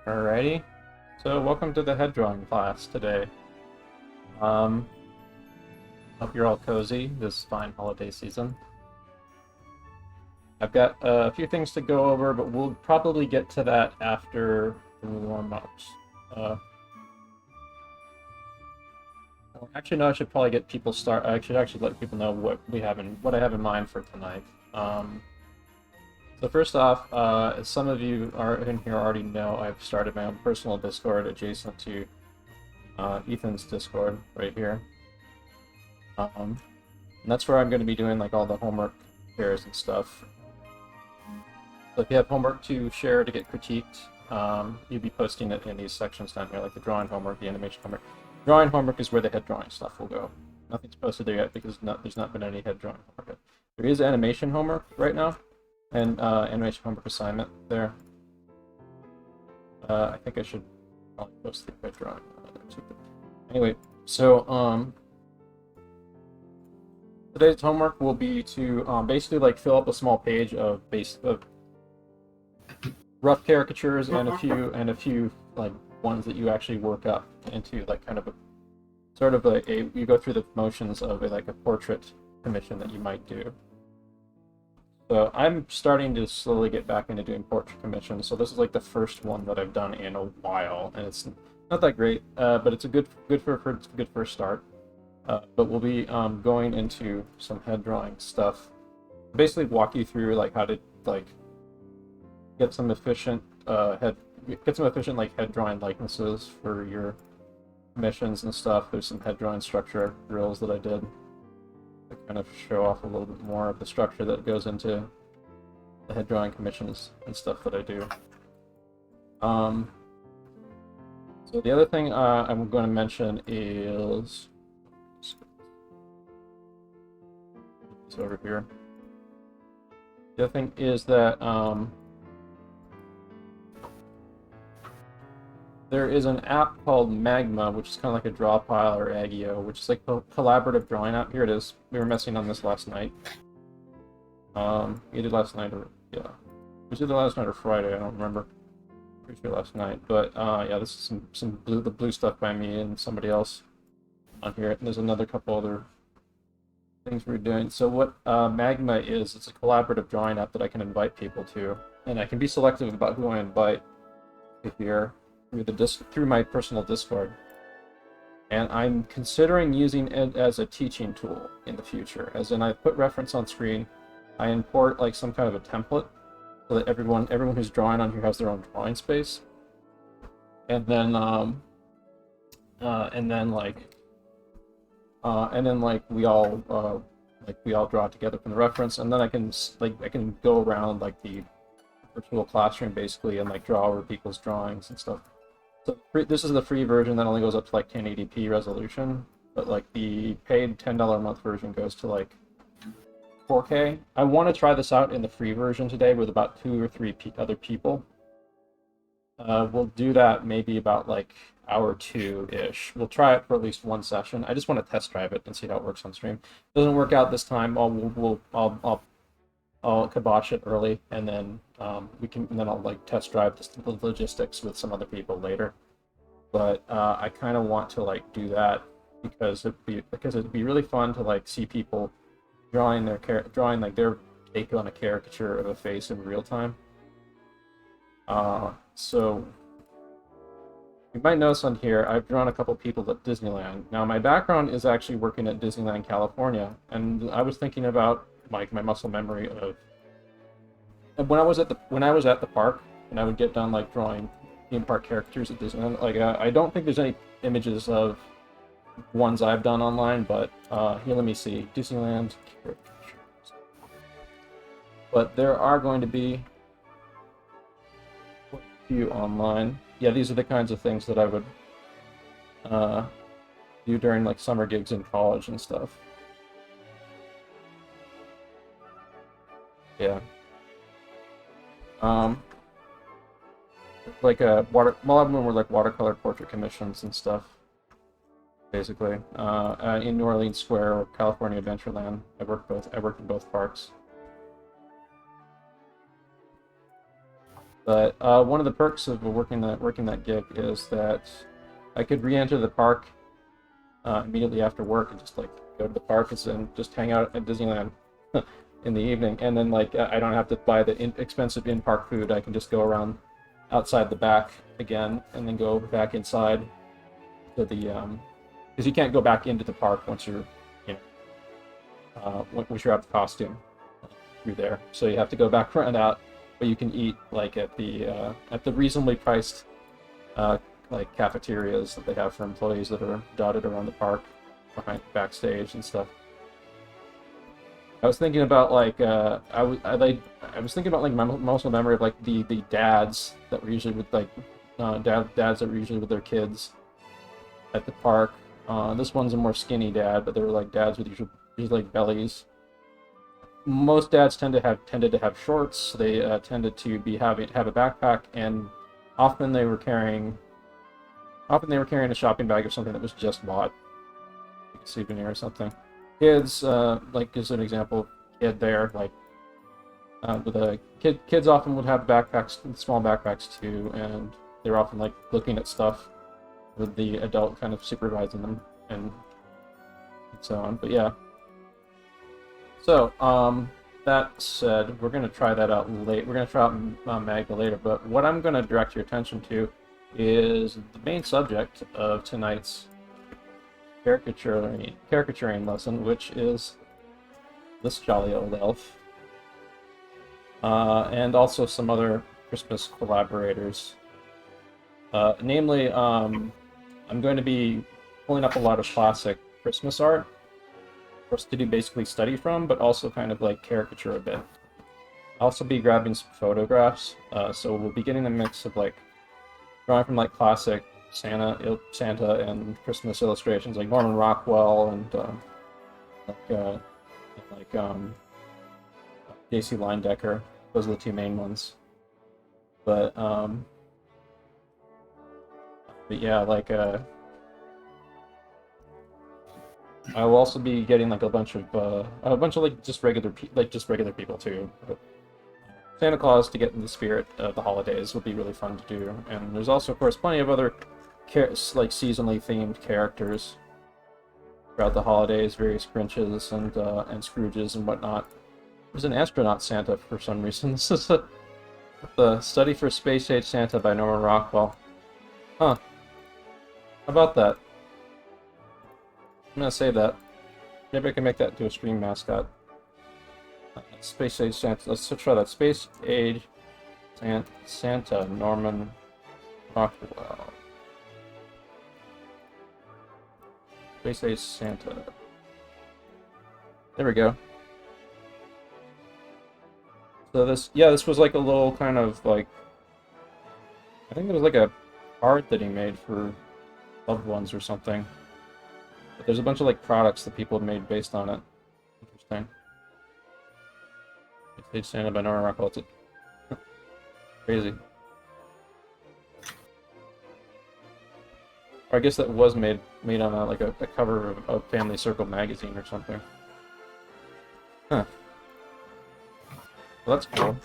Alrighty, so welcome to the head drawing class today. Hope you're all cozy this fine holiday season. I've got a few things to go over, but we'll probably get to that after the warm-ups. Actually, no, I should probably get people start. I should actually let people know what I have in mind for tonight. So first off, as some of you are in here already know, I've started my own personal Discord adjacent to Ethan's Discord right here. And that's where I'm going to be doing like all the homework shares and stuff. So if you have homework to share to get critiqued, you'll be posting it in these sections down here, like the drawing homework, the animation homework. Drawing homework is where the head drawing stuff will go. Nothing's posted there yet because there's not been any head drawing homework yet. There is animation homework right now, and animation homework assignment there. I think I should probably post the head drawing there too. Anyway, so today's homework will be to basically like fill up a small page of rough caricatures and a few like ones that you actually work up into like kind of a sort of you go through the motions of like a portrait commission that you might do. So I'm starting to slowly get back into doing portrait commissions. So this is like the first one that I've done in a while, and it's not that great, but it's a good first start. But we'll be going into some head drawing stuff. Basically, walk you through like how to like get some efficient head drawing likenesses for your commissions and stuff. There's some head drawing structure drills that I did to kind of show off a little bit more of the structure that goes into the head drawing commissions and stuff that I do. So the other thing I'm going to mention is over here. The other thing is that there is an app called Magma, which is kind of like a draw pile or Agio, which is like a collaborative drawing app. Here it is. We were messing on this last night. Either last night or yeah, it was either last night or Friday. I don't remember. Pretty sure last night. But yeah, this is some the blue stuff by me and somebody else on here. And there's another couple other things we're doing. So what Magma is, it's a collaborative drawing app that I can invite people to, and I can be selective about who I invite here through my personal Discord. And I'm considering using it as a teaching tool in the future, as in I put reference on screen, I import like some kind of a template so that everyone who's drawing on here has their own drawing space, and then we all draw together from the reference, and then I can go around like the virtual classroom basically and like draw over people's drawings and stuff. So this is the free version that only goes up to like 1080p resolution, but like the paid $10 a month version goes to like 4K. I want to try this out in the free version today with about 2 or 3 other people. We'll do that maybe about like hour 2-ish. We'll try it for at least one session. I just want to test drive it and see how it works on stream. If it doesn't work out this time, I'll kibosh it early, and then I'll like test drive the logistics with some other people later. But I kind of want to like do that because it'd be really fun to like see people drawing like their take on a caricature of a face in real time. So you might notice on here I've drawn a couple people at Disneyland. Now my background is actually working at Disneyland California, and I was thinking about like my muscle memory of when I was at the park, and I would get done like drawing theme park characters at Disneyland. Like I don't think there's any images of ones I've done online, but here, let me see, Disneyland characters. But there are going to be a few online. Yeah, these are the kinds of things that I would do during like summer gigs in college and stuff. Yeah. Like a lot of them were like watercolor portrait commissions and stuff. Basically, in New Orleans Square or California Adventureland, I worked in both parks. But one of the perks of working that gig is that I could re-enter the park immediately after work and just like go to the park and just hang out at Disneyland in the evening. And then like I don't have to buy the expensive in-park food. I can just go around outside the back again and then go back inside to the because you can't go back into the park once you're once you're out of costume through there. So you have to go back around out, but you can eat like at the reasonably priced like cafeterias that they have for employees that are dotted around the park, behind backstage and stuff. I was thinking about like I was thinking about like my emotional memory of like the dads that were usually with like dads that were usually with their kids at the park. This one's a more skinny dad, but they were like dads with usually like bellies. Most dads tended to have shorts. They tended to have a backpack, and often they were carrying a shopping bag or something that was just bought, like a souvenir or something. Kids, like as an example, kid there, like with a kids often would have backpacks, small backpacks too, and they're often like looking at stuff with the adult kind of supervising them and so on. But yeah. So, that said, we're going to try that out late. We're going to try out Magna later, but what I'm going to direct your attention to is the main subject of tonight's caricaturing lesson, which is this jolly old elf, and also some other Christmas collaborators. Namely, I'm going to be pulling up a lot of classic Christmas art for us to do basically study from, but also kind of like caricature a bit. I'll also be grabbing some photographs, so we'll be getting a mix of like drawing from like classic Santa and Christmas illustrations like Norman Rockwell and J.C. Leyendecker. Those are the two main ones. But yeah, like I will also be getting like a bunch of like just regular people too. But Santa Claus to get in the spirit of the holidays would be really fun to do, and there's also, of course, plenty of other like seasonally themed characters throughout the holidays, various Grinches and Scrooges and whatnot. There's an astronaut Santa for some reason. This is the Study for Space Age Santa by Norman Rockwell. Huh? How about that? I'm gonna say that. Maybe I can make that into a stream mascot. Space Age Santa. Let's try that. Space Age Santa Norman Rockwell. Space Age Santa. There we go. So this was like a little kind of like, I think it was like a card that he made for loved ones or something. But there's a bunch of like products that people have made based on it. Interesting. Space Santa by Norman Rockwell. It's crazy. Or I guess that was made on a cover of Family Circle magazine or something. Huh. Well, that's cool.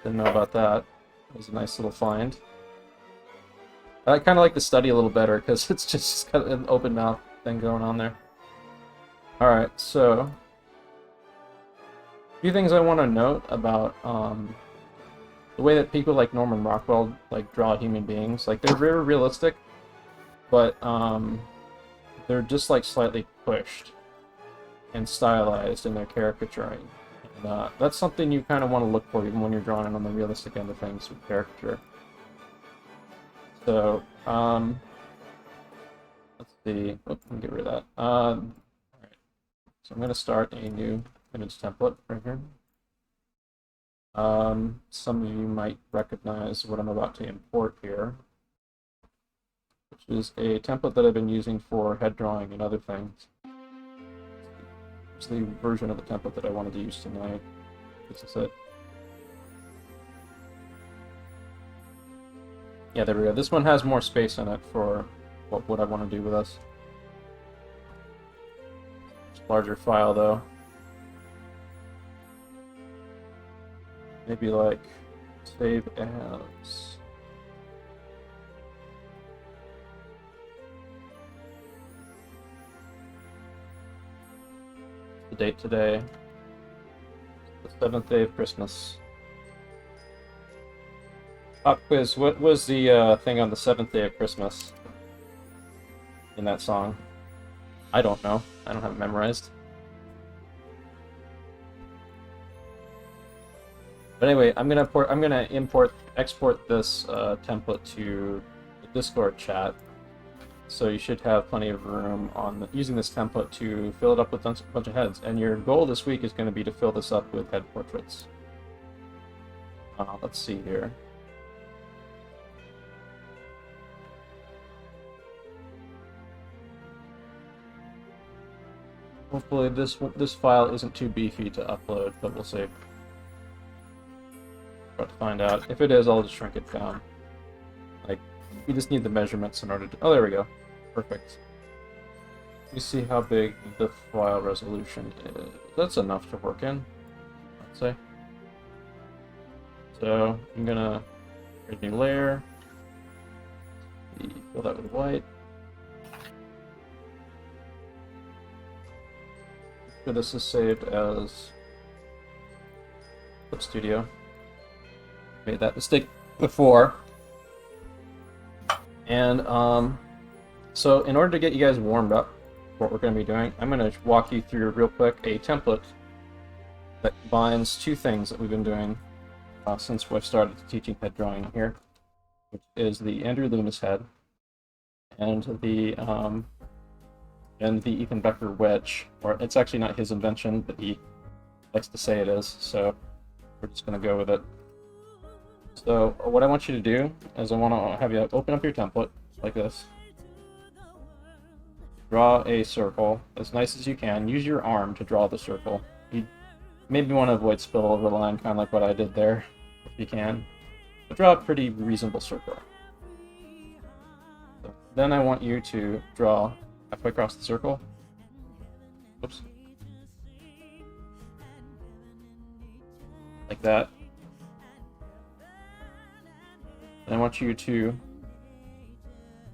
Didn't know about that. It was a nice little find. I kind of like the study a little better because it's just got an open mouth thing going on there. Alright, so a few things I want to note about the way that people like Norman Rockwell like draw human beings. Like, they're very realistic, but they're just like slightly pushed and stylized in their caricaturing. And that's something you kind of want to look for even when you're drawing on the realistic end of things with caricature. So, let's see. Let me get rid of that. Alright. So I'm going to start a new image template right here. Some of you might recognize what I'm about to import here, which is a template that I've been using for head drawing and other things. It's the version of the template that I wanted to use tonight. This is it. Yeah, there we go. This one has more space in it for what I want to do with this. It's a larger file, though. Maybe like Save as. The date today. The 7th day of Christmas. Pop quiz, what was the thing on the 7th day of Christmas in that song? I don't know. I don't have it memorized. But anyway, I'm gonna export this template to the Discord chat. So you should have plenty of room on using this template to fill it up with a bunch of heads. And your goal this week is going to be to fill this up with head portraits. Let's see here. Hopefully this file isn't too beefy to upload, but we'll see. About to find out. If it is, I'll just shrink it down. Like, we just need the measurements in order to... Oh, there we go. Perfect. Let me see how big the file resolution is. That's enough to work in, I'd say. So, I'm gonna create a new layer. Fill that with white. So this is saved as Clip Studio. Made that mistake before. And so in order to get you guys warmed up for what we're going to be doing, I'm going to walk you through real quick a template that combines two things that we've been doing since we started teaching head drawing here, which is the Andrew Loomis head and the Ethan Becker wedge. Or it's actually not his invention, but he likes to say it is, so we're just going to go with it. So what I want you to do is I want to have you open up your template like this. Draw a circle as nice as you can. Use your arm to draw the circle. You maybe want to avoid spillover line, kind of like what I did there, if you can. But draw a pretty reasonable circle. So then I want you to draw halfway across the circle. Oops. Like that. And I want you to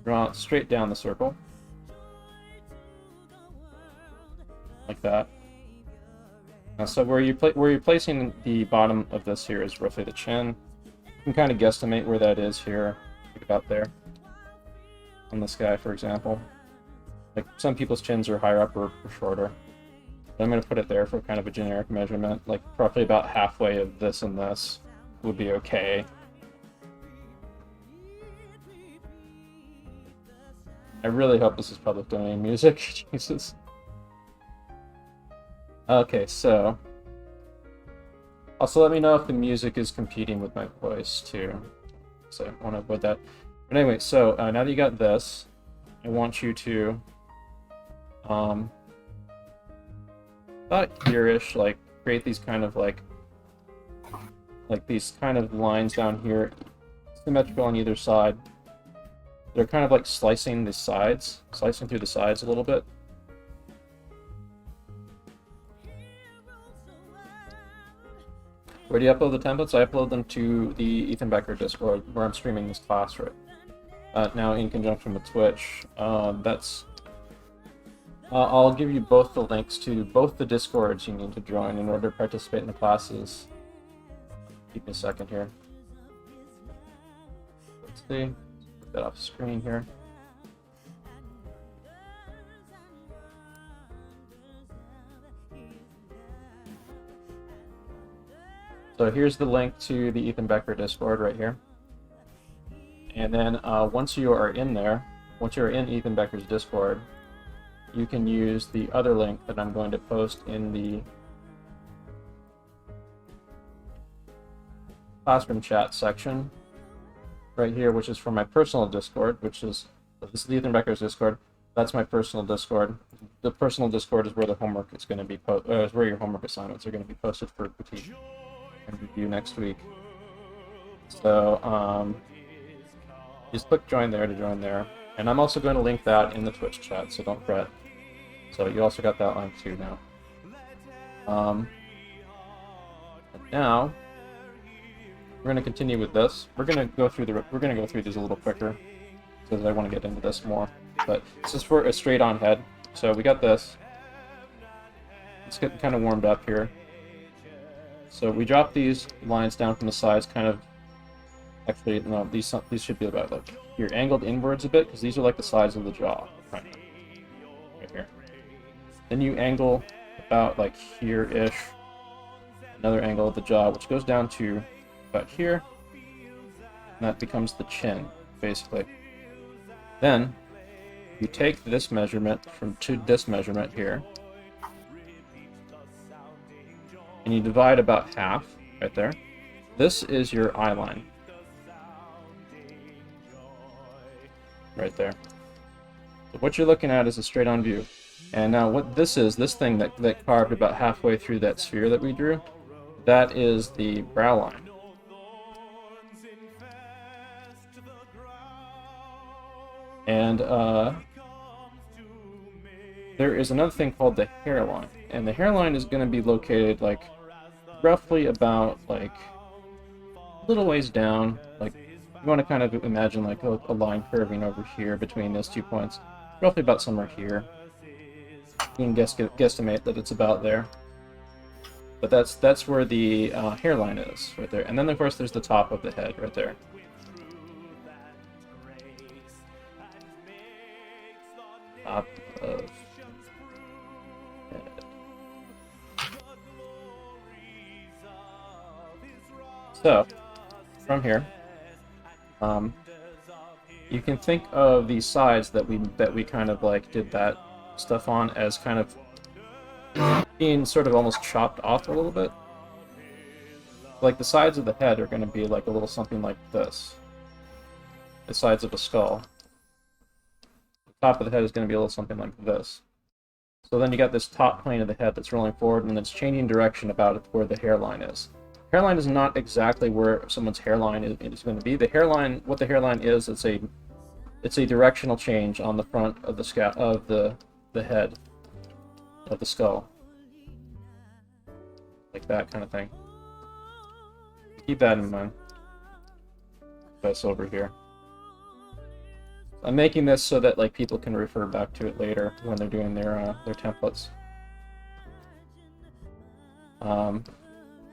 draw straight down the circle. Like that. So where you're placing the bottom of this here is roughly the chin. You can kind of guesstimate where that is here, like about there. On this guy, for example. Like some people's chins are higher up or shorter. But I'm going to put it there for kind of a generic measurement. Like roughly about halfway of this and this would be okay. I really hope this is public domain music. Jesus. Okay, so also let me know if the music is competing with my voice too. So I want to avoid that. But anyway, so now that you got this, I want you to about here-ish, like create these kind of like these kind of lines down here, symmetrical on either side. They're kind of like slicing the sides, slicing through the sides a little bit. Where do you upload the templates? I upload them to the Ethan Becker Discord, where I'm streaming this class right now in conjunction with Twitch. I'll give you both the links to both the Discords you need to join in order to participate in the classes. Keep me a second here. Let's see. Put that off screen here. So here's the link to the Ethan Becker Discord right here. And then once you are in there, once you're in Ethan Becker's Discord, you can use the other link that I'm going to post in the classroom chat section right here, which is for my personal Discord, this is Ethan Becker's Discord. That's my personal Discord. The personal Discord is where the homework is going to be is where your homework assignments are going to be posted for critique and review next week. So just click join there to join there. And I'm also going to link that in the Twitch chat, so don't fret. So you also got that link too now. And now, We're gonna continue with this. We're gonna go through these a little quicker because I want to get into this more. But this is for a straight-on head. So we got this. Let's get kind of warmed up here. So we drop these lines down from the sides, kind of. Actually, no, these should be about like here, angled inwards a bit, because these are like the sides of the jaw, right here. Then you angle about like here-ish, another angle of the jaw, which goes down to about here, and that becomes the chin, basically. Then you take this measurement to this measurement here, and you divide about half right there. This is your eye line. Right there. So what you're looking at is a straight-on view. And now what this is, this thing that carved about halfway through that sphere that we drew, that is the brow line. And there is another thing called the hairline. And the hairline is going to be located like roughly about like a little ways down, like you want to kind of imagine like a line curving over here between those 2 points, roughly about somewhere here. You can guesstimate that it's about there. But that's where the hairline is, right there. And then of course there's the top of the head right there. Top of head. So from here. You can think of these sides that we kind of like did that stuff on as kind of being sort of almost chopped off a little bit. Like the sides of the head are going to be like a little something like this. The sides of a skull. The top of the head is going to be a little something like this. So then you got this top plane of the head that's rolling forward and it's changing direction about where the hairline is. Hairline is not exactly where someone's hairline is going to be. The hairline, what the hairline is, it's a directional change on the front of the head of the skull, like that kind of thing. Keep that in mind. This over here. I'm making this so that like people can refer back to it later when they're doing their templates.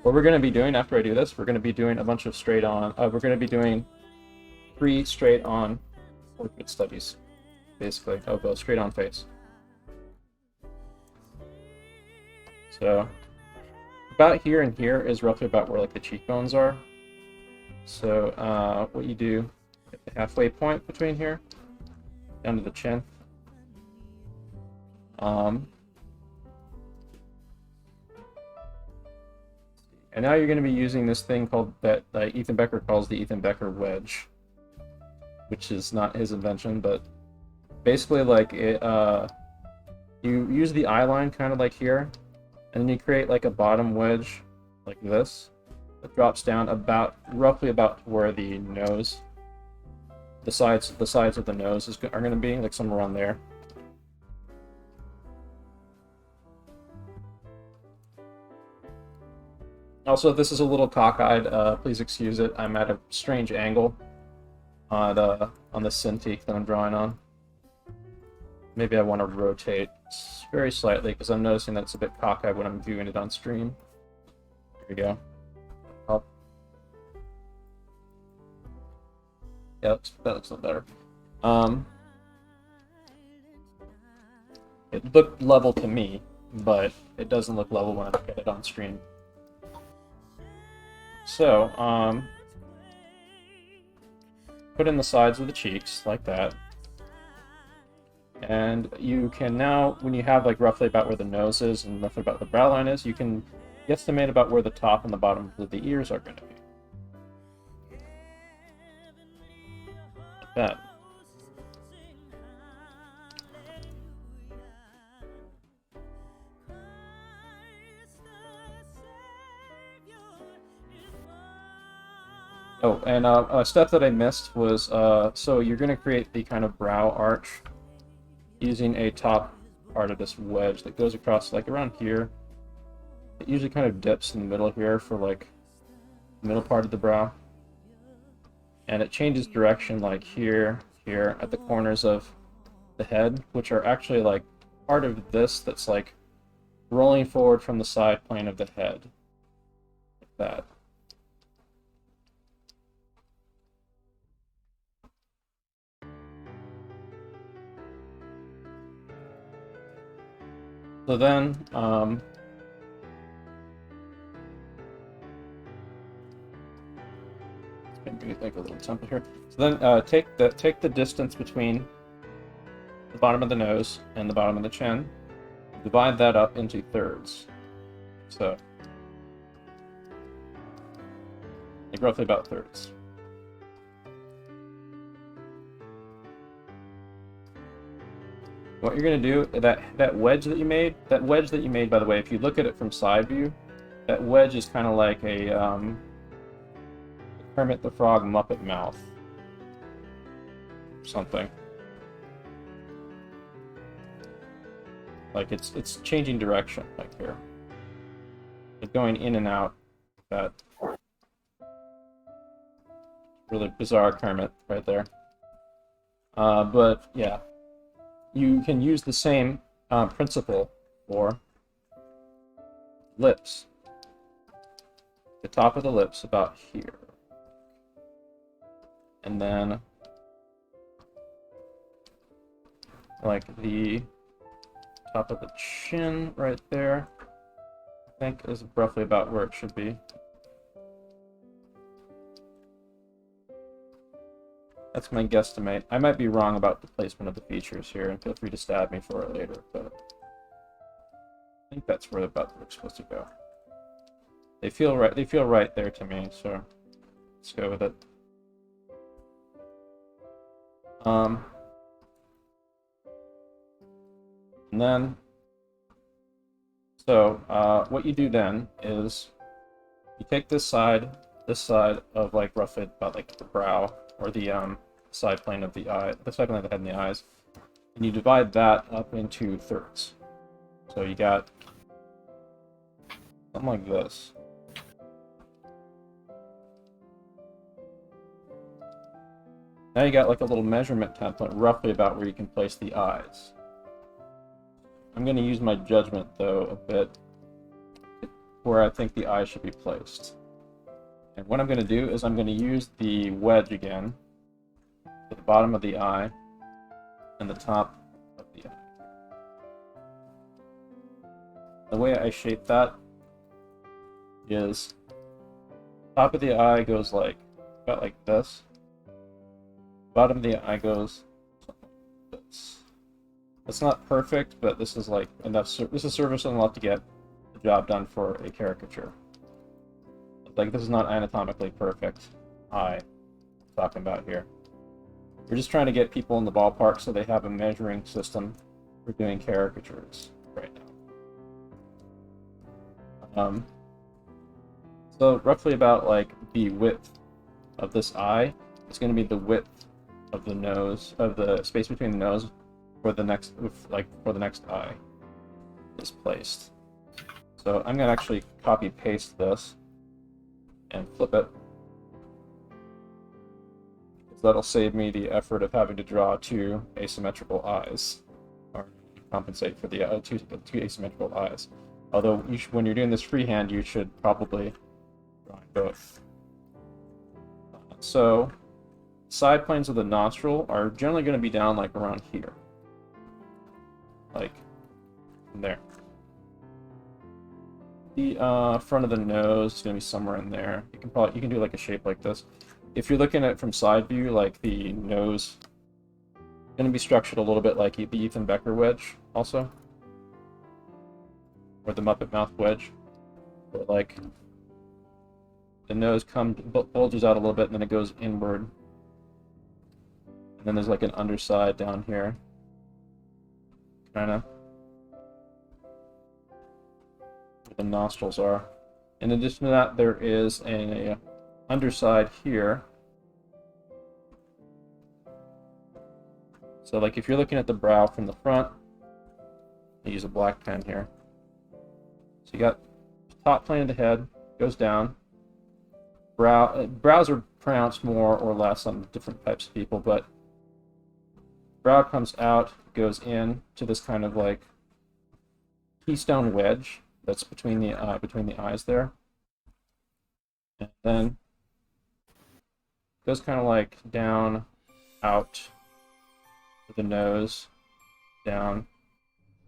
What we're going to be doing after I do this, we're going to be doing a bunch of straight-on. We're going to be doing 3 straight-on portrait studies, basically, of a straight-on face. So about here and here is roughly about where like the cheekbones are. So what you do, get the halfway point between here, down to the chin. And now you're going to be using this thing called that Ethan Becker calls the Ethan Becker wedge, which is not his invention, but basically like it. You use the eye line kind of like here, and then you create like a bottom wedge, like this, that drops down roughly about where the nose, the sides of the nose are going to be, like somewhere around there. Also, if this is a little cockeyed, please excuse it. I'm at a strange angle on the Cintiq that I'm drawing on. Maybe I want to rotate very slightly because I'm noticing that it's a bit cockeyed when I'm viewing it on stream. Here we go. Up. Yeah, that looks a little better. It looked level to me, but it doesn't look level when I look at it on stream. So, put in the sides of the cheeks, like that. And you can now, when you have like roughly about where the nose is and roughly about the brow line is, you can guesstimate about where the top and the bottom of the ears are going to be. Like that. Oh, and a step that I missed was, so you're going to create the kind of brow arch using a top part of this wedge that goes across like around here. It usually kind of dips in the middle here for like middle part of the brow. And it changes direction like here, here, at the corners of the head, which are actually like part of this that's like rolling forward from the side plane of the head. Like that. So then, maybe like a little temple here. So then, take the distance between the bottom of the nose and the bottom of the chin. Divide that up into thirds. So, like roughly about thirds. What you're going to do, that wedge that you made, by the way, if you look at it from side view, that wedge is kind of like a Kermit the Frog Muppet mouth. Something. Like it's changing direction, like here. It's going in and out. That really bizarre Kermit right there. But yeah. You can use the same principle for lips. The top of the lips about here. And then like the top of the chin right there, I think is roughly about where it should be. That's my guesstimate. I might be wrong about the placement of the features here, and feel free to stab me for it later, but I think that's where about they're supposed to go. They feel right there to me, so let's go with it. And then, so what you do then is you take this side of like roughly about like the brow, or the side plane of the eye, the side plane of the head and the eyes, and you divide that up into thirds. So you got something like this. Now you got like a little measurement template, roughly about where you can place the eyes. I'm going to use my judgment, though, a bit, where I think the eyes should be placed. And what I'm going to do is I'm going to use the wedge again at the bottom of the eye and the top of the eye. The way I shape that is top of the eye goes like about like this. Bottom of the eye goes something like this. It's not perfect, but this is like enough. This is service enough to get the job done for a caricature. Like, this is not anatomically perfect eye I'm talking about here. We're just trying to get people in the ballpark so they have a measuring system for doing caricatures right now. So roughly about like the width of this eye is going to be the width of the nose, of the space between the nose for the next eye is placed. So I'm going to actually copy paste this and flip it. So that'll save me the effort of having to draw two asymmetrical eyes, or compensate for the two asymmetrical eyes. Although when you're doing this freehand, you should probably draw both. So side planes of the nostril are generally going to be down like around here, like there. The front of the nose is going to be somewhere in there. You can do like a shape like this. If you're looking at it from side view, like the nose is going to be structured a little bit like the Ethan Becker wedge, also, or the Muppet Mouth wedge. But like the nose bulges out a little bit, and then it goes inward, and then there's like an underside down here, kind of. The nostrils are. In addition to that, there is a underside here. So like if you're looking at the brow from the front, I use a black pen here. So you got top plane of the head, goes down, brows are pronounced more or less on different types of people, but brow comes out, goes in to this kind of like keystone wedge that's between the eyes there, and then goes kind of like down, out to the nose, down,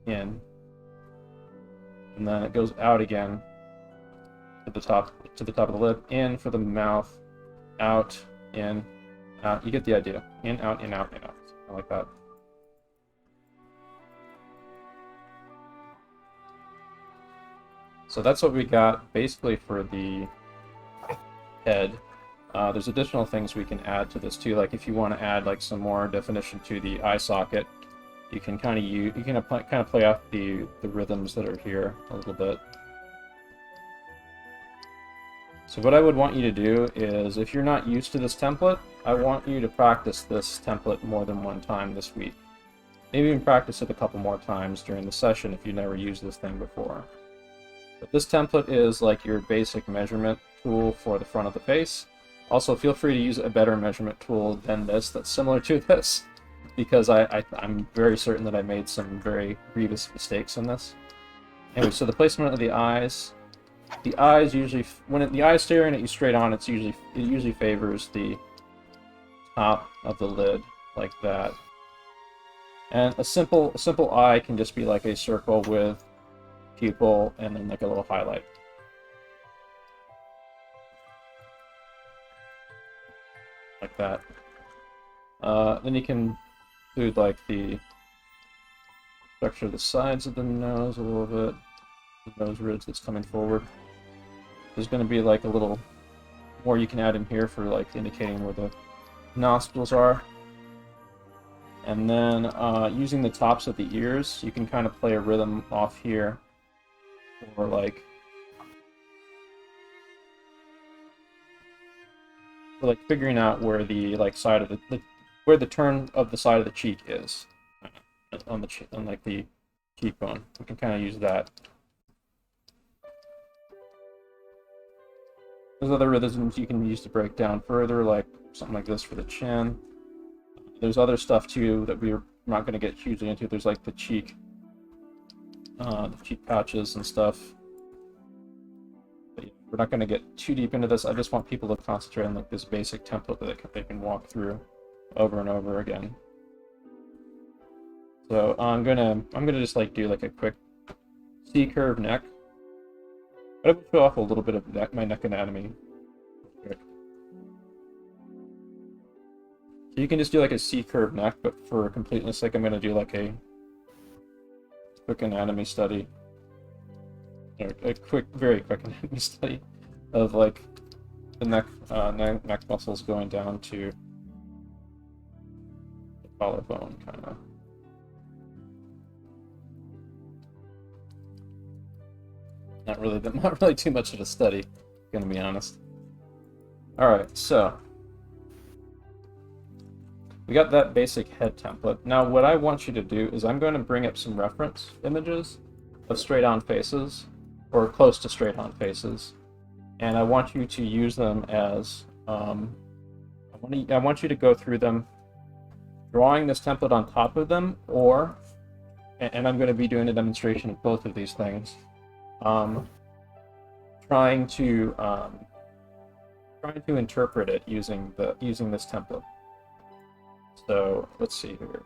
in, and then it goes out again to the top of the lip, in for the mouth, out, in, out. You get the idea. In, out, in, out, in, out. I like that. So that's what we got basically for the head. There's additional things we can add to this too. Like if you want to add like some more definition to the eye socket, you can kind of play off the rhythms that are here a little bit. So what I would want you to do is, if you're not used to this template, I want you to practice this template more than one time this week. Maybe even practice it a couple more times during the session if you've never used this thing before. But this template is like your basic measurement tool for the front of the face. Also, feel free to use a better measurement tool than this that's similar to this, because I'm very certain that I made some very grievous mistakes in this. Anyway, so the placement of the eyes. The eyes usually, when the eye's staring at you straight on, it usually favors the top of the lid, like that. And a simple eye can just be like a circle with pupil and then like a little highlight. Like that. Then you can include like the structure of the sides of the nose a little bit, the nose ridge that's coming forward. There's going to be like a little more you can add in here for like indicating where the nostrils are. And then using the tops of the ears, you can kind of play a rhythm off here, or like figuring out where the like side of the where the turn of the side of the cheek is on like the cheekbone. We can kind of use that. There's other rhythms you can use to break down further, like something like this for the chin. There's other stuff too that we're not going to get hugely into. There's like the cheek pouches and stuff. But we're not going to get too deep into this. I just want people to concentrate on like this basic template that they can walk through over and over again. So I'm gonna just like do like a quick C-curve neck. But I will show off a little bit of my neck anatomy. Quick. So you can just do like a C-curve neck, but for completeness sake, I'm going to do like a quick anatomy study. Or a very quick anatomy study of like the neck muscles going down to the collarbone, kind of. Not really too much of a study, gonna be honest. Alright, so we got that basic head template. Now what I want you to do is I'm going to bring up some reference images of straight-on faces, or close to straight-on faces, and I want you to use them as I want you to go through them drawing this template on top of them, and I'm going to be doing a demonstration of both of these things. Trying to interpret it using this template. So let's see here.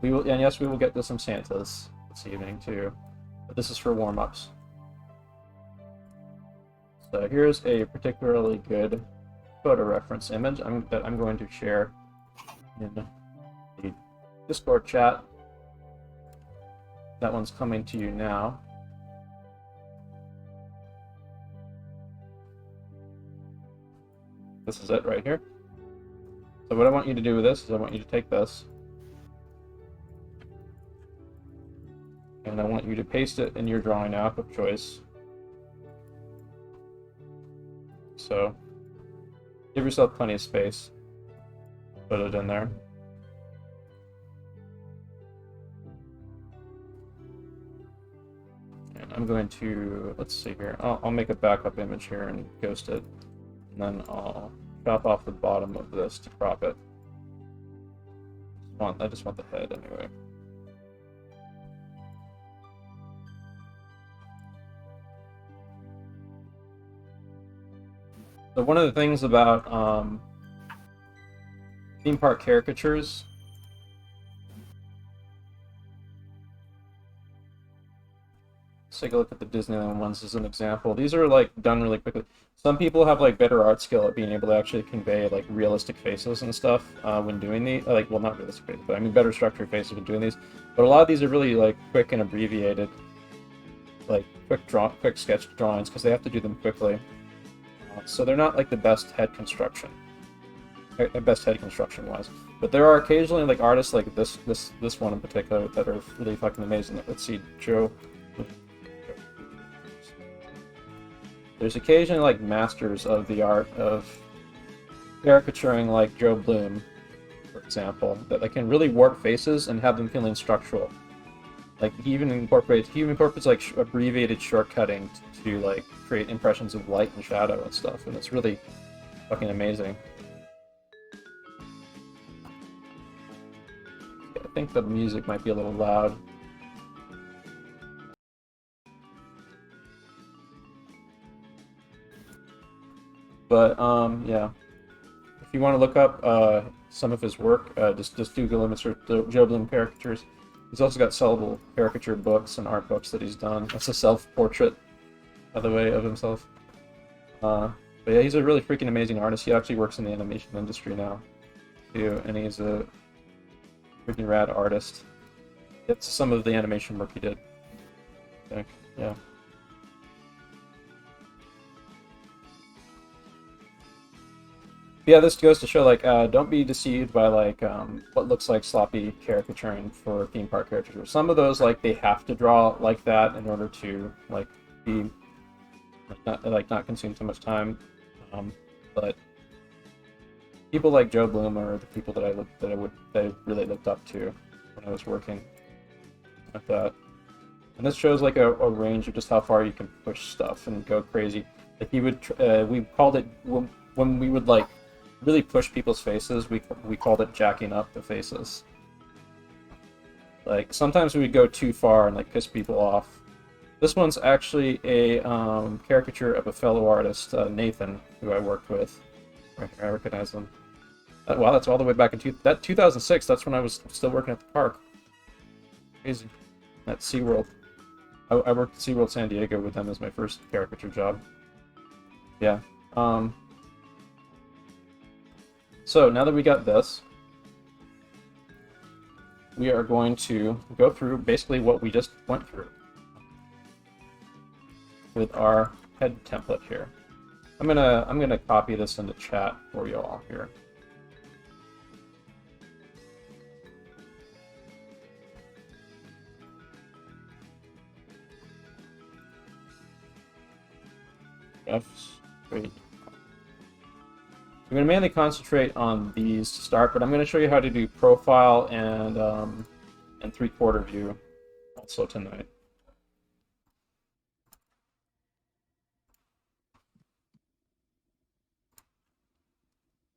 We will get to some Santas this evening too, but this is for warm-ups. So here's a particularly good photo reference image that I'm going to share in the Discord chat. That one's coming to you now. This is it right here. So what I want you to do with this is I want you to take this and I want you to paste it in your drawing app of choice. So give yourself plenty of space. Put it in there. And I'm going to, let's see here, I'll make a backup image here and ghost it. And then I'll chop off the bottom of this to crop it. I just want the head anyway. So one of the things about theme park caricatures, let's take a look at the Disneyland ones as an example. These are like done really quickly. Some people have like better art skill at being able to actually convey like realistic faces and stuff when doing these. Like, well, not realistic faces, but I mean better structured faces when doing these. But a lot of these are really like quick and abbreviated, like quick sketch drawings because they have to do them quickly. So they're not like the best head construction, wise. But there are occasionally like artists like this one in particular that are really fucking amazing. Let's see, Joe. There's occasionally like masters of the art of caricaturing, like Joe Bloom, for example, that can really warp faces and have them feeling structural. Like he even incorporates like abbreviated shortcutting to like create impressions of light and shadow and stuff, and it's really fucking amazing. I think the music might be a little loud. But yeah, if you want to look up some of his work, just Google image search Joe Bloom caricatures. He's also got sellable caricature books and art books that he's done. That's a self-portrait, by the way, of himself. But yeah, he's a really freaking amazing artist. He actually works in the animation industry now, too, and he's a freaking rad artist. It's some of the animation work he did, I think. Yeah. Yeah, this goes to show, like, don't be deceived by, like, what looks like sloppy caricaturing for theme park caricatures. Some of those, like, they have to draw like that in order to, like, be, not consume too much time. But people like Joe Bloom are the people that I really looked up to when I was working at that. And this shows, like, a range of just how far you can push stuff and go crazy. Like, we called it, when we would, like, really push people's faces, we called it jacking up the faces. Like, sometimes we would go too far and, like, piss people off. This one's actually a caricature of a fellow artist, Nathan, who I worked with. I recognize him. Wow, that's all the way back in 2006. That's when I was still working at the park. Crazy. At SeaWorld. I worked at SeaWorld San Diego with them as my first caricature job. Yeah. So now that we got this, we are going to go through basically what we just went through with our head template here. I'm gonna copy this into chat for you all here. Great. I'm going to mainly concentrate on these to start, but I'm going to show you how to do profile and three-quarter view also tonight.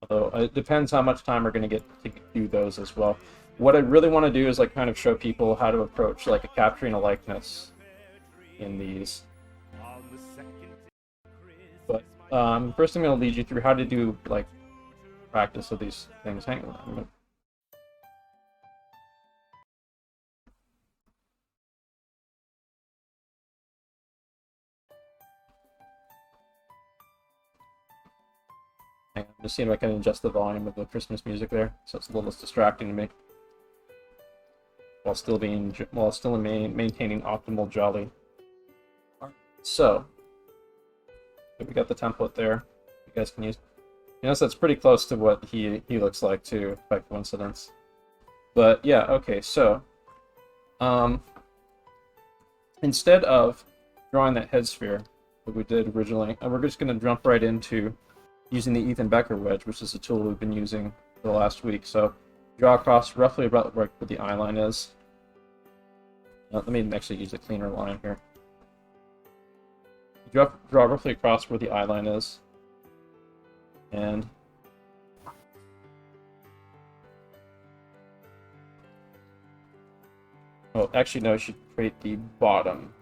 Although it depends how much time we're going to get to do those as well. What I really want to do is like kind of show people how to approach like capturing a likeness in these. But first I'm going to lead you through how to do like practice of these things. Hang on. I'm just seeing if I can adjust the volume of the Christmas music there, so it's a little less distracting to me, while still maintaining optimal jolly. So we got the template there. You guys can use. You notice that's pretty close to what he looks like too, by coincidence. But yeah, okay. So instead of drawing that head sphere that we did originally, we're just going to jump right into using the Ethan Becker wedge, which is a tool we've been using for the last week. So draw across roughly about where the eye line is. Let me actually use a cleaner line here. draw roughly across where the eye line is. And oh, actually, no, I should create the bottom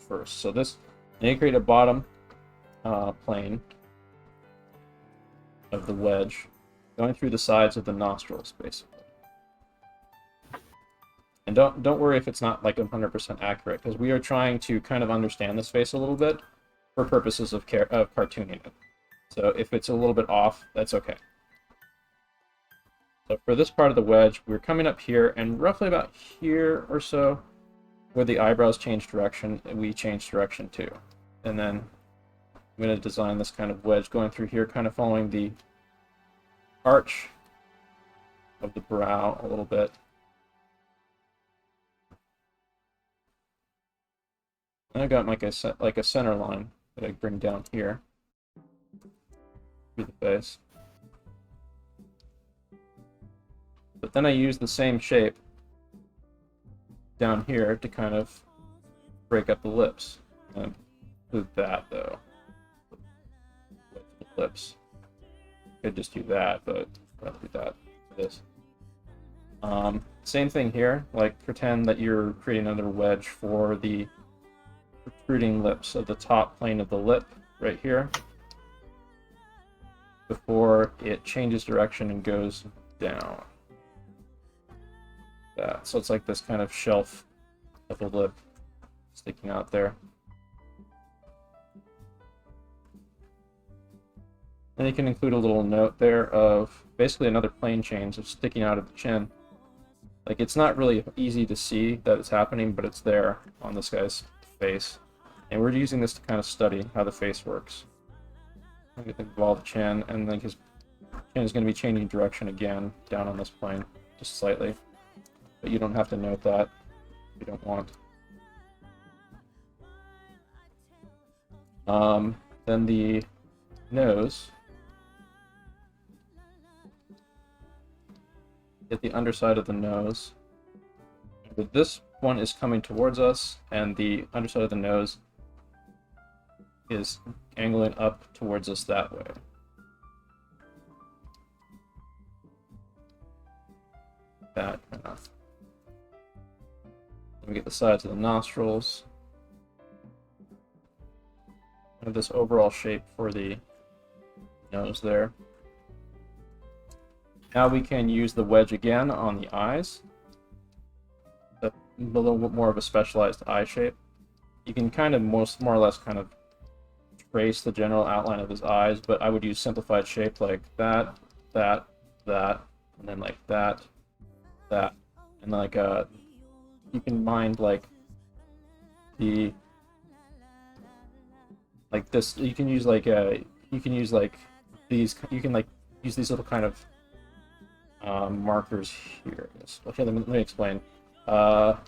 first. So this, I need to create a bottom plane of the wedge going through the sides of the nostrils, basically. And don't worry if it's not like 100% accurate, because we are trying to kind of understand this face a little bit for purposes of cartooning it. So if it's a little bit off, that's okay. So for this part of the wedge, we're coming up here, and roughly about here or so, where the eyebrows change direction, we change direction too. And then I'm going to design this kind of wedge going through here, kind of following the arch of the brow a little bit. And I've got like a center line that I bring down here through the face. But then I use the same shape down here to kind of break up the lips. And include that though. The lips. Could just do that, but I'd rather do that for this. Same thing here. Like pretend that you're creating another wedge for the protruding lips of the top plane of the lip right here before it changes direction and goes down. That. So it's like this kind of shelf of the lip sticking out there. Then you can include a little note there of basically another plane change of sticking out of the chin. Like, it's not really easy to see that it's happening, but it's there on this guy's face. And we're using this to kind of study how the face works. I'm going to involve the chin, and then his chin is going to be changing direction again down on this plane, just slightly. But you don't have to note that if you don't want. Then the nose. Get the underside of the nose. But this one is coming towards us, and the underside of the nose is angling up towards us that way. That kind of. Then we get the sides of the nostrils. And this overall shape for the nose there. Now we can use the wedge again on the eyes. A little bit more of a specialized eye shape. You can kind of more or less kind of trace the general outline of his eyes, but I would use simplified shape like that, that, that, and then like that, that, and like you can mind like the like this. You can use like these. You can like use these little kind of markers here. Okay, let me explain. Roughly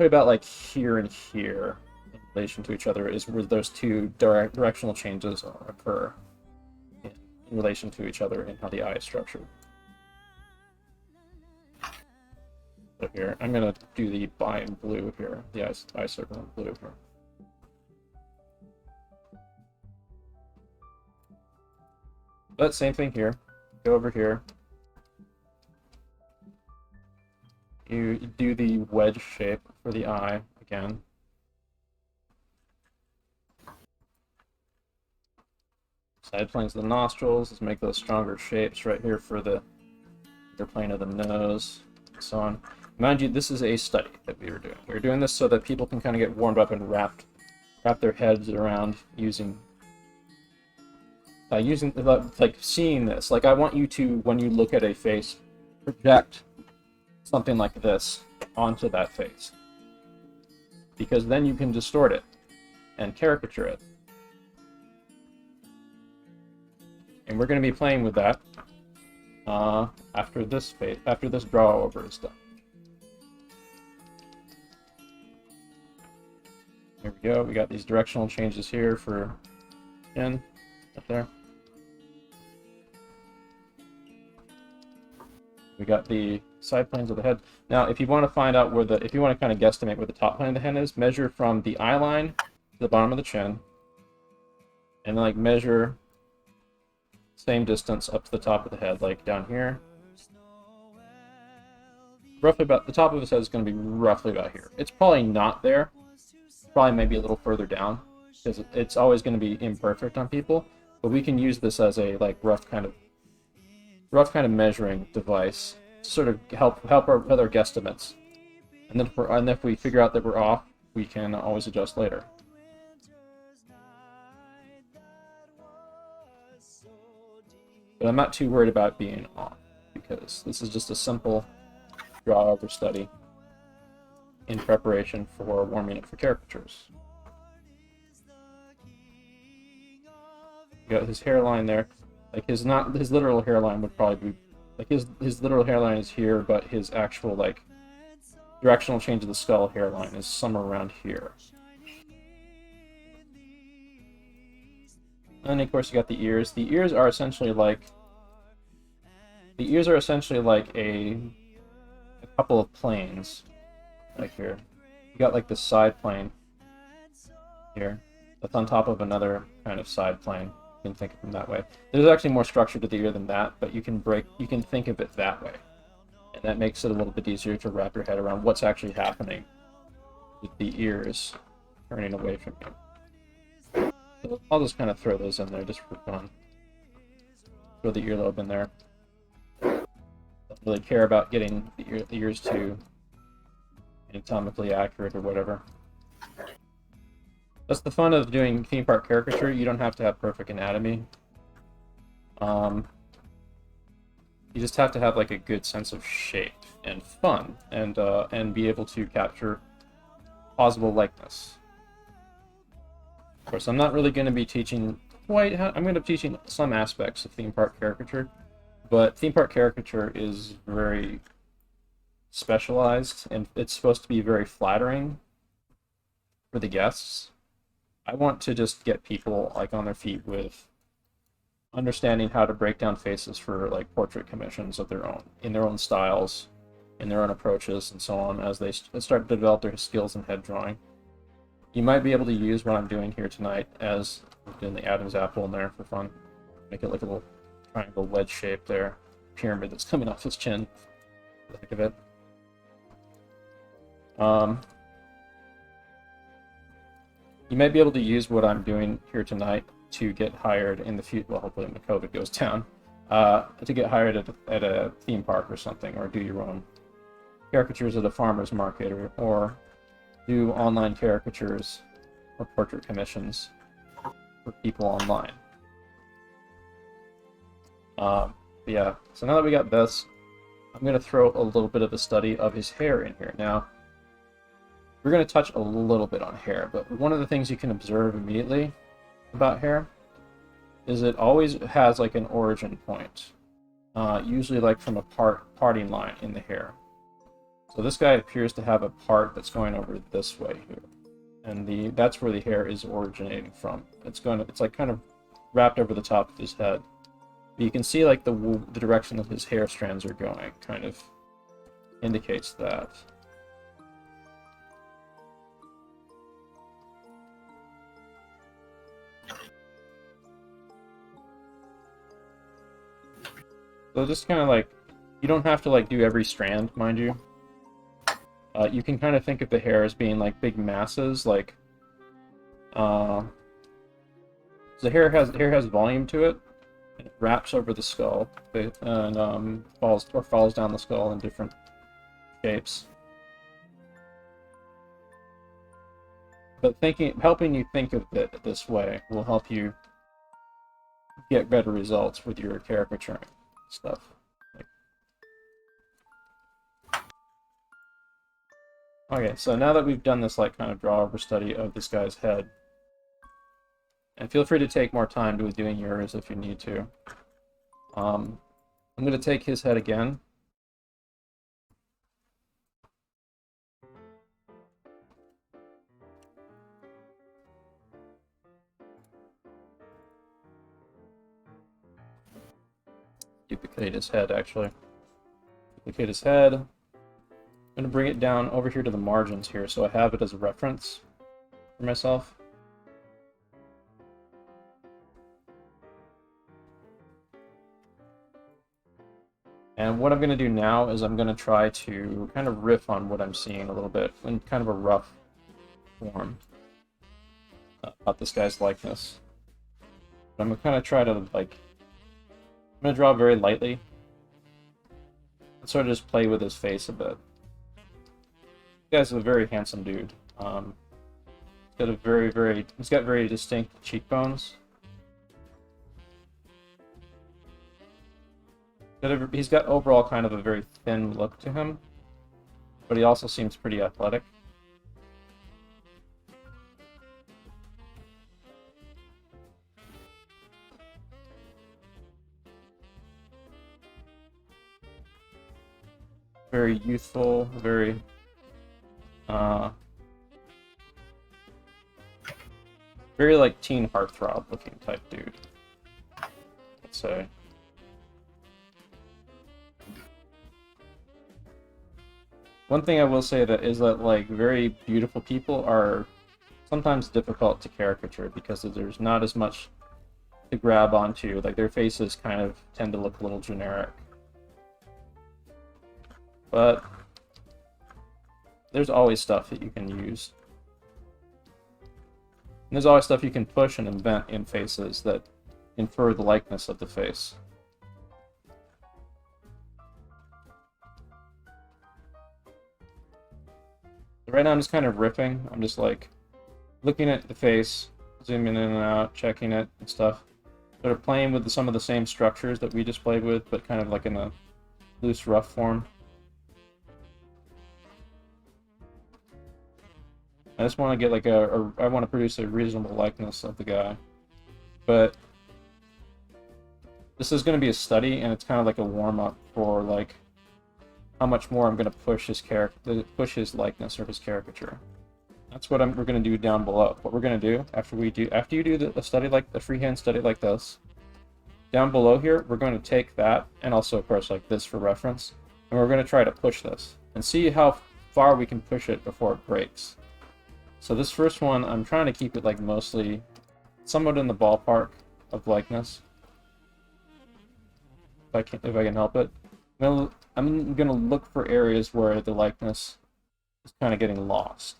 about like here and here in relation to each other is where those two directional changes occur in relation to each other and how the eye is structured. So here, I'm going to do the eye in blue here, the eye circle in blue here. But same thing here. Go over here. You do the wedge shape for the eye again. Side planes of the nostrils. Let's make those stronger shapes right here for the plane of the nose, and so on. Mind you, this is a study that we were doing. We were doing this so that people can kind of get warmed up and wrap their heads around using like seeing this. Like, I want you to, when you look at a face, project something like this onto that face, because then you can distort it and caricature it. And we're going to be playing with that after this draw over is done. There we go. We got these directional changes here for chin up there. We got the side planes of the head. Now, if you want to find out if you want to kind of guesstimate where the top plane of the head is, measure from the eye line the bottom of the chin, and then like measure same distance up to the top of the head, like down here. Roughly about the top of his head is going to be roughly about here. It's probably not there. Probably maybe a little further down, because it's always going to be imperfect on people. But we can use this as a like rough kind of measuring device to sort of help with our guesstimates. And then if we figure out that we're off, we can always adjust later. But I'm not too worried about being off, because this is just a simple draw over study in preparation for warming up for caricatures. You got his hairline there. Like his literal hairline would probably be like his literal hairline is here, but his actual like directional change of the skull hairline is somewhere around here. And then of course you got the ears. The ears are essentially like a couple of planes. Like here. You got like the side plane here. That's on top of another kind of side plane. You can think of them that way. There's actually more structure to the ear than that, but you can think of it that way. And that makes it a little bit easier to wrap your head around what's actually happening with the ears turning away from you. So I'll just kind of throw those in there just for fun. Throw the earlobe in there. Don't really care about getting the ears too anatomically accurate or whatever. That's the fun of doing theme park caricature. You don't have to have perfect anatomy. You just have to have like a good sense of shape and fun, and be able to capture plausible likeness. Of course, I'm not really going to be teaching I'm going to be teaching some aspects of theme park caricature, but theme park caricature is very specialized, and it's supposed to be very flattering for the guests. I want to just get people like on their feet with understanding how to break down faces for like portrait commissions of their own, in their own styles, in their own approaches, and so on, as they start to develop their skills in head drawing. You might be able to use what I'm doing here tonight as doing the Adam's apple in there for fun. Make it like a little triangle wedge shape there, pyramid that's coming off his chin, for the heck of it. You might be able to use what I'm doing here tonight to get hired in the future, well, hopefully when the COVID goes down, to get hired at a theme park or something, or do your own caricatures at a farmer's market, or do online caricatures or portrait commissions for people online. Yeah, so now that we got this, I'm going to throw a little bit of a study of his hair in here. Now, we're going to touch a little bit on hair, but one of the things you can observe immediately about hair is it always has like an origin point, usually like from a parting line in the hair. So this guy appears to have a part that's going over this way here, and that's where the hair is originating from. It's like kind of wrapped over the top of his head. But you can see like the direction that his hair strands are going kind of indicates that. So just kind of like, you don't have to like do every strand, mind you. You can kind of think of the hair as being like big masses, like the hair has volume to it. It wraps over the skull and falls down the skull in different shapes. But helping you think of it this way will help you get better results with your caricaturing stuff. Okay, so now that we've done this like kind of draw over study of this guy's head, and feel free to take more time with doing yours if you need to. I'm going to take his head again. Duplicate his head, actually. Duplicate his head. I'm going to bring it down over here to the margins here, so I have it as a reference for myself. And what I'm going to do now is I'm going to try to kind of riff on what I'm seeing a little bit in kind of a rough form about this guy's likeness. But I'm going to kind of try to, like, I'm going to draw very lightly and sort of just play with his face a bit. This guy's a very handsome dude. He's got very distinct cheekbones. He's got overall kind of a very thin look to him, but he also seems pretty athletic. Very youthful, very very like teen heartthrob looking type dude, let's say. One thing I will say that is that, like, very beautiful people are sometimes difficult to caricature because there's not as much to grab onto. Like, their faces kind of tend to look a little generic. But there's always stuff that you can use. And there's always stuff you can push and invent in faces that infer the likeness of the face. Right now I'm just kind of riffing. I'm just like looking at the face, zooming in and out, checking it and stuff. Sort of playing with some of the same structures that we just played with, but kind of like in a loose, rough form. I just want to get like I want to produce a reasonable likeness of the guy. But this is going to be a study, and it's kind of like a warm-up for like how much more I'm going to push his likeness or his caricature. That's what we're going to do down below. What we're going to do after you do a study like a freehand study like this, down below here, we're going to take that, and also of course like this for reference, and we're going to try to push this and see how far we can push it before it breaks. So this first one, I'm trying to keep it like mostly somewhat in the ballpark of likeness, if I can help it. I'm gonna look for areas where the likeness is kind of getting lost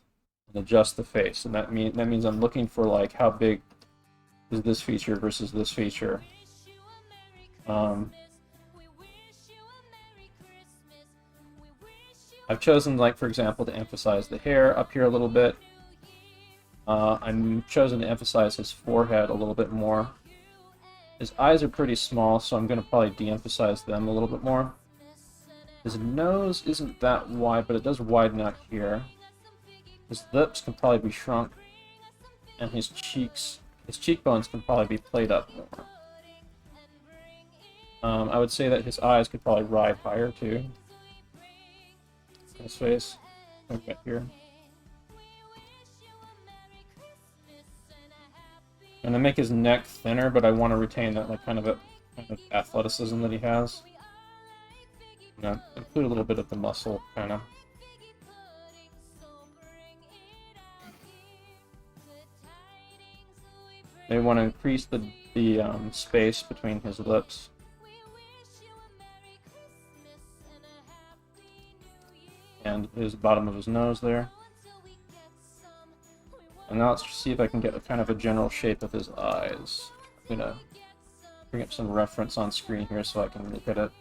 and adjust the face, and that means I'm looking for like how big is this feature versus this feature. I've chosen, like, for example, to emphasize the hair up here a little bit. I'm chosen to emphasize his forehead a little bit more. His eyes are pretty small, so I'm going to probably de-emphasize them a little bit more. His nose isn't that wide, but it does widen out here. His lips can probably be shrunk, and his cheekbones can probably be played up more. I would say that his eyes could probably ride higher too. His face, right here. And I make his neck thinner, but I want to retain that like kind of athleticism that he has. You know, include a little bit of the muscle, kind of. They want to increase the space between his lips. And his bottom of his nose there. And now let's see if I can get a kind of a general shape of his eyes. I'm gonna bring up some reference on screen here so I can look at it.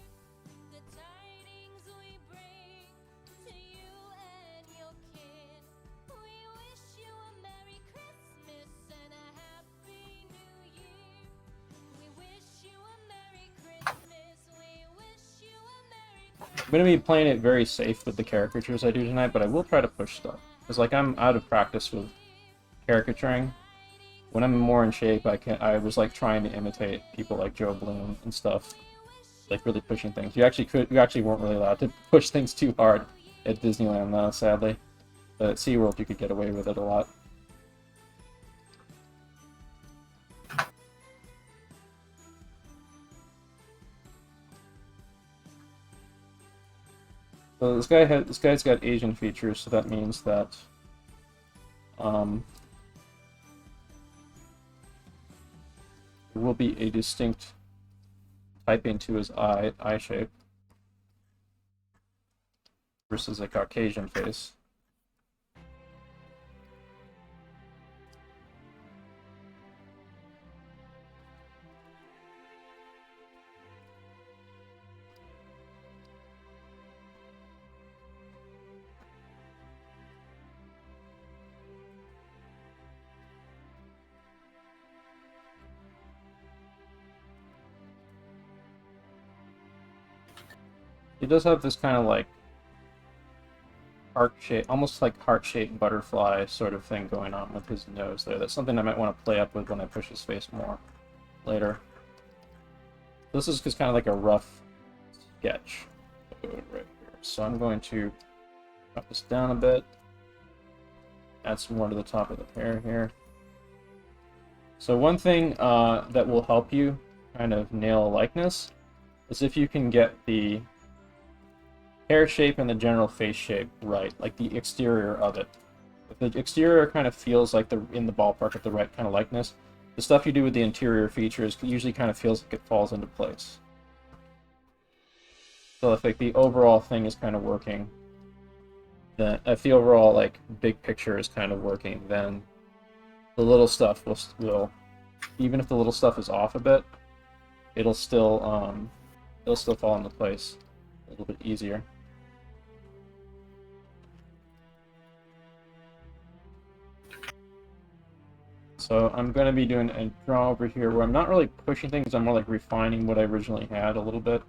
I'm going to be playing it very safe with the caricatures I do tonight, but I will try to push stuff. Because, like, I'm out of practice with caricaturing. When I'm more in shape, I was, like, trying to imitate people like Joe Bloom and stuff. Like, really pushing things. You actually weren't really allowed to push things too hard at Disneyland, though, sadly. But at SeaWorld, you could get away with it a lot. So this guy's got Asian features, so that means that there will be a distinct typing to his eye shape. versus a Caucasian face. He does have this kind of like heart shape, almost like heart-shaped butterfly sort of thing going on with his nose there. That's something I might want to play up with when I push his face more later. This is just kind of like a rough sketch right here. So I'm going to drop this down a bit, add some more to the top of the pear here. So one thing that will help you kind of nail a likeness is if you can get the hair shape and the general face shape right, like the exterior of it. If the exterior kind of feels like in the ballpark of the right kind of likeness, the stuff you do with the interior features usually kind of feels like it falls into place. So if like the overall thing is kind of working, then if the overall like big picture is kind of working, then the little stuff will even if the little stuff is off a bit, it'll still fall into place a little bit easier. So I'm going to be doing a draw over here where I'm not really pushing things, I'm more like refining what I originally had a little bit.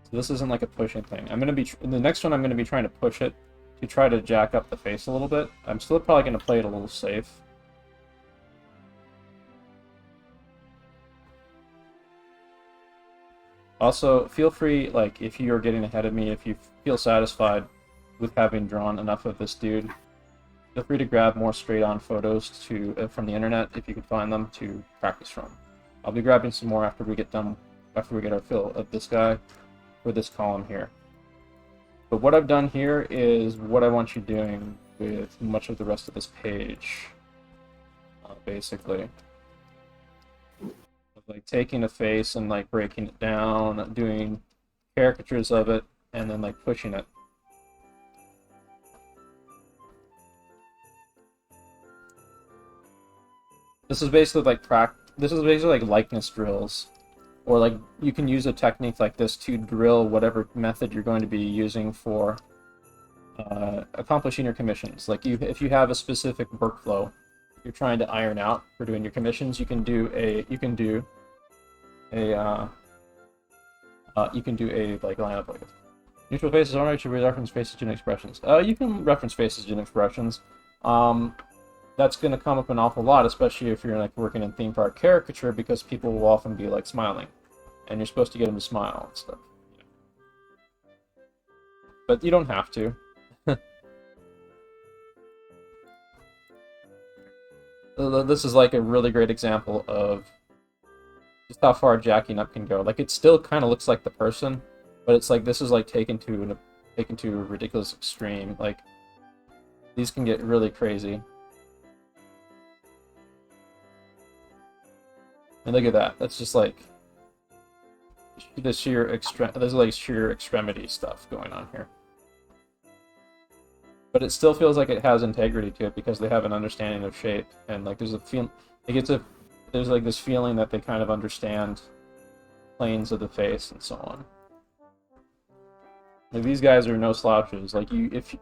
So this isn't like a pushing thing. I'm going to be, in the next one I'm going to be trying to push it to try to jack up the face a little bit. I'm still probably going to play it a little safe. Also, feel free, like, if you're getting ahead of me, if you feel satisfied with having drawn enough of this dude, feel free to grab more straight-on photos from the internet, if you can find them, to practice from. I'll be grabbing some more after we get our fill of this guy for this column here. But what I've done here is what I want you doing with much of the rest of this page, basically. Like taking a face and like breaking it down, doing caricatures of it, and then like pushing it. This is basically like likeness drills, or like you can use a technique like this to drill whatever method you're going to be using for accomplishing your commissions. Like if you have a specific workflow you're trying to iron out for doing your commissions, you can do a like line up like this. Neutral faces only should reference faces and expressions. You can reference faces and expressions. That's going to come up an awful lot, especially if you're like working in theme park caricature, because people will often be like smiling, and you're supposed to get them to smile and stuff. But you don't have to. This is like a really great example of just how far jacking up can go. Like it still kind of looks like the person, but it's like this is like taken to a ridiculous extreme. Like these can get really crazy. And look at that. That's just like there's like sheer extremity stuff going on here. But it still feels like it has integrity to it because they have an understanding of shape, and like there's like this feeling that they kind of understand planes of the face and so on. Like these guys are no slouches. Like if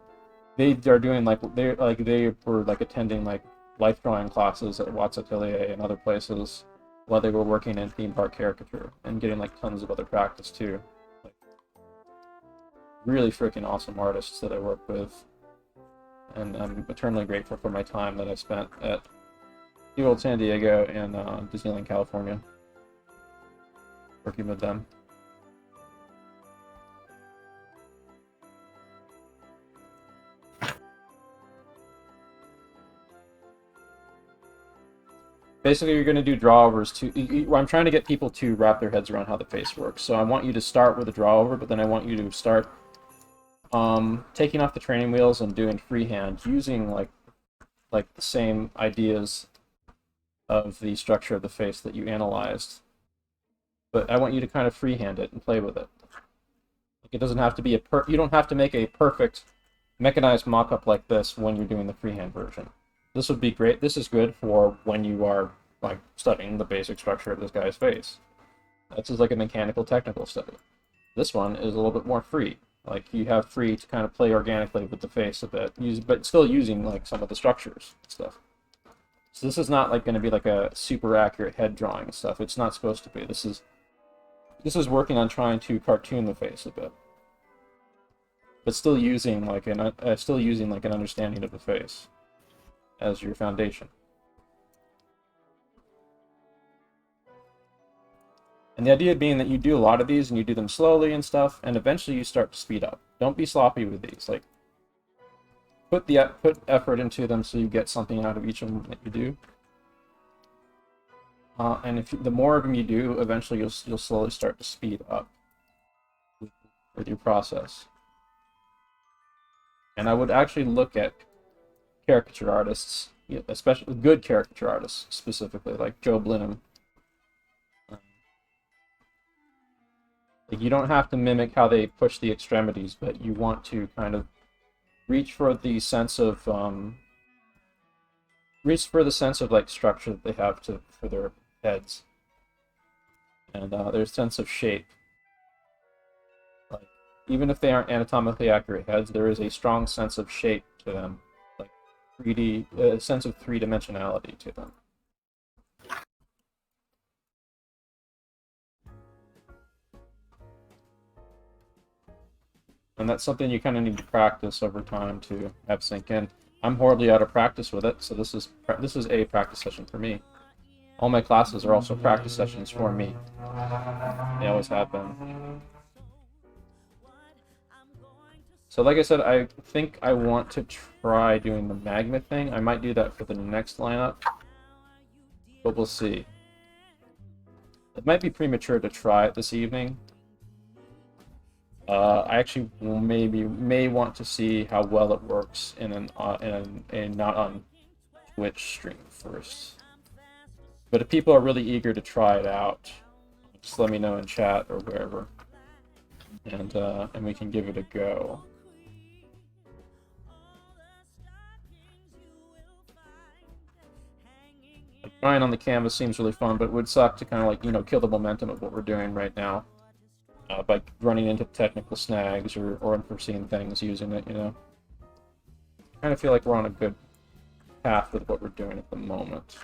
they are doing they were like attending like life drawing classes at Watts Atelier and other places while they were working in theme park caricature and getting like tons of other practice too. Like really freaking awesome artists that I work with. And I'm eternally grateful for my time that I spent at old San Diego and Disneyland, California, working with them. Basically, you're going to do draw-overs I'm trying to get people to wrap their heads around how the face works. So I want you to start with a draw-over, but then I want you to start taking off the training wheels and doing freehand using like the same ideas of the structure of the face that you analyzed. But I want you to kind of freehand it and play with it. Like, it doesn't have to be you don't have to make a perfect mechanized mock-up like this when you're doing the freehand version. This would be great. This is good for when you are like studying the basic structure of this guy's face. This is like a mechanical technical study. This one is a little bit more free. Like, you have free to kind of play organically with the face a bit, but still using like some of the structures and stuff. So this is not like going to be like a super accurate head drawing and stuff. It's not supposed to be. This is working on trying to cartoon the face a bit, but still using like an understanding of the face as your foundation. And the idea being that you do a lot of these and you do them slowly and stuff, and eventually you start to speed up. Don't be sloppy with these. Like, put effort into them so you get something out of each of them that you do. And the more of them you do, eventually you'll slowly start to speed up with your process. And I would actually look at caricature artists, especially good caricature artists specifically, like Joe Blinham. Like, you don't have to mimic how they push the extremities, but you want to kind of reach for the sense of like structure that they have for their heads and their sense of shape. Like, even if they aren't anatomically accurate heads, there is a strong sense of shape to them, like sense of three-dimensionality to them. And that's something you kind of need to practice over time to have sink in. I'm horribly out of practice with it, so this is a practice session for me. All my classes are also practice sessions for me. They always have been. So like I said, I think I want to try doing the magma thing. I might do that for the next lineup, but we'll see. It might be premature to try it this evening. I actually may want to see how well it works in a not on Twitch stream first. But if people are really eager to try it out, just let me know in chat or wherever, and we can give it a go. Drawing on the canvas seems really fun, but it would suck to kind of like, kill the momentum of what we're doing right now. By running into technical snags or unforeseen things using it, I kind of feel like we're on a good path with what we're doing at the moment.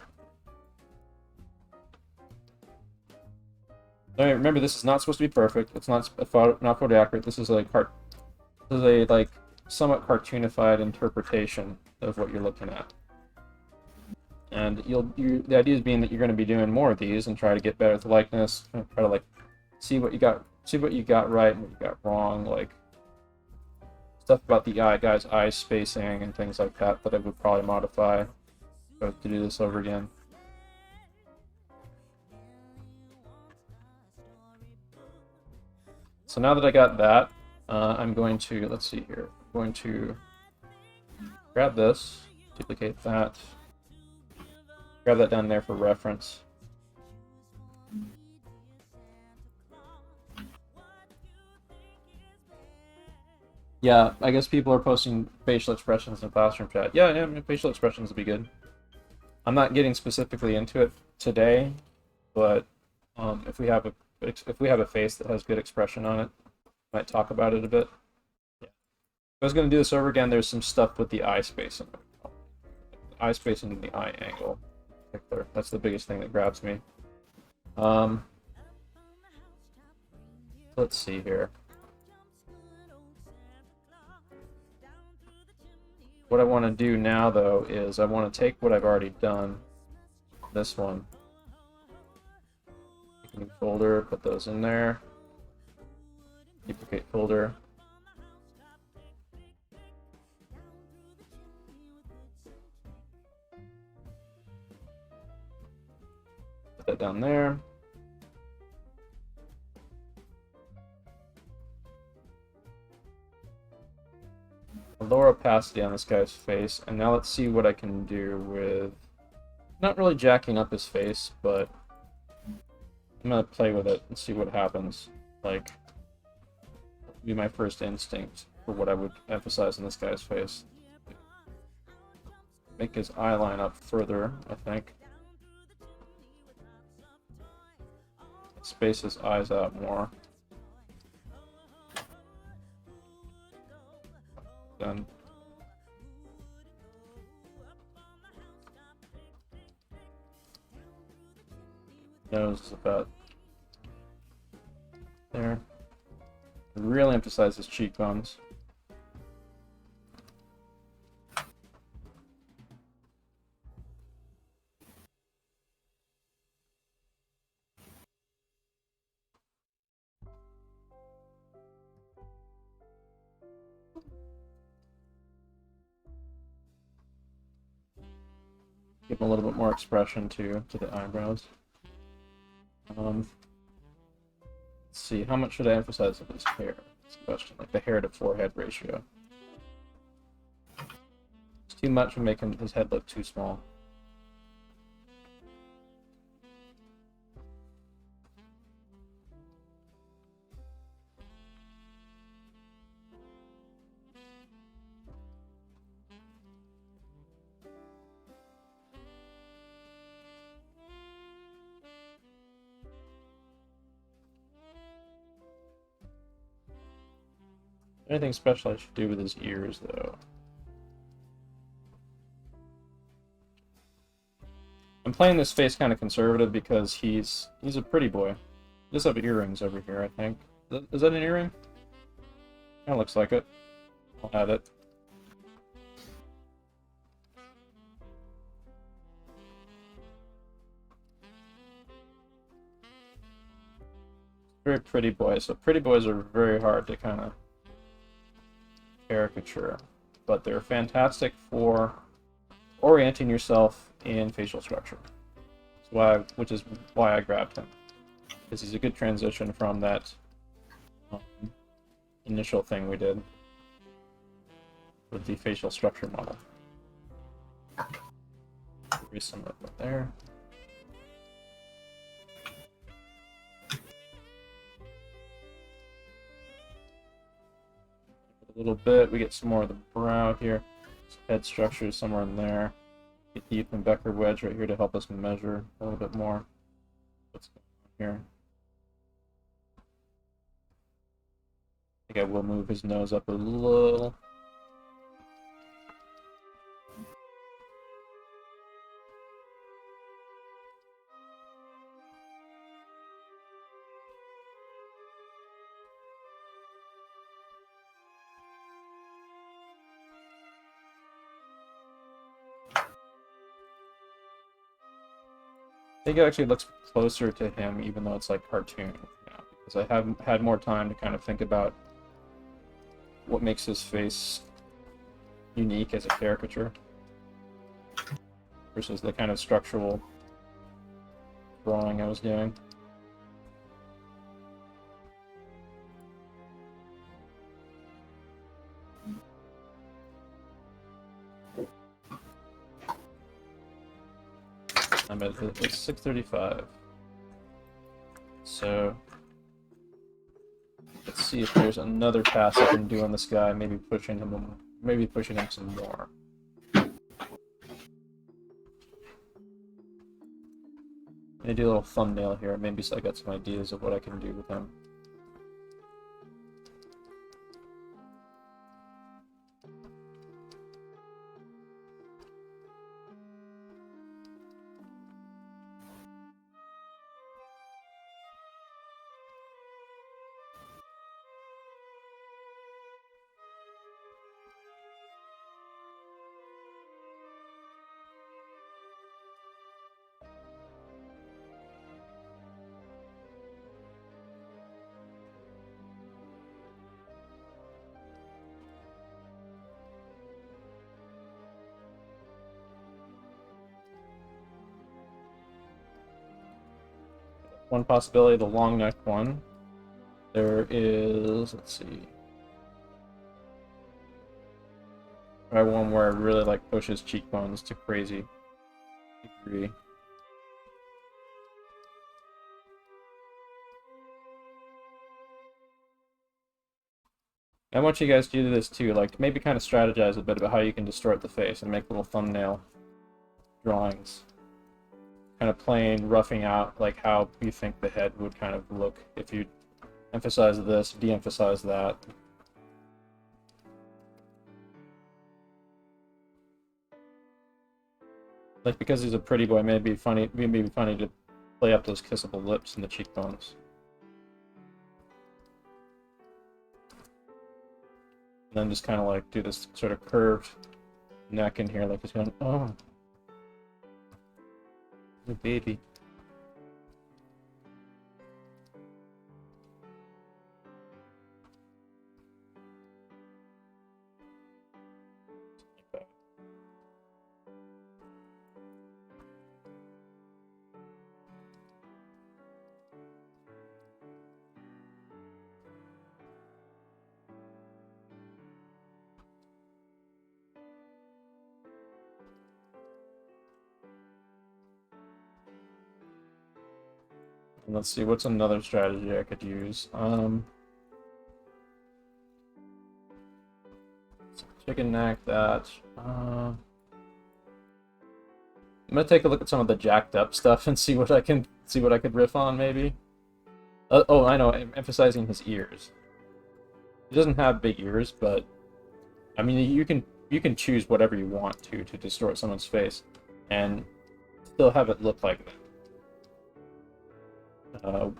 So remember, this is not supposed to be perfect. It's not photo accurate. This is a like somewhat cartoonified interpretation of what you're looking at. And the idea is being that you're going to be doing more of these and try to get better at the likeness, and try to like see what you got right and what you got wrong, like stuff about the guy's eye spacing and things like that I would probably modify to do this over again. So now that I got that, I'm going to, let's see here, I'm going to grab this, duplicate that, grab that down there for reference. Yeah, I guess people are posting facial expressions in classroom chat. Yeah, I mean, facial expressions would be good. I'm not getting specifically into it today, but if we have a face that has good expression on it, I might talk about it a bit. Yeah. If I was going to do this over again, there's some stuff with the eye spacing. The eye spacing and the eye angle. That's the biggest thing that grabs me. Let's see here. What I want to do now, though, is I want to take what I've already done, this one, make a new folder, put those in there, duplicate folder, put that down there. Lower opacity on this guy's face, and now let's see what I can do with, not really jacking up his face, but I'm gonna play with it and see what happens. Like, be my first instinct for what I would emphasize in this guy's face. Make his eye line up further, I think. Space his eyes out more. Then nose is about there. Really emphasize his cheekbones. Give him a little bit more expression to the eyebrows. Let's see, how much should I emphasize of his hair? That's the question, like the hair to forehead ratio. It's too much would make his head look too small. Anything special I should do with his ears, though? I'm playing this face kind of conservative because he's a pretty boy. He does have earrings over here, I think. Is that an earring? Kind of looks like it. I'll add it. Very pretty boy. So pretty boys are very hard to kind of caricature, but they're fantastic for orienting yourself in facial structure. Which is why I grabbed him, because he's a good transition from that initial thing we did with the facial structure model. Very similar there. A little bit, we get some more of the brow here. Head structure is somewhere in there. Get the Ethan Becker wedge right here to help us measure a little bit more what's going on here. I think I will move his nose up a little. I think it actually looks closer to him, even though it's like cartoon now, because I have had more time to kind of think about what makes his face unique as a caricature versus the kind of structural drawing I was doing. I'm at 635. So let's see if there's another pass I can do on this guy. Maybe pushing him some more. Maybe do a little thumbnail here. Maybe so I got some ideas of what I can do with him. One possibility, the long neck one. There is, let's see. I one where I really like push his cheekbones to crazy degree. I want you guys to do this too, like maybe kind of strategize a bit about how you can distort the face and make little thumbnail drawings. Kind of plain, roughing out like how you think the head would kind of look if you emphasize this, de-emphasize that. Like because he's a pretty boy, maybe funny to play up those kissable lips and the cheekbones. And then just kind of like do this sort of curved neck in here, like he's going, oh, the baby. And let's see, what's another strategy I could use? Chicken neck, that. I'm gonna take a look at some of the jacked up stuff and see what I could riff on, maybe. Oh, I know, I'm emphasizing his ears. He doesn't have big ears, but I mean, you can choose whatever you want to distort someone's face, and still have it look like that.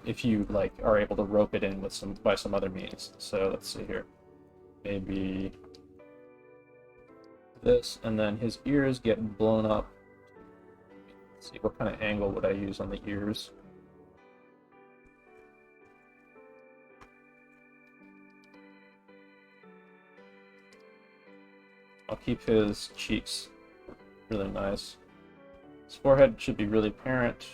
If you like are able to rope it in with some other means. So let's see here, maybe this, and then his ears get blown up. Let's see, what kind of angle would I use on the ears? I'll keep his cheeks really nice. His forehead should be really apparent.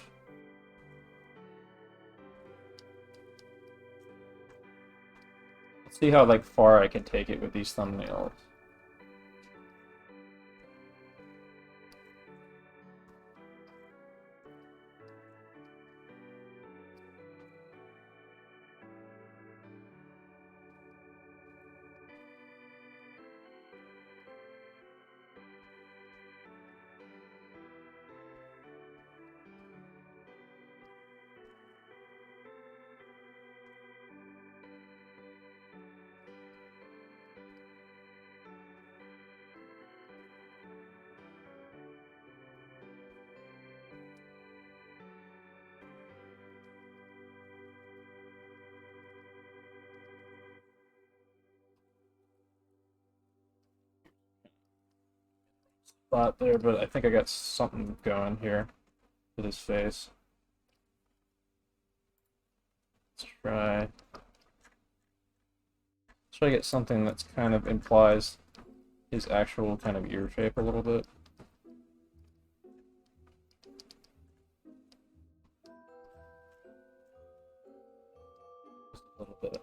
Let's see how like far I can take it with these thumbnails. Spot there, but I think I got something going here with his face. Let's try to get something that's kind of implies his actual kind of ear shape a little bit. Just a little bit.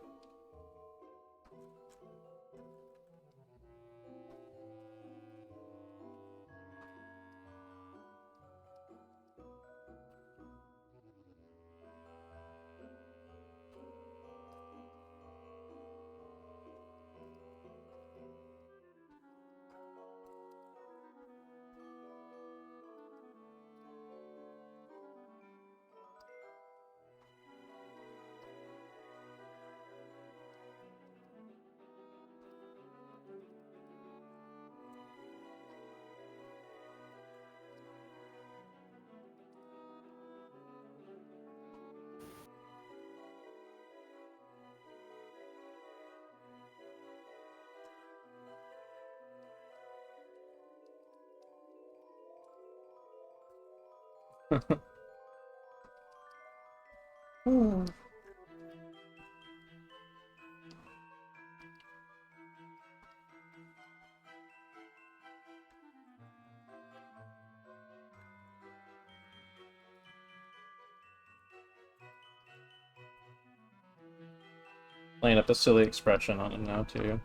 Playing up the silly expression on him now too.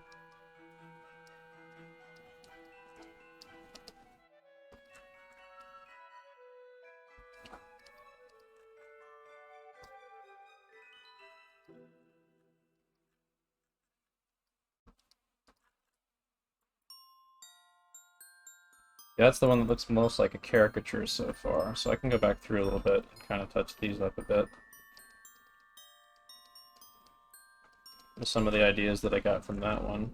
Yeah, that's the one that looks most like a caricature so far, so I can go back through a little bit and kind of touch these up a bit. With some of the ideas that I got from that one.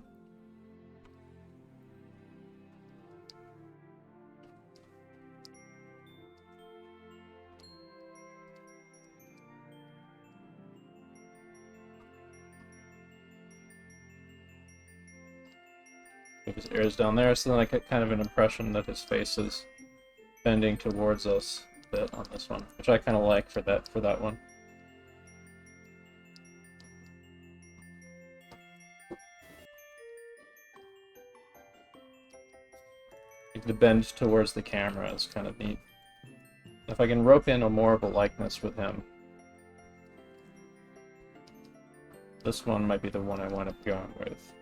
With his ears down there, so then I get kind of an impression that his face is bending towards us a bit on this one, which I kind of like for that one. The bend towards the camera is kind of neat. If I can rope in a more of a likeness with him, this one might be the one I wind up going with.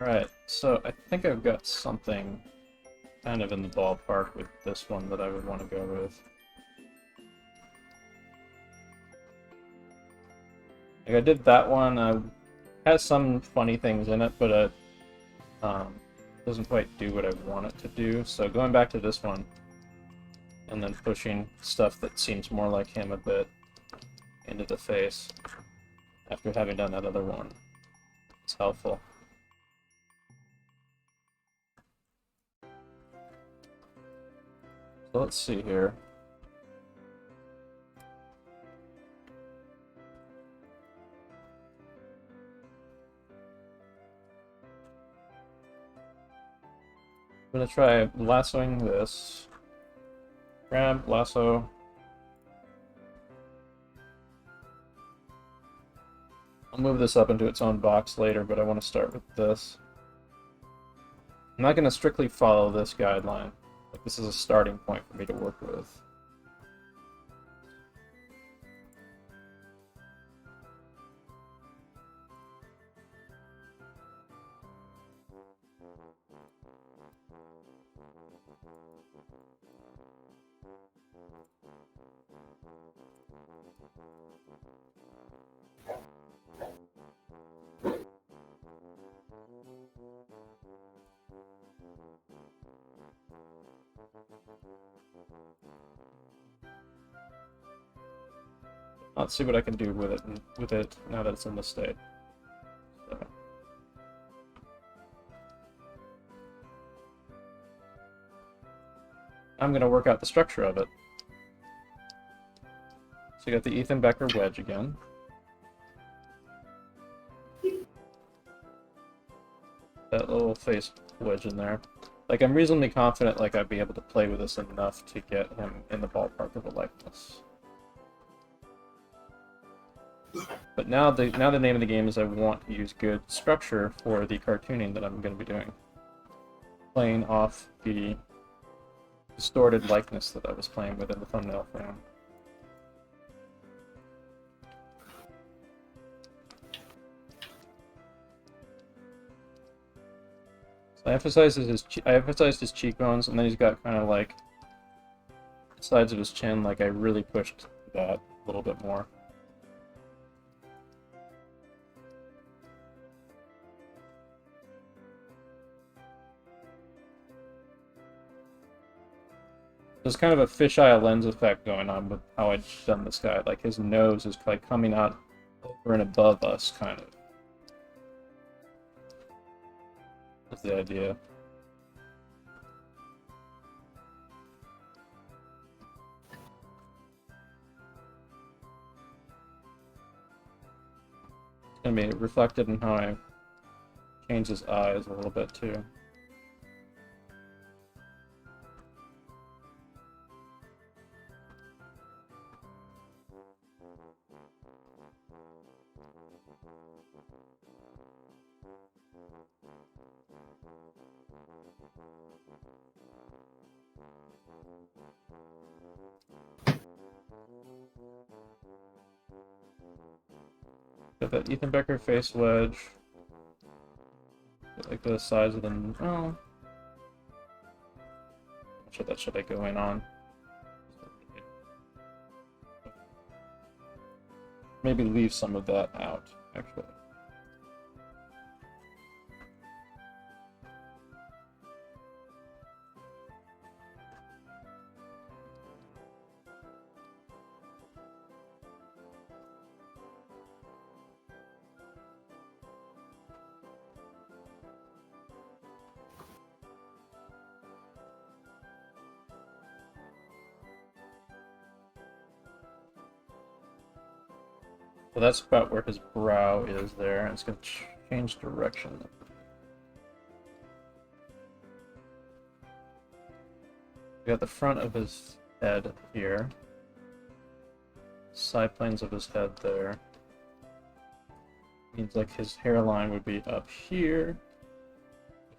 Alright, so I think I've got something kind of in the ballpark with this one that I would want to go with. Like I did that one, it has some funny things in it, but it doesn't quite do what I want it to do. So going back to this one, and then pushing stuff that seems more like him a bit into the face after having done that other one, it's helpful. So let's see here. I'm gonna try lassoing this. Grab, lasso. I'll move this up into its own box later, but I want to start with this. I'm not gonna strictly follow this guideline. Like, this is a starting point for me to work with. Let's see what I can do with it now that it's in this state. So. I'm going to work out the structure of it. So you got the Ethan Becker wedge again. That little face wedge in there. Like, I'm reasonably confident like I'd be able to play with this enough to get him in the ballpark of a likeness. But now the name of the game is I want to use good structure for the cartooning that I'm going to be doing. Playing off the distorted likeness that I was playing with in the thumbnail frame. So I emphasized his cheekbones, and then he's got kind of like sides of his chin, like I really pushed that a little bit more. There's kind of a fisheye lens effect going on with how I've done this guy. Like his nose is like coming out over and above us, kind of. That's the idea. It's gonna be reflected in how I change his eyes a little bit too. Got that Ethan Becker face wedge. Like the size of the... Oh. That should I go in on? Maybe leave some of that out, actually. So that's about where his brow is there, and it's going to change direction. We got the front of his head here. Side planes of his head there. Means like his hairline would be up here.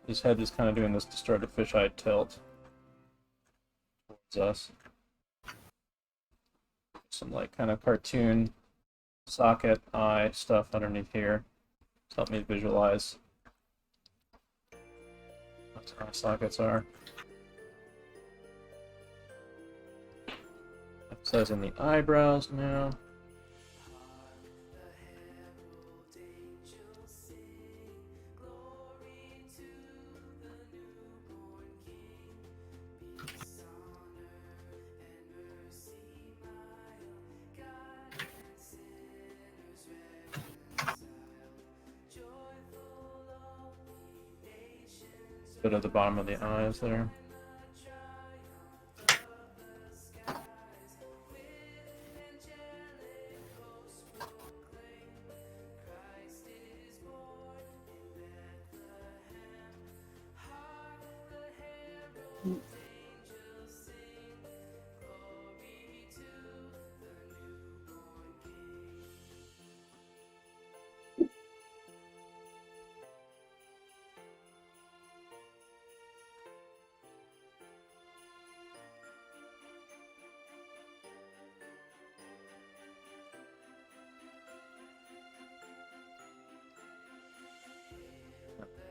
His head is kind of doing this distorted fisheye tilt towards us. Some like kind of cartoon socket eye stuff underneath here to help me visualize what eye sockets are. Emphasizing the eyebrows now. Bit of the bottom of the eyes there.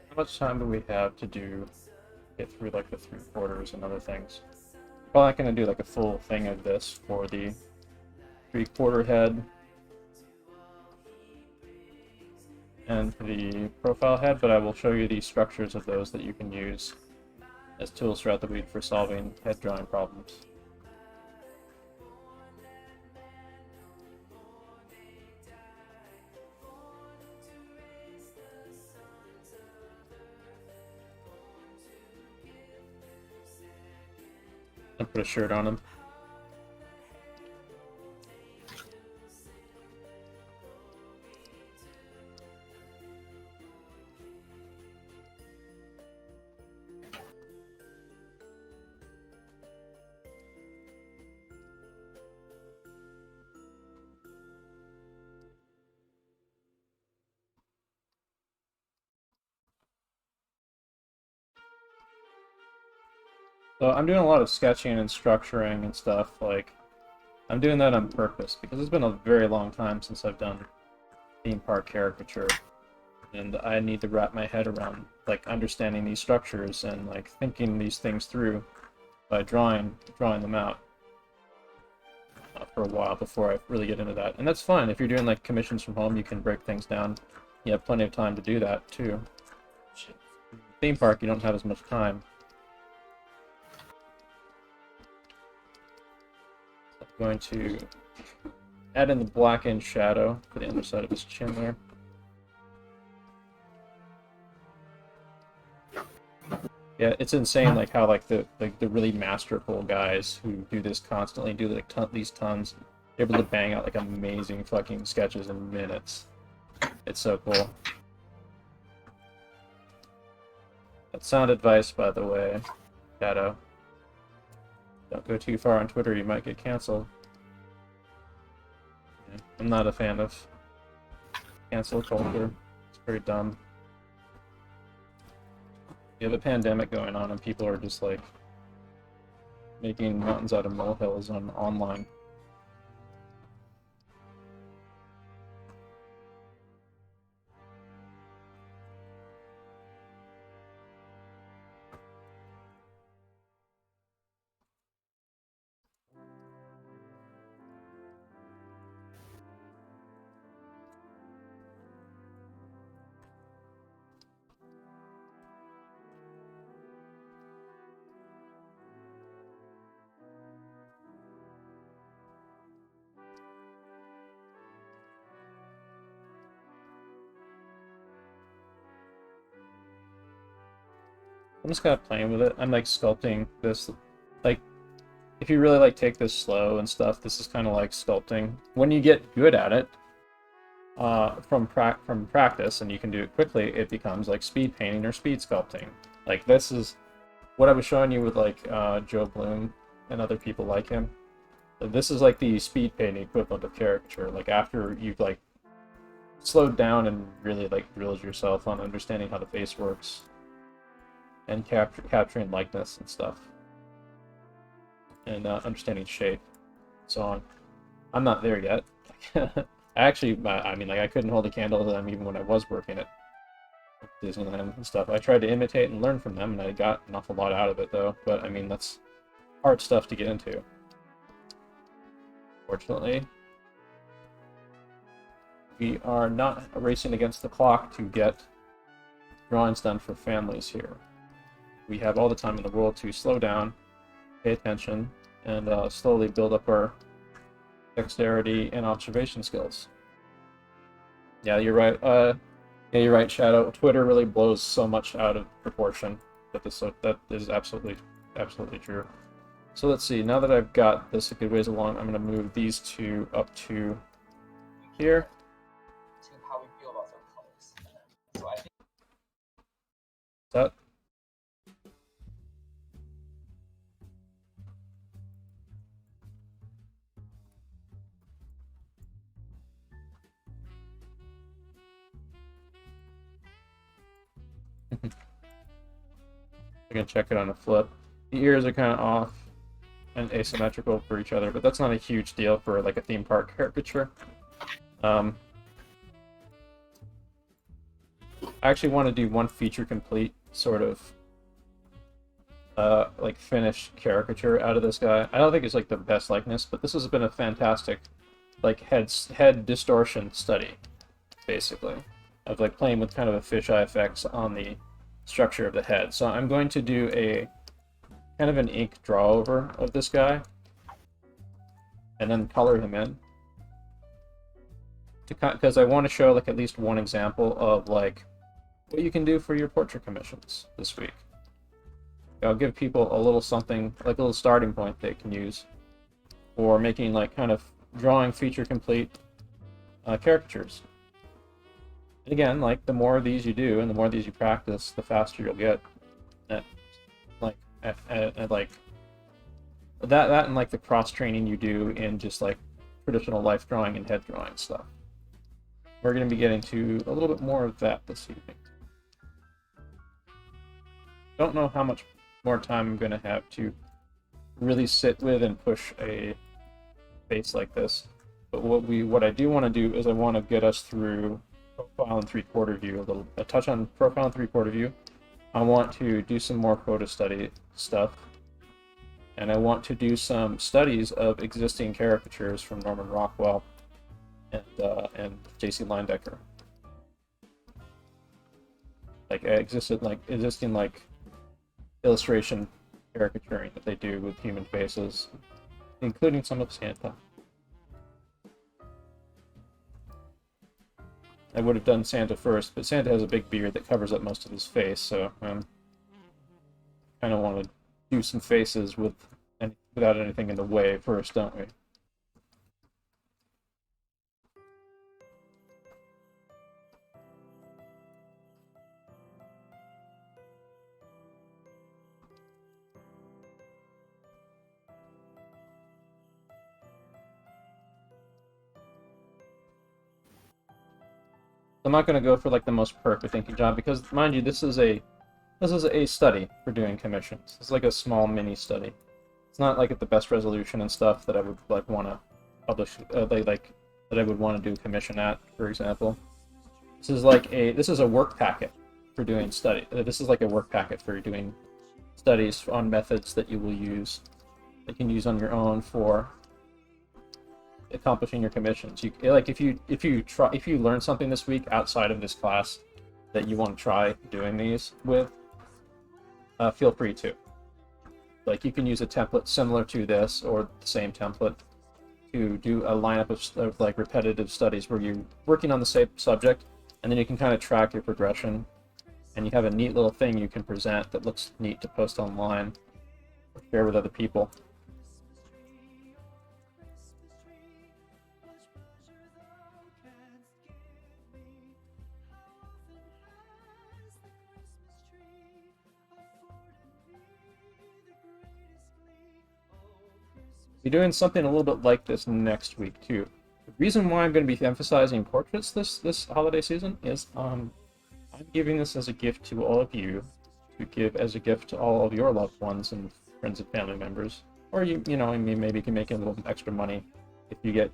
How much time do we have to get through like the 3/4 and other things? Probably not going to do like a full thing of this for the 3/4 head and for the profile head, but I will show you the structures of those that you can use as tools throughout the week for solving head drawing problems. And put a shirt on him. So I'm doing a lot of sketching and structuring and stuff. Like, I'm doing that on purpose because it's been a very long time since I've done theme park caricature, and I need to wrap my head around like understanding these structures and like thinking these things through by drawing them out for a while before I really get into that. And that's fine if you're doing like commissions from home. You can break things down. You have plenty of time to do that too. Theme park, you don't have as much time. I'm going to add in the blackened shadow for the underside of his chin there. Yeah, it's insane, like how like the really masterful guys who do this constantly, do like these tons, they're able to bang out like amazing fucking sketches in minutes. It's so cool. That's sound advice, by the way, Shadow. Don't go too far on Twitter, you might get canceled. Yeah, I'm not a fan of cancel culture. It's very dumb. You have a pandemic going on, and people are just like making mountains out of molehills on online. I'm just kind of playing with it. I'm like sculpting this, like, if you really like take this slow and stuff, this is kind of like sculpting. When you get good at it, from practice, and you can do it quickly, it becomes like speed painting or speed sculpting. Like this is what I was showing you with like Joe Bloom and other people like him. This is like the speed painting equivalent of caricature. Like after you've like slowed down and really like drilled yourself on understanding how the face works and capturing likeness and stuff, and understanding shape, so on. I'm not there yet. Actually, I mean, like I couldn't hold a candle to them even when I was working at Disneyland and stuff. I tried to imitate and learn from them, and I got an awful lot out of it, though. But I mean, that's hard stuff to get into. Fortunately, we are not racing against the clock to get drawings done for families here. We have all the time in the world to slow down, pay attention, and slowly build up our dexterity and observation skills. Yeah, you're right. Yeah, you're right, Shadow. Twitter really blows so much out of proportion. That is absolutely true. So let's see. Now that I've got this a good ways along, I'm going to move these two up to here. To how we feel about certain colors. So I think that. I can check it on a flip. The ears are kind of off and asymmetrical for each other, but that's not a huge deal for like a theme park caricature. I actually want to do one feature complete sort of like finished caricature out of this guy. I don't think it's like the best likeness, but this has been a fantastic like head distortion study, basically, of like playing with kind of a fisheye effects on the structure of the head. So I'm going to do a kind of an ink draw over of this guy and then color him in, because I want to show like at least one example of like what you can do for your portrait commissions this week. I'll give people a little something, like a little starting point they can use for making like kind of drawing feature complete caricatures. And again, like the more of these you do and the more of these you practice, the faster you'll get at like that and like the cross training you do in just like traditional life drawing and head drawing stuff. We're going to be getting to a little bit more of that this evening. Don't know how much more time I'm going to have to really sit with and push a face like this, but what I do want to do is I want to get us through profile and 3/4 view, a touch on profile and 3/4 view. I want to do some more photo study stuff, and I want to do some studies of existing caricatures from Norman Rockwell and J.C. Leyendecker, like existing like illustration caricaturing that they do with human faces, including some of Santa. I would have done Santa first, but Santa has a big beard that covers up most of his face, so kind of want to do some faces without anything in the way first, don't we? I'm not going to go for like the most perfect inking job because, mind you, this is a This is a study for doing commissions. It's like a small mini study. It's not like at the best resolution and stuff that I would like want to publish, that I would want to do a commission at, for example. This is a work packet for doing study. This is like a work packet for doing studies on methods that you will use, that you can use on your own for accomplishing your commissions. You like if you learn something this week outside of this class that you want to try doing these with, feel free to. Like you can use a template similar to this or the same template to do a lineup of like repetitive studies where you're working on the same subject, and then you can kind of track your progression, and you have a neat little thing you can present that looks neat to post online or share with other people. Be doing something a little bit like this next week too. The reason why I'm going to be emphasizing portraits this holiday season is I'm giving this as a gift to all of you, to give as a gift to all of your loved ones and friends and family members, or you know, I mean, maybe you can make a little extra money if you get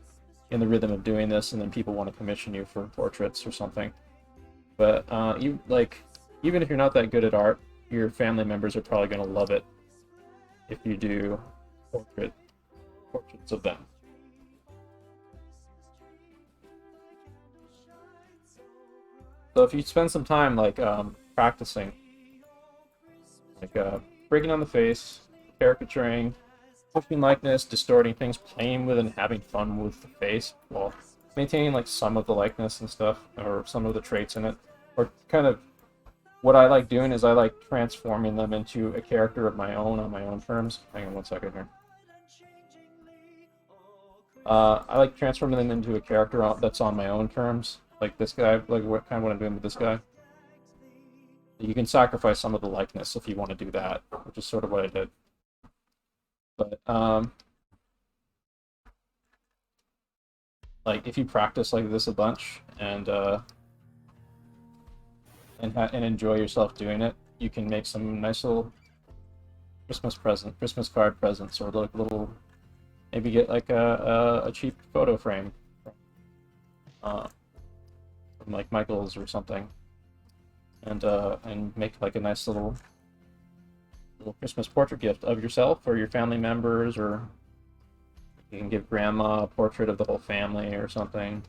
in the rhythm of doing this, and then people want to commission you for portraits or something. But even if you're not that good at art, your family members are probably going to love it if you do portraits of them. So if you spend some time practicing, breaking on the face, caricaturing, pushing likeness, distorting things, playing with and having fun with the face, while maintaining like some of the likeness and stuff, or some of the traits in it, or kind of what I like doing is I like transforming them into a character of my own on my own terms. Hang on one second here. I like transforming them into a character that's on my own terms, like this guy, like what I'm doing with this guy. You can sacrifice some of the likeness if you want to do that, which is sort of what I did. But like if you practice like this a bunch and enjoy yourself doing it, you can make some nice little Christmas card presents, or like little. Maybe get like a cheap photo frame from like Michael's or something, and make like a nice little Christmas portrait gift of yourself or your family members, or you can give grandma a portrait of the whole family or something.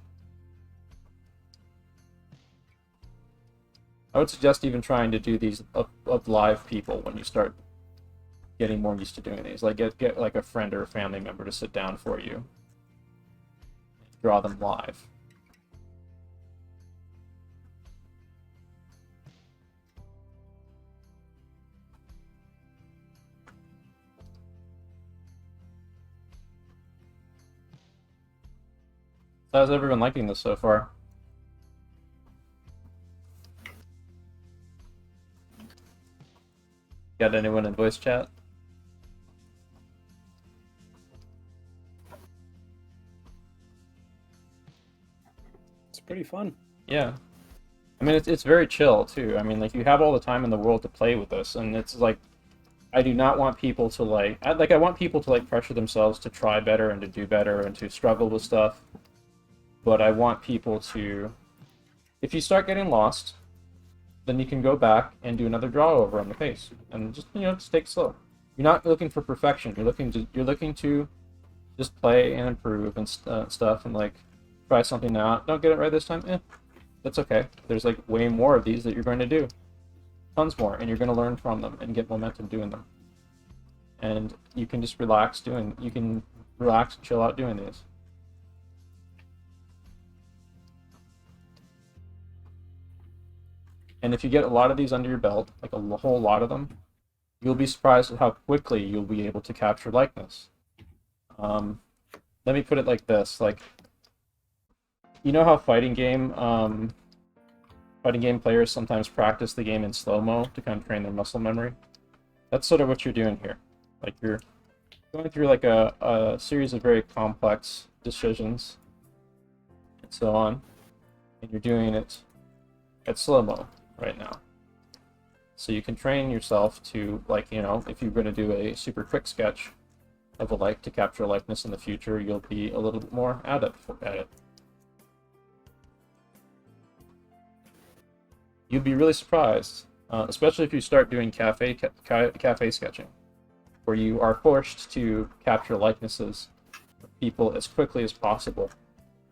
I would suggest even trying to do these of live people when you start getting more used to doing these. Like get like a friend or a family member to sit down for you, draw them live. So how's everyone liking this so far? Got anyone in voice chat? Pretty fun. Yeah, I mean it's very chill too. I mean, like, you have all the time in the world to play with this, and it's like I do not want people to I want people to like pressure themselves to try better and to do better and to struggle with stuff. But I want people to, if you start getting lost, then you can go back and do another draw over on the face, and just just take it slow. You're not looking for perfection. You're looking to just play and improve and stuff, and like try something out. Don't get it right this time. That's okay. There's like way more of these that you're going to do. Tons more, and you're going to learn from them and get momentum doing them. And you can just relax and chill out doing these. And if you get a lot of these under your belt, like a whole lot of them, you'll be surprised at how quickly you'll be able to capture likeness. Let me put it like this, like, you know how fighting game players sometimes practice the game in slow-mo to kind of train their muscle memory? That's sort of what you're doing here. Like, you're going through like a series of very complex decisions and so on, and you're doing it at slow-mo right now. So you can train yourself to, like, you know, if you're going to do a super quick sketch of a like to capture a likeness in the future, you'll be a little bit more adept at it. You'd be really surprised, especially if you start doing cafe sketching, where you are forced to capture likenesses of people as quickly as possible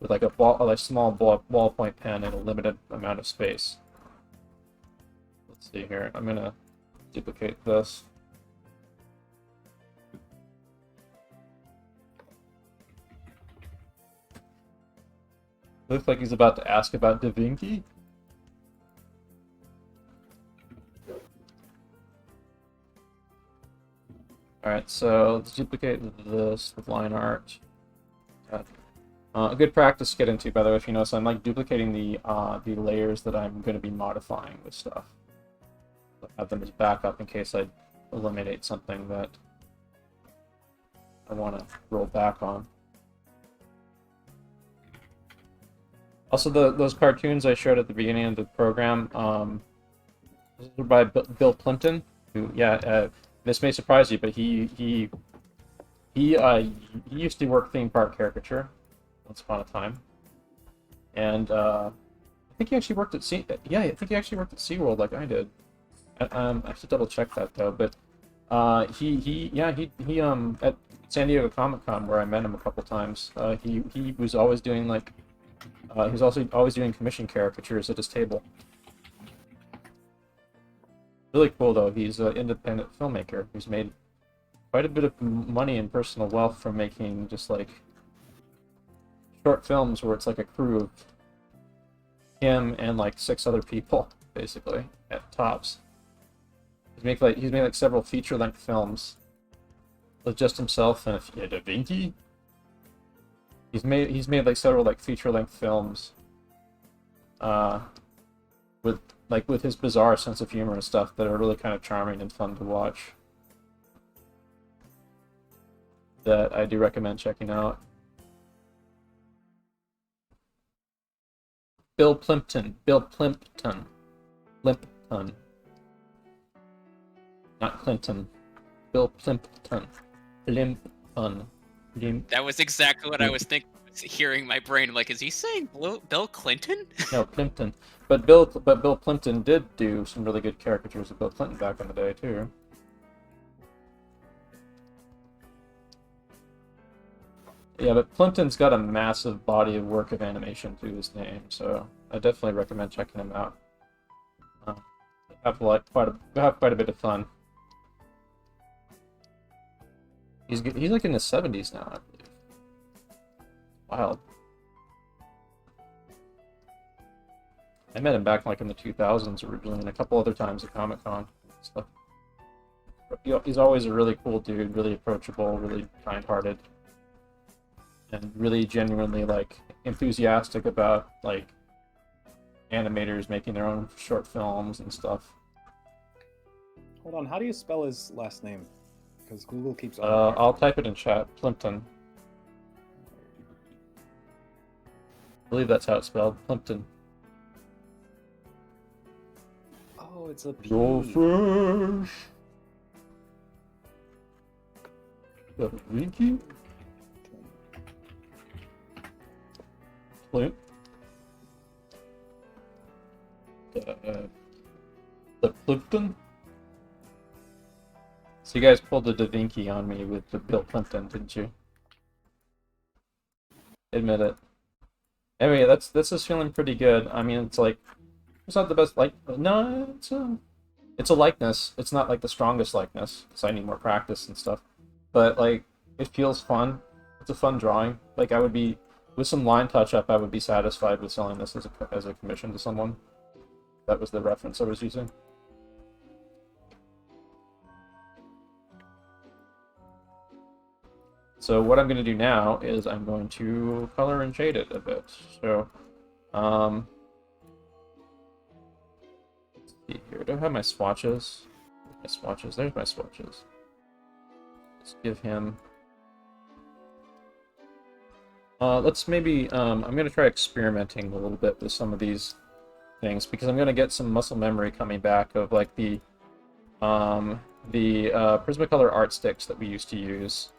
with like a small ballpoint pen and a limited amount of space. Let's see here. I'm gonna duplicate this. Looks like he's about to ask about Da Vinci. Alright, so let's duplicate this with line art. A good practice to get into, by the way, if you notice, I'm like duplicating the layers that I'm going to be modifying with stuff. I'll have them as backup in case I eliminate something that I want to roll back on. Also, those cartoons I showed at the beginning of the program, those are by Bill Plimpton, who, yeah, this may surprise you, but he used to work theme park caricature once upon a time, and I think he actually worked at I think he actually worked at SeaWorld like I did. I have to double check that though, but he at San Diego Comic-Con, where I met him a couple times, he was always doing like he was also always doing commission caricatures at his table. Really cool though. He's an independent filmmaker who's made quite a bit of money and personal wealth from making just like short films where it's like a crew of him and like 6 other people, basically, at tops. He's made like several feature-length films with just himself and Da Vinci. He's made like several like feature-length films with his bizarre sense of humor and stuff that are really kind of charming and fun to watch. That I do recommend checking out. Bill Plimpton. Not Clinton. Bill Plimpton. That was exactly what I was thinking. Hearing my brain, I'm like, is he saying Bill Clinton? No, Plimpton. But Bill Plimpton did do some really good caricatures of Bill Clinton back in the day too. Yeah, but Plimpton's got a massive body of work of animation to his name, so I definitely recommend checking him out. Have quite a bit of fun. He's like in his 70s now, I believe. Wild. I met him back like in the 2000s originally, and a couple other times at Comic-Con. So, he's always a really cool dude, really approachable, really kind-hearted, and really genuinely like enthusiastic about like animators making their own short films and stuff. Hold on, how do you spell his last name? Because Google keeps. I'll type it in chat. Plimpton. I believe that's how it's spelled. Plimpton. Oh, it's a P. Goldfish. Da Vinci. Flint. The Plimpton. So you guys pulled the Da Vinci on me with the Bill Plimpton, didn't you? Admit it. Anyway, this is feeling pretty good. I mean, it's like it's not the best no, it's a likeness. It's not like the strongest likeness because I need more practice and stuff. But like it feels fun. It's a fun drawing. Like I would be with some line touch up, I would be satisfied with selling this as a commission to someone. That was the reference I was using. So what I'm going to do now is I'm going to color and shade it a bit. So, let's see here. Do I have my swatches? My swatches. There's my swatches. Let's give him. Let's maybe. I'm going to try experimenting a little bit with some of these things because I'm going to get some muscle memory coming back of like the the Prismacolor art sticks that we used to use,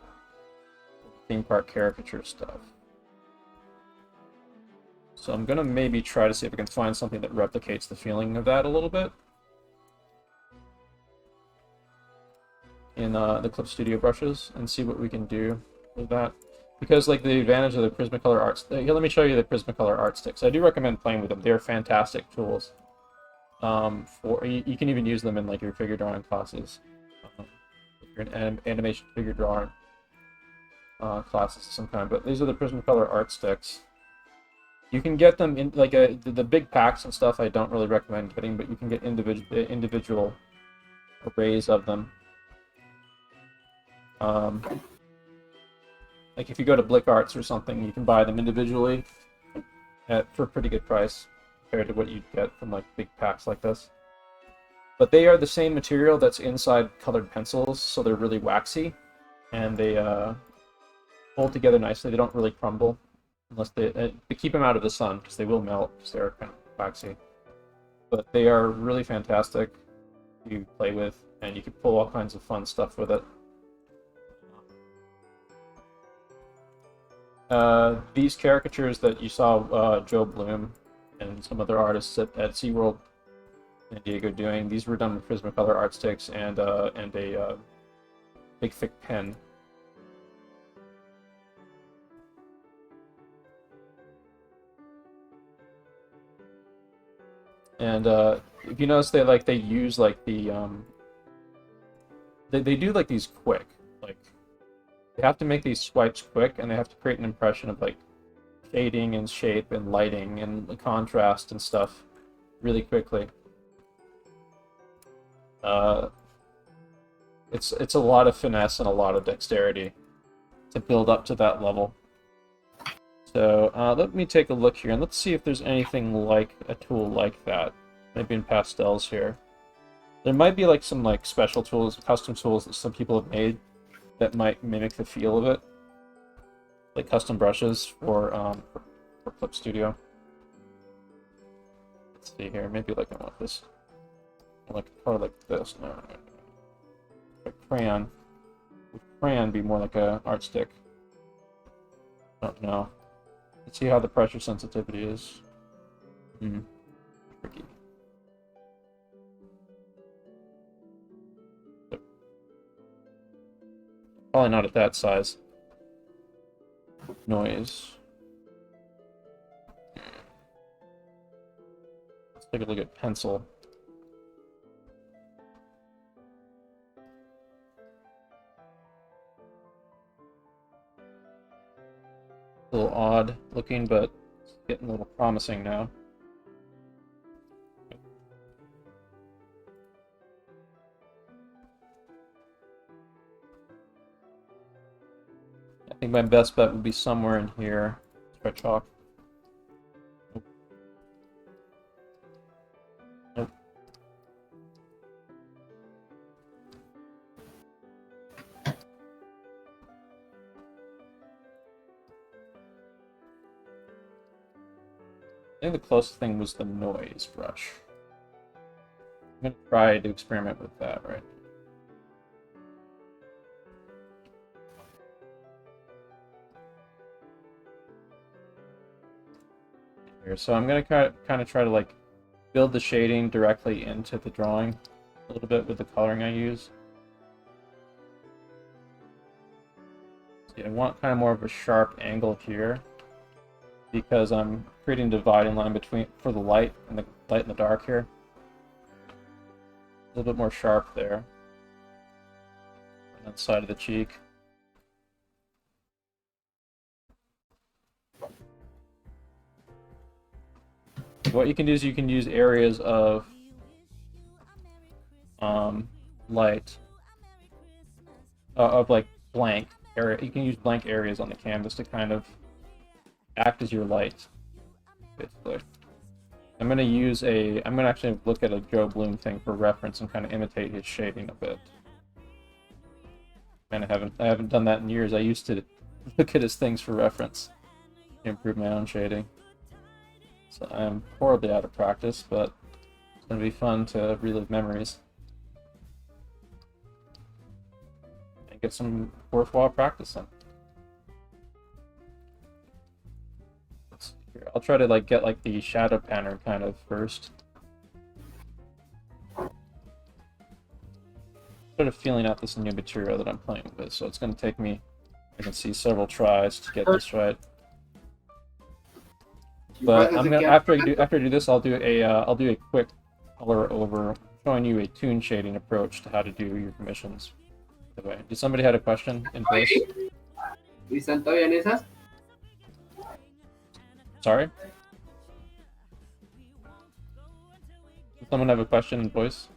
theme park caricature stuff. So I'm gonna maybe try to see if I can find something that replicates the feeling of that a little bit in the Clip Studio brushes and see what we can do with that. Because like the advantage of the Prismacolor art, here, let me show you the Prismacolor art sticks. I do recommend playing with them. They're fantastic tools. For you can even use them in like your figure drawing classes, if you're an animation figure drawing classes of some kind. But these are the Prismacolor art sticks. You can get them in like the big packs and stuff. I don't really recommend getting, but you can get individual arrays of them. Like if you go to Blick Arts or something, you can buy them individually for a pretty good price compared to what you'd get from like big packs like this. But they are the same material that's inside colored pencils, so they're really waxy, and they hold together nicely. They don't really crumble unless they keep them out of the sun because they will melt because they're kind of waxy. But they are really fantastic to play with, and you can pull all kinds of fun stuff with it. These caricatures that you saw Joe Bloom and some other artists at SeaWorld San Diego doing, these were done with Prismacolor art sticks and a big thick pen. And if you notice, they use like the they do like these quick, like they have to make these swipes quick, and they have to create an impression of like shading and shape and lighting and contrast and stuff really quickly. It's a lot of finesse and a lot of dexterity to build up to that level. So let me take a look here and let's see if there's anything like a tool like that. Maybe in pastels here. There might be like some like special tools, custom tools that some people have made that might mimic the feel of it, like custom brushes for Clip Studio. Let's see here. Maybe like I want this, like a color like this. No. A crayon. Would crayon be more like a art stick? I don't know. Let's see how the pressure sensitivity is. Tricky. Probably not at that size. Noise. Let's take a look at pencil. A little odd looking, but it's getting a little promising now. I think my best bet would be somewhere in here. Try chalk. Nope. I think the closest thing was the noise brush. I'm going to try to experiment with that right now. So I'm going to kind of try to like build the shading directly into the drawing a little bit with the coloring I use. See, I want kind of more of a sharp angle here because I'm creating a dividing line between for the light and the dark here. A little bit more sharp there on the side of the cheek. What you can do is you can use areas of light, of like blank area. You can use blank areas on the canvas to kind of act as your light, basically. I'm gonna actually look at a Joe Bloom thing for reference and kind of imitate his shading a bit. And I haven't done that in years. I used to look at his things for reference to improve my own shading. So I'm horribly out of practice, but it's going to be fun to relive memories. and get some worthwhile practice in. Let's see here. I'll try to like get like the shadow pattern kind of first. Sort of feeling out this new material that I'm playing with, so it's going to take me, I can see, several tries to get this right. But I'm gonna after I do this, I'll do a quick color over, showing you a tune shading approach to how to do your commissions. By the way, did somebody had a question in voice? Sorry? Did someone have a question in voice?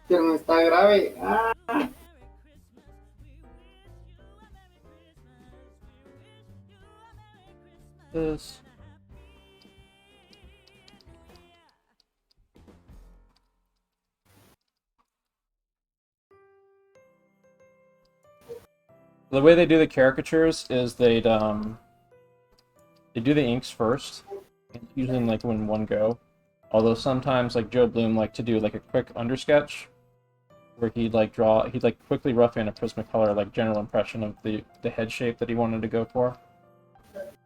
Pero no está grave. Ah. This. The way they do the caricatures is they do the inks first, usually in like in one go. Although sometimes like Joe Bloom liked to do like a quick undersketch, where he'd like quickly rough in a Prismacolor like general impression of the head shape that he wanted to go for,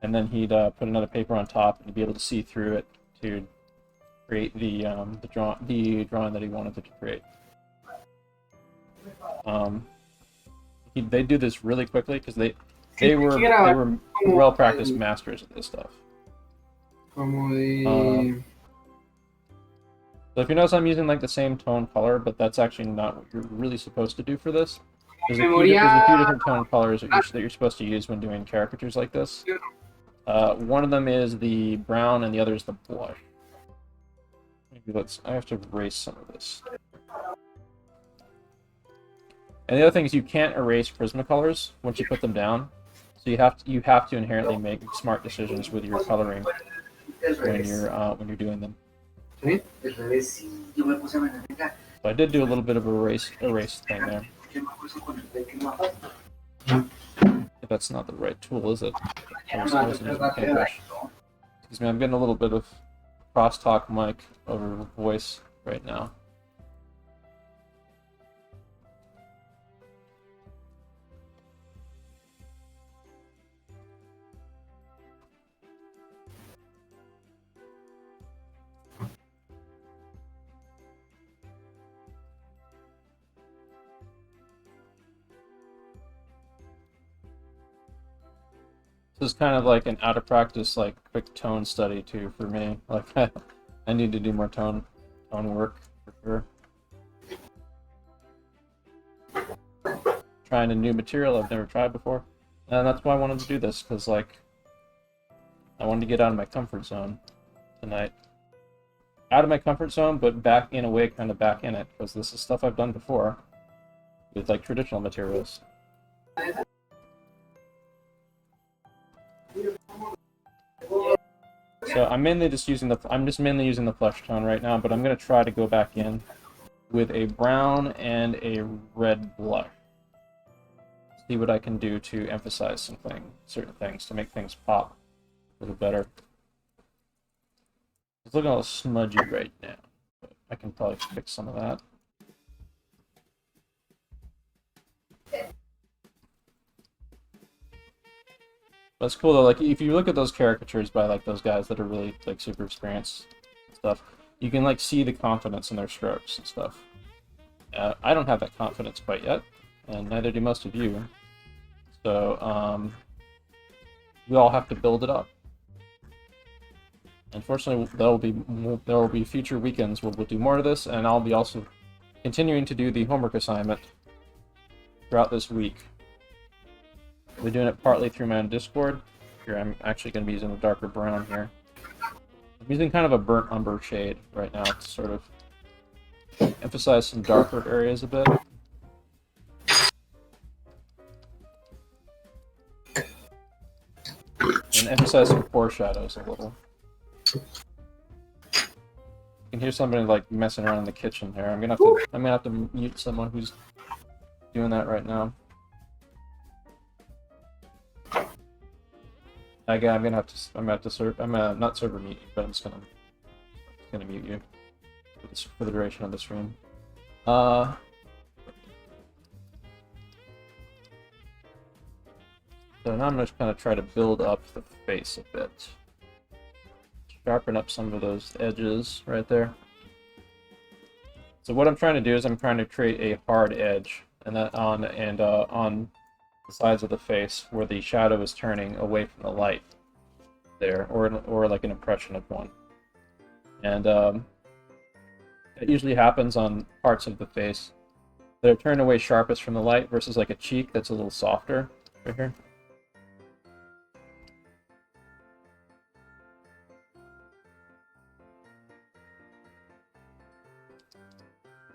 and then he'd put another paper on top and be able to see through it to create the drawing that he wanted to create. They do this really quickly because they were well practiced masters of this stuff. So if you notice, I'm using like the same tone color, but that's actually not what you're really supposed to do for this. There's a few different tone colors that you're supposed to use when doing caricatures like this. One of them is the brown, and the other is the blush. Maybe I have to erase some of this. And the other thing is you can't erase Prismacolors once you put them down. So you have to inherently make smart decisions with your coloring when you're doing them. So I did do a little bit of a erase thing there. That's not the right tool, is it? Excuse me, I'm getting a little bit of crosstalk mic over voice right now. This is kind of like an out of practice, like quick tone study too for me. Like I need to do more tone work for sure. Trying a new material I've never tried before, and that's why I wanted to do this, because like I wanted to get out of my comfort zone tonight. Out of my comfort zone, but back in a way, kind of back in it, because this is stuff I've done before with like traditional materials. So I'm mainly just using the flesh tone right now, but I'm gonna try to go back in with a brown and a red blush. See what I can do to emphasize certain things to make things pop a little better. It's looking a little smudgy right now, but I can probably fix some of that. That's cool though. Like if you look at those caricatures by like those guys that are really like super experienced and stuff, you can like see the confidence in their strokes and stuff. I don't have that confidence quite yet, and neither do most of you. So we all have to build it up. Unfortunately, there will be future weekends where we'll do more of this, and I'll be also continuing to do the homework assignment throughout this week. We're doing it partly through my own Discord. Here, I'm actually going to be using a darker brown here. I'm using kind of a burnt umber shade right now to sort of emphasize some darker areas a bit. And emphasize some foreshadows a little. You can hear somebody like messing around in the kitchen here. I'm gonna have to mute someone who's doing that right now. Again, I'm gonna have to serve. I'm gonna not server mute you, but I'm just gonna mute you for the duration of the stream. So now I'm just gonna try to build up the face a bit, sharpen up some of those edges right there. So what I'm trying to do is I'm trying to create a hard edge, and that on the sides of the face where the shadow is turning away from the light there, or like an impression of one. And it usually happens on parts of the face that are turned away sharpest from the light versus like a cheek that's a little softer right here.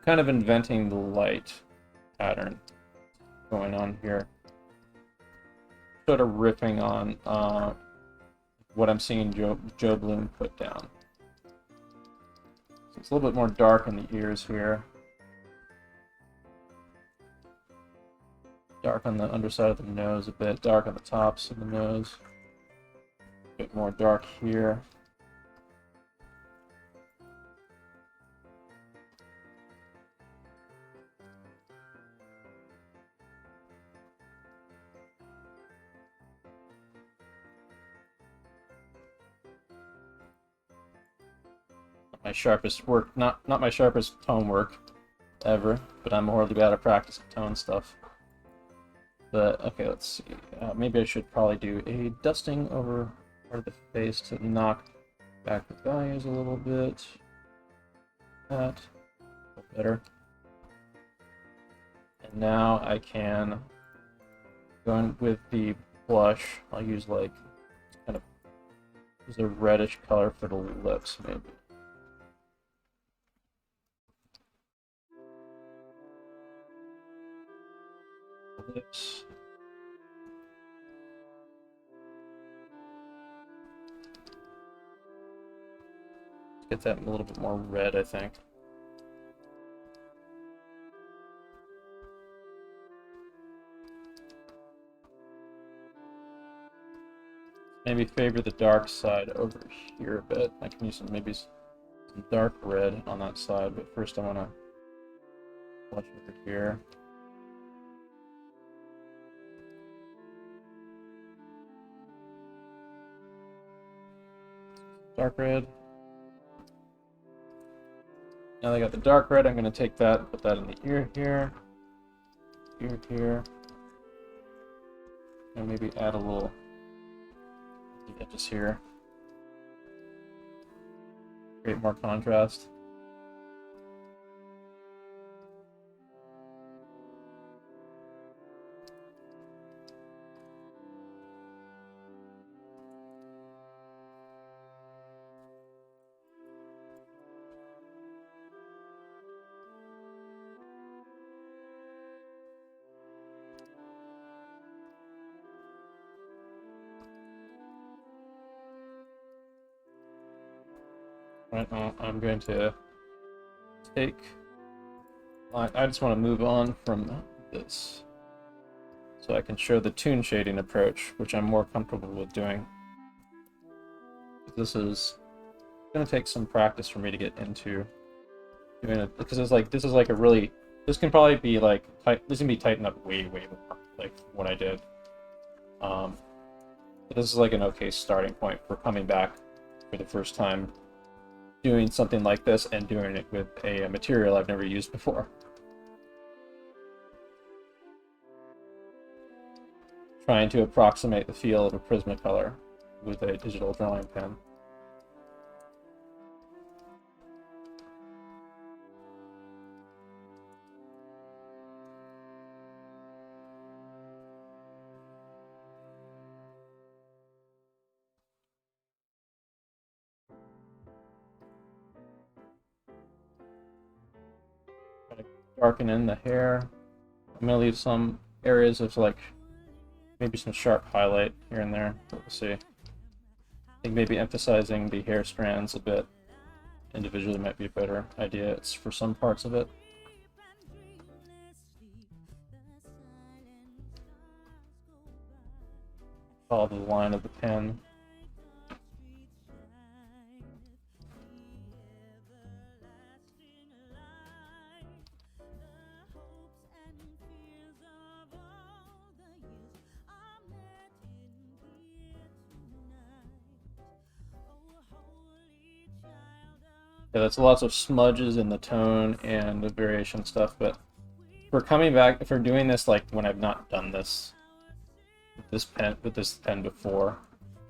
Kind of inventing the light pattern going on here. Sort of riffing on what I'm seeing Joe Bloom put down. So it's a little bit more dark in the ears here. Dark on the underside of the nose a bit, dark on the tops of the nose. A bit more dark here. My sharpest work, not my sharpest tone work ever, but I'm horribly bad at practicing tone stuff. But okay, let's see. Maybe I should probably do a dusting over part of the face to knock back the values a little bit. That a little better. And now I can go in with the blush. I'll use like kind of use a reddish color for the lips, maybe. Lips. Get that a little bit more red, I think. Maybe favor the dark side over here a bit. I can use maybe some dark red on that side, but first I want to blush over here. Dark red. Now that I got the dark red, I'm going to take that, put that in the ear here, and maybe add a little the edges here. Create more contrast. Right now, I'm going to take... I just want to move on from this, so I can show the toon shading approach, which I'm more comfortable with doing. This is going to take some practice for me to get into doing it, because it's like, this is like a really... This can probably be like, this can be tightened up way more, like what I did. But this is like an okay starting point for coming back for the first time, doing something like this and doing it with a material I've never used before. Trying to approximate the feel of a Prismacolor with a digital drawing pen. Darken in the hair. I'm gonna leave some areas of like maybe some sharp highlight here and there. But we'll see. I think maybe emphasizing the hair strands a bit individually might be a better idea. It's for some parts of it. follow the line of the pen. Yeah, that's lots of smudges in the tone and the variation stuff, but for coming back, if we're doing this like when I've not done this with this pen before,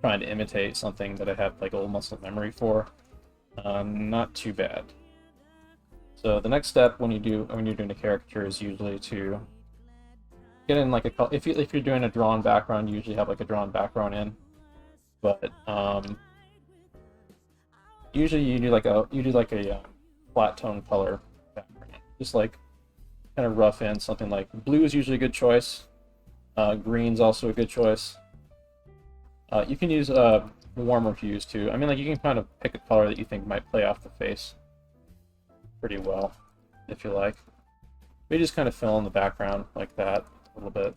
trying to imitate something that I have like old muscle memory for, not too bad. So the next step when you're doing a caricature is usually to get in like a if you're doing a drawn background, you usually have like a drawn background in, but usually you do like a flat tone color background, just like kind of rough in something like blue is usually a good choice. Green's also a good choice. You can use warmer hues too. I mean, like you can kind of pick a color that you think might play off the face pretty well, if you like. We just kind of fill in the background like that a little bit.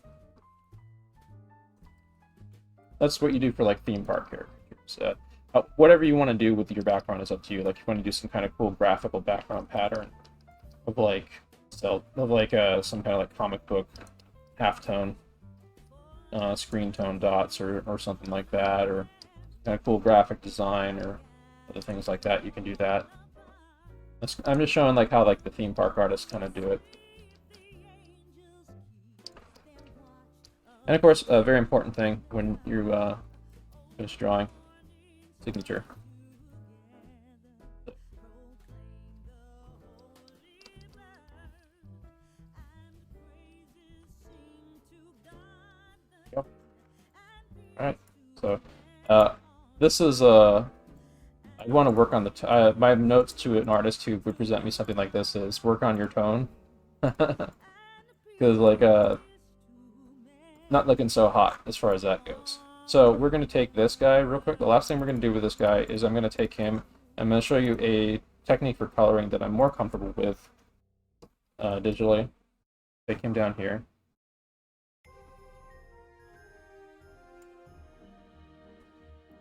That's what you do for like theme park characters. Whatever you want to do with your background is up to you. Like if you want to do some kind of cool graphical background pattern of like some kind of like comic book halftone screen tone dots or something like that, or kind of cool graphic design or other things like that, you can do that. I'm just showing like how like the theme park artists kind of do it. And of course, a very important thing when you finish drawing, signature. Yep. Alright, so this is I want to work on the my notes to an artist who would present me something like this is work on your tone, because like not looking so hot as far as that goes. So we're going to take this guy real quick. The last thing we're going to do with this guy is I'm going to take him. I'm going to show you a technique for coloring that I'm more comfortable with digitally. Take him down here.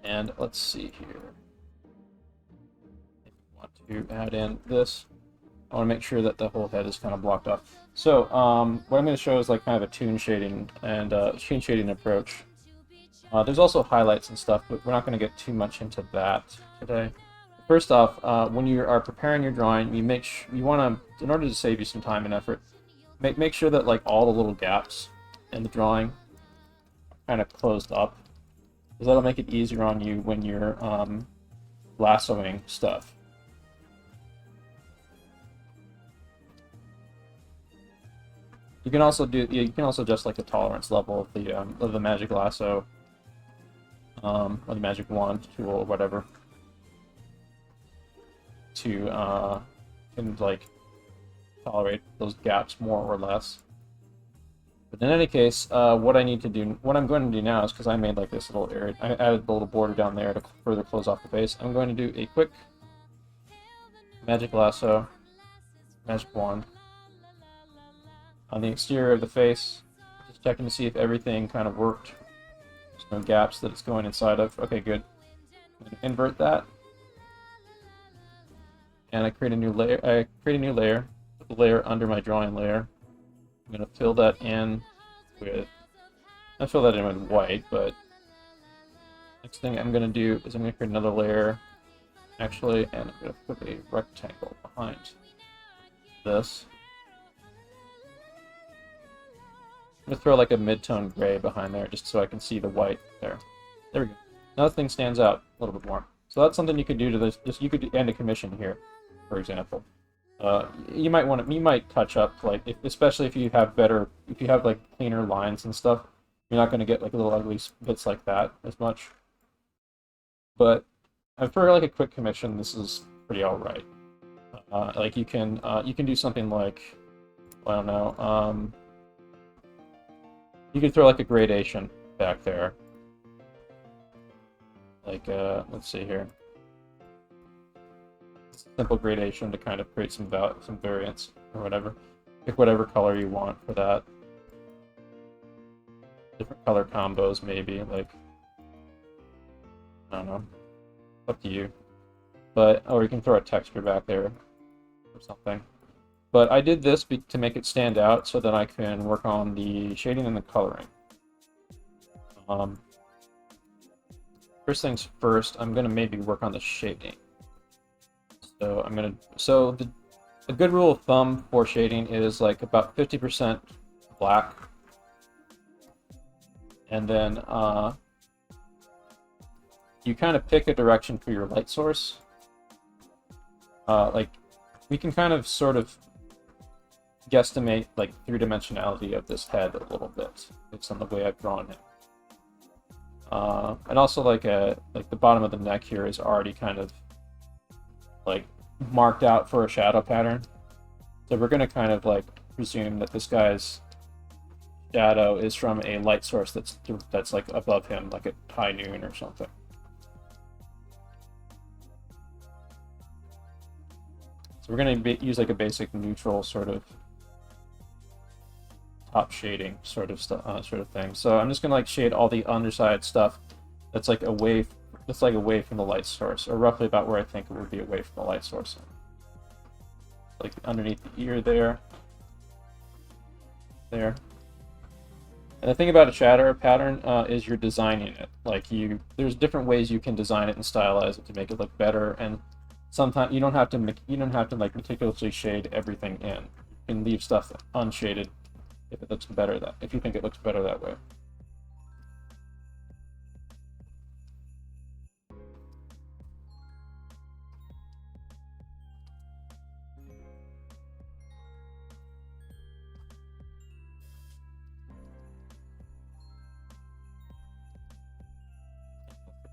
And let's see here. If you want to add in this, I want to make sure that the whole head is kind of blocked off. So what I'm going to show is like kind of a toon shading and sheen shading approach. There's also highlights and stuff, but we're not going to get too much into that today. First off, when you are preparing your drawing, you want to, in order to save you some time and effort, make sure that like all the little gaps in the drawing are kind of closed up, because that'll make it easier on you when you're lassoing stuff. You can also adjust like the tolerance level of the magic lasso. Or the magic wand tool or whatever, to can like tolerate those gaps more or less. But in any case, what I'm going to do now is, because I made like this little area, I added the little border down there to further close off the face. I'm going to do a quick magic lasso, magic wand on the exterior of the face, just checking to see if everything kind of worked. No gaps that it's going inside of. Okay, good. I'm going to invert that, and I create a new layer. Put the layer under my drawing layer. I'm going to fill that in with. I fill that in with white, but next thing I'm going to do is I'm going to create another layer, actually, and I'm going to put a rectangle behind this. I'm going to throw like a mid-tone gray behind there just so I can see the white there. There we go. Now the thing stands out a little bit more. So that's something you could do to this. You could end a commission here, for example. You might touch up, like, especially if you have like cleaner lines and stuff. You're not going to get like little ugly bits like that as much. But for like a quick commission, this is pretty all right. Like you can do something like, I don't know. You could throw like a gradation back there. Like, let's see here. Simple gradation to kind of create some variance or whatever. Pick whatever color you want for that. Different color combos maybe, like I don't know. Up to you. But, or you can throw a texture back there or something. But I did this to make it stand out so that I can work on the shading and the coloring. First things first, I'm gonna maybe work on the shading. So a good rule of thumb for shading is like about 50% black, and then you kind of pick a direction for your light source. Like we can kind of sort of guesstimate like three-dimensionality of this head a little bit based on the way I've drawn it. And also like the bottom of the neck here is already kind of like marked out for a shadow pattern. So we're going to kind of like presume that this guy's shadow is from a light source that's like above him, like at high noon or something. So we're going to use like a basic neutral sort of top shading sort of thing. So I'm just gonna like shade all the underside stuff that's like away from the light source, or roughly about where I think it would be away from the light source. Like underneath the ear there. And the thing about a shadow pattern is you're designing it. Like there's different ways you can design it and stylize it to make it look better, and sometimes you don't have to like meticulously shade everything in. You can leave stuff unshaded if it looks better if you think it looks better that way.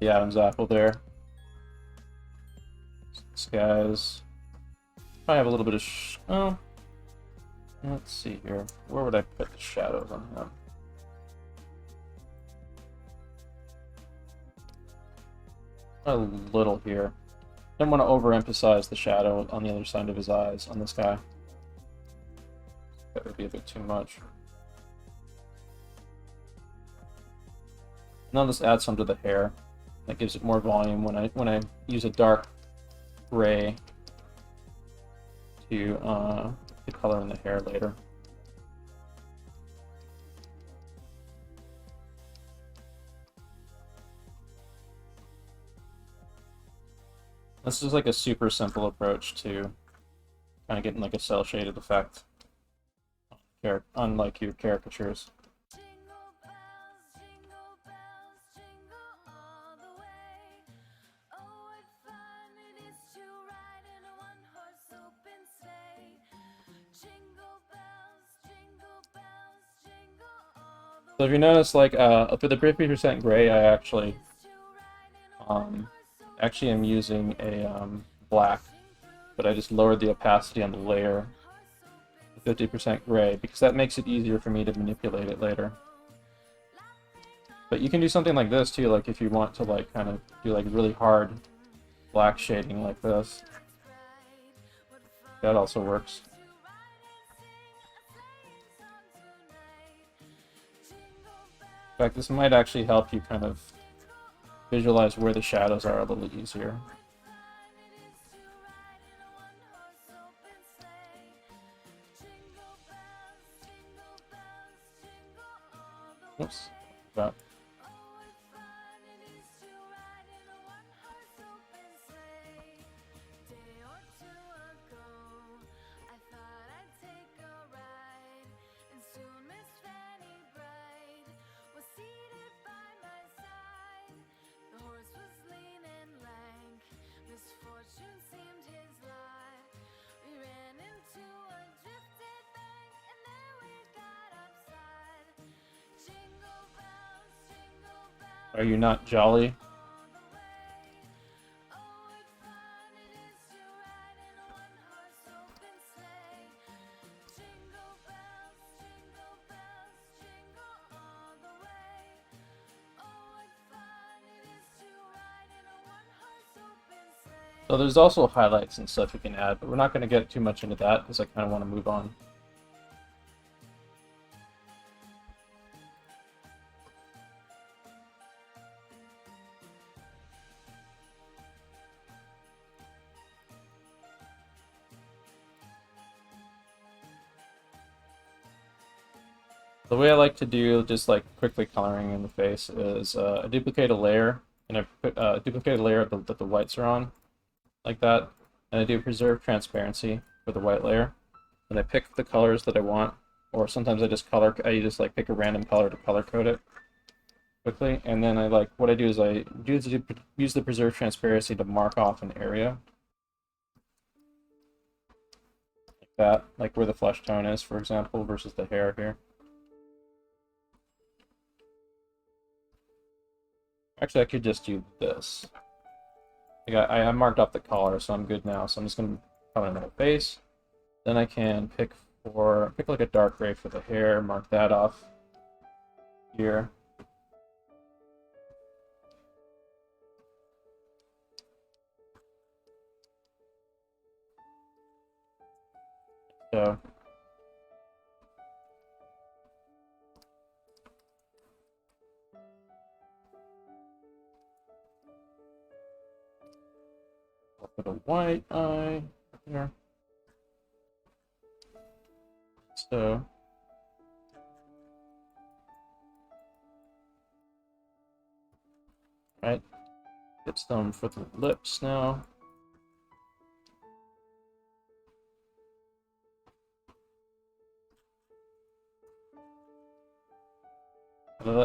The Adam's apple there. This guy's probably have a little bit of let's see here. Where would I put the shadows on him? A little here. Don't want to overemphasize the shadow on the other side of his eyes on this guy. That would be a bit too much. And I'll just add some to the hair. That gives it more volume when I use a dark gray to the color in the hair later. This is like a super simple approach to kind of getting like a cell shaded effect on like your caricatures. So if you notice, like for the 50% gray, I actually am using a black, but I just lowered the opacity on the layer to 50% gray because that makes it easier for me to manipulate it later. But you can do something like this too, like if you want to like kind of do like really hard black shading like this. That also works. In fact, this might actually help you kind of visualize where the shadows are a little easier. Oops. That. Are you not jolly? So there's also highlights and stuff you can add, but we're not going to get too much into that because I kind of want to move on. The way I like to do just like quickly coloring in the face is I duplicate a layer and I put duplicate a layer that the whites are on, like that, and I do preserve transparency for the white layer, and I pick the colors that I want, or sometimes I just like pick a random color to color code it quickly, and then what I do is I use the preserve transparency to mark off an area like that, like where the flesh tone is, for example, versus the hair here. Actually, I could just do this. I marked up the collar, so I'm good now. So I'm just gonna color in the face. Then I can pick like a dark gray for the hair, mark that off here. So I'll put a white eye here. So right, get some for the lips now.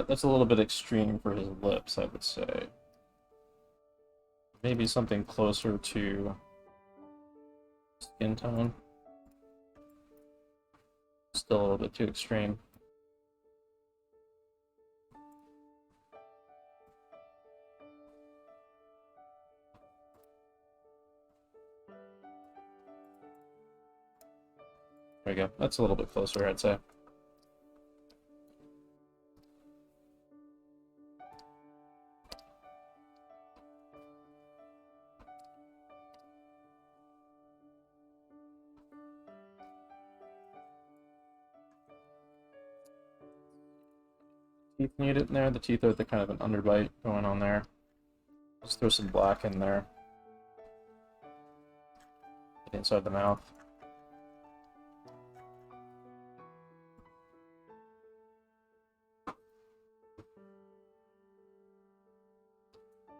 That's a little bit extreme for his lips, I would say. Maybe something closer to skin tone. Still a little bit too extreme. There we go. That's a little bit closer, I'd say. Teeth need it in there. The teeth are the kind of an underbite going on there. Just throw some black in there. Inside the mouth.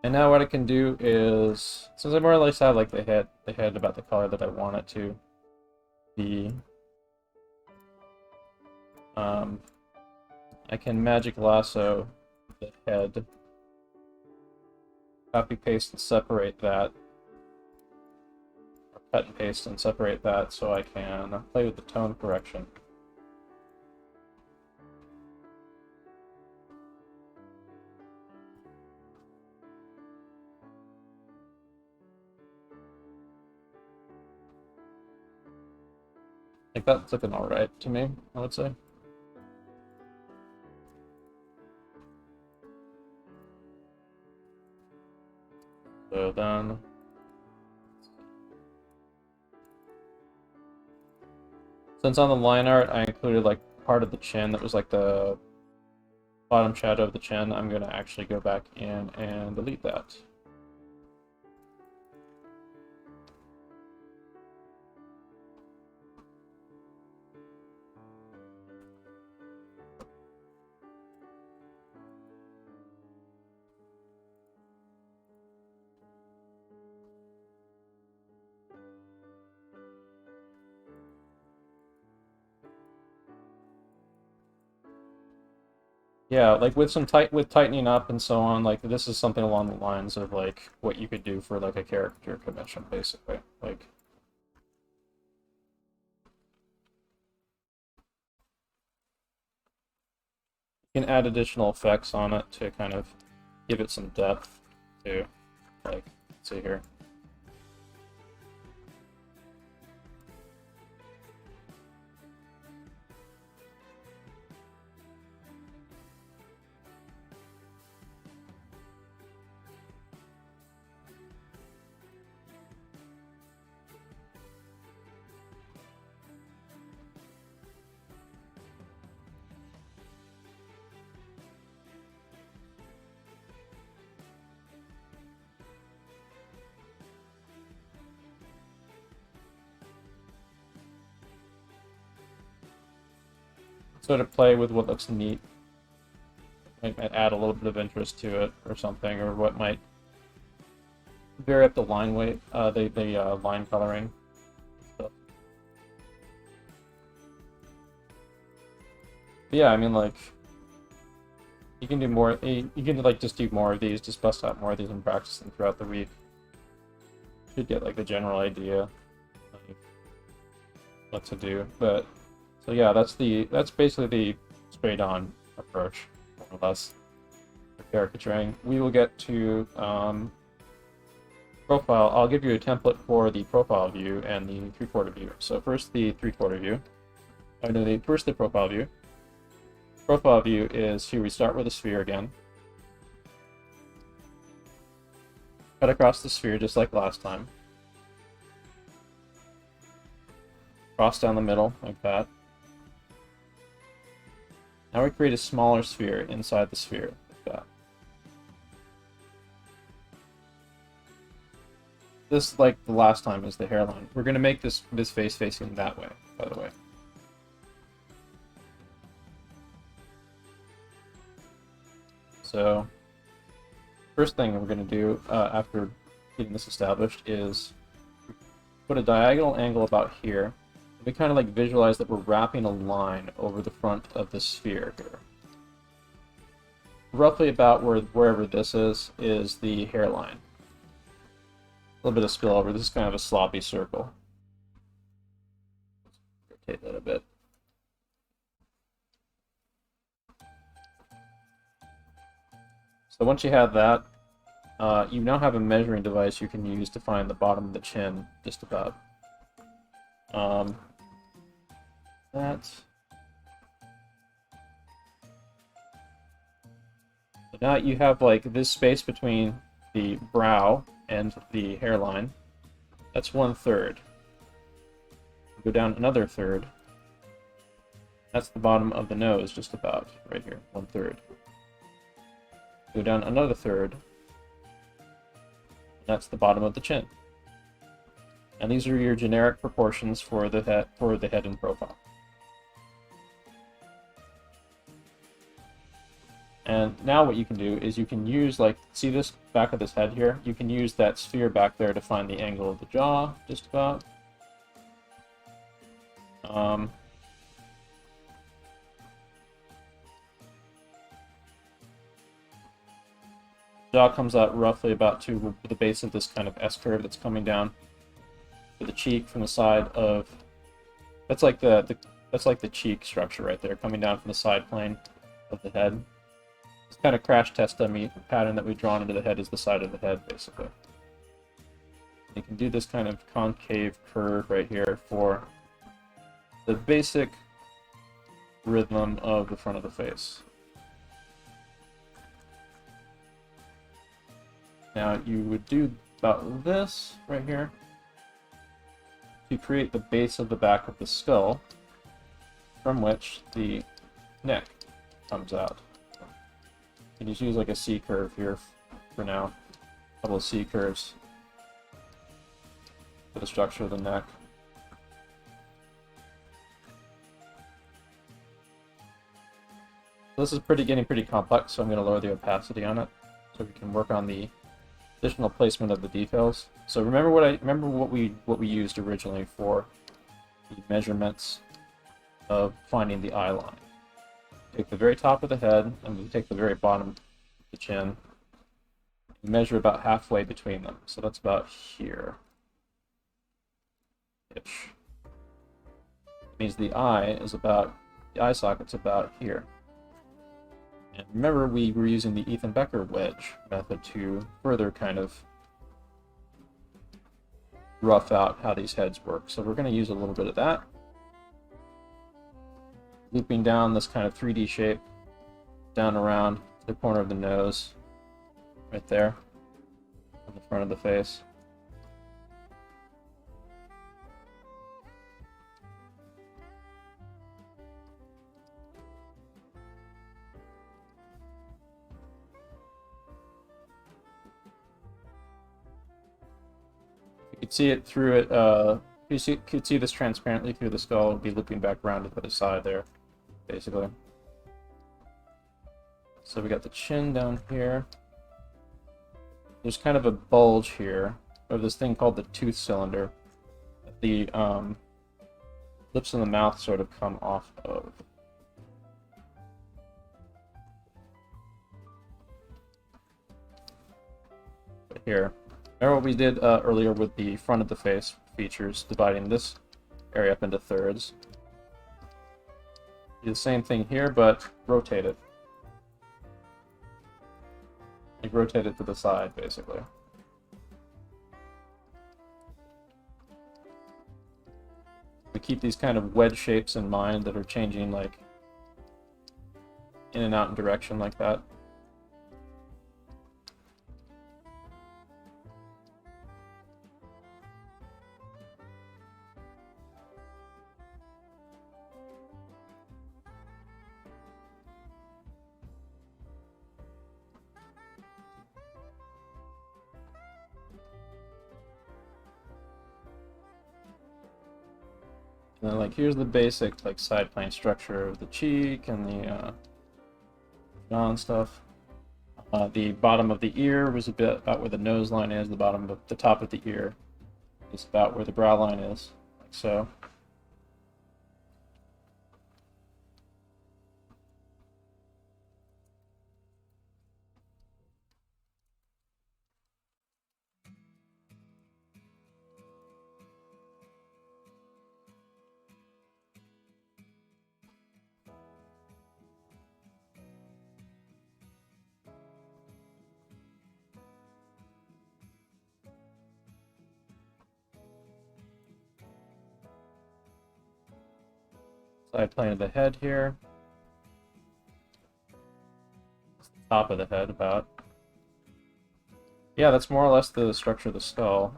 And now what I can do is, since I more or less have like the head about the color that I want it to be, I can magic lasso the head, copy paste and separate that, or cut and paste and separate that so I can play with the tone correction. Like that's looking alright to me, I would say. So then, since on the line art I included like part of the chin that was like the bottom shadow of the chin, I'm gonna actually go back in and delete that. Yeah, like with tightening up and so on, like this is something along the lines of like what you could do for like a caricature commission, basically. Like you can add additional effects on it to kind of give it some depth too. Like, let's see here. sort of play with what looks neat. Might add a little bit of interest to it or something, or what might vary up the line weight, the line coloring. So. But yeah, I mean, like, you can do more. You can like just do more of these, just bust out more of these and practice them throughout the week. You should get like the general idea of what to do. But so yeah, that's basically the straight on approach, more or less, for caricaturing. We will get to profile. I'll give you a template for the profile view and the three-quarter view. So first the three-quarter view. First the profile view. Profile view is here we start with a sphere again. Cut across the sphere just like last time. Cross down the middle like that. Now we create a smaller sphere inside the sphere like that. This, like the last time, is the hairline. We're going to make this face facing that way, by the way. So, first thing we're going to do after getting this established is put a diagonal angle about here. We kind of like visualize that we're wrapping a line over the front of the sphere here. Roughly about wherever this is the hairline. A little bit of spillover. This is kind of a sloppy circle. Rotate that a bit. So once you have that, you now have a measuring device you can use to find the bottom of the chin, just about. That. So now you have like this space between the brow and the hairline. That's 1/3. Go down another third. That's the bottom of the nose, just about, right here, 1/3. Go down another third. That's the bottom of the chin. And these are your generic proportions for the head and profile. And now what you can do is you can use, like, see this back of this head here? You can use that sphere back there to find the angle of the jaw, just about. Jaw comes out roughly about to the base of this kind of S-curve that's coming down to the cheek from the side of. That's like the cheek structure right there, coming down from the side plane of the head. This kind of crash test dummy pattern that we've drawn into the head is the side of the head, basically. You can do this kind of concave curve right here for the basic rhythm of the front of the face. Now you would do about this right here to create the base of the back of the skull, from which the neck comes out. You can just use like a C curve here for now, a couple of C curves for the structure of the neck. This is getting pretty complex, so I'm going to lower the opacity on it so we can work on the additional placement of the details. So remember what we used originally for the measurements of finding the eye line. Take the very top of the head and we take the very bottom of the chin and measure about halfway between them. So that's about here ish. It means the eye socket's about here. And remember, we were using the Ethan Becker wedge method to further kind of rough out how these heads work. So we're going to use a little bit of that. Looping down this kind of 3D shape, down around the corner of the nose, right there, on the front of the face. You could see it through it. You could see this transparently through the skull. It would be looping back around to the other side there. basically. So we got the chin down here. There's kind of a bulge here of this thing called the tooth cylinder. The lips and the mouth sort of come off of. But here. Remember what we did earlier with the front of the face features, dividing this area up into thirds. Do the same thing here, but rotate it. Like rotate it to the side, basically. We keep these kind of wedge shapes in mind that are changing like in and out in direction like that. And then, like, here's the basic, like, side plane structure of the cheek and the jaw and stuff. The bottom of the ear was a bit about where the nose line is. The bottom of the top of the ear is about where the brow line is, like so. Side plane of the head here. Top of the head, about. Yeah, that's more or less the structure of the skull.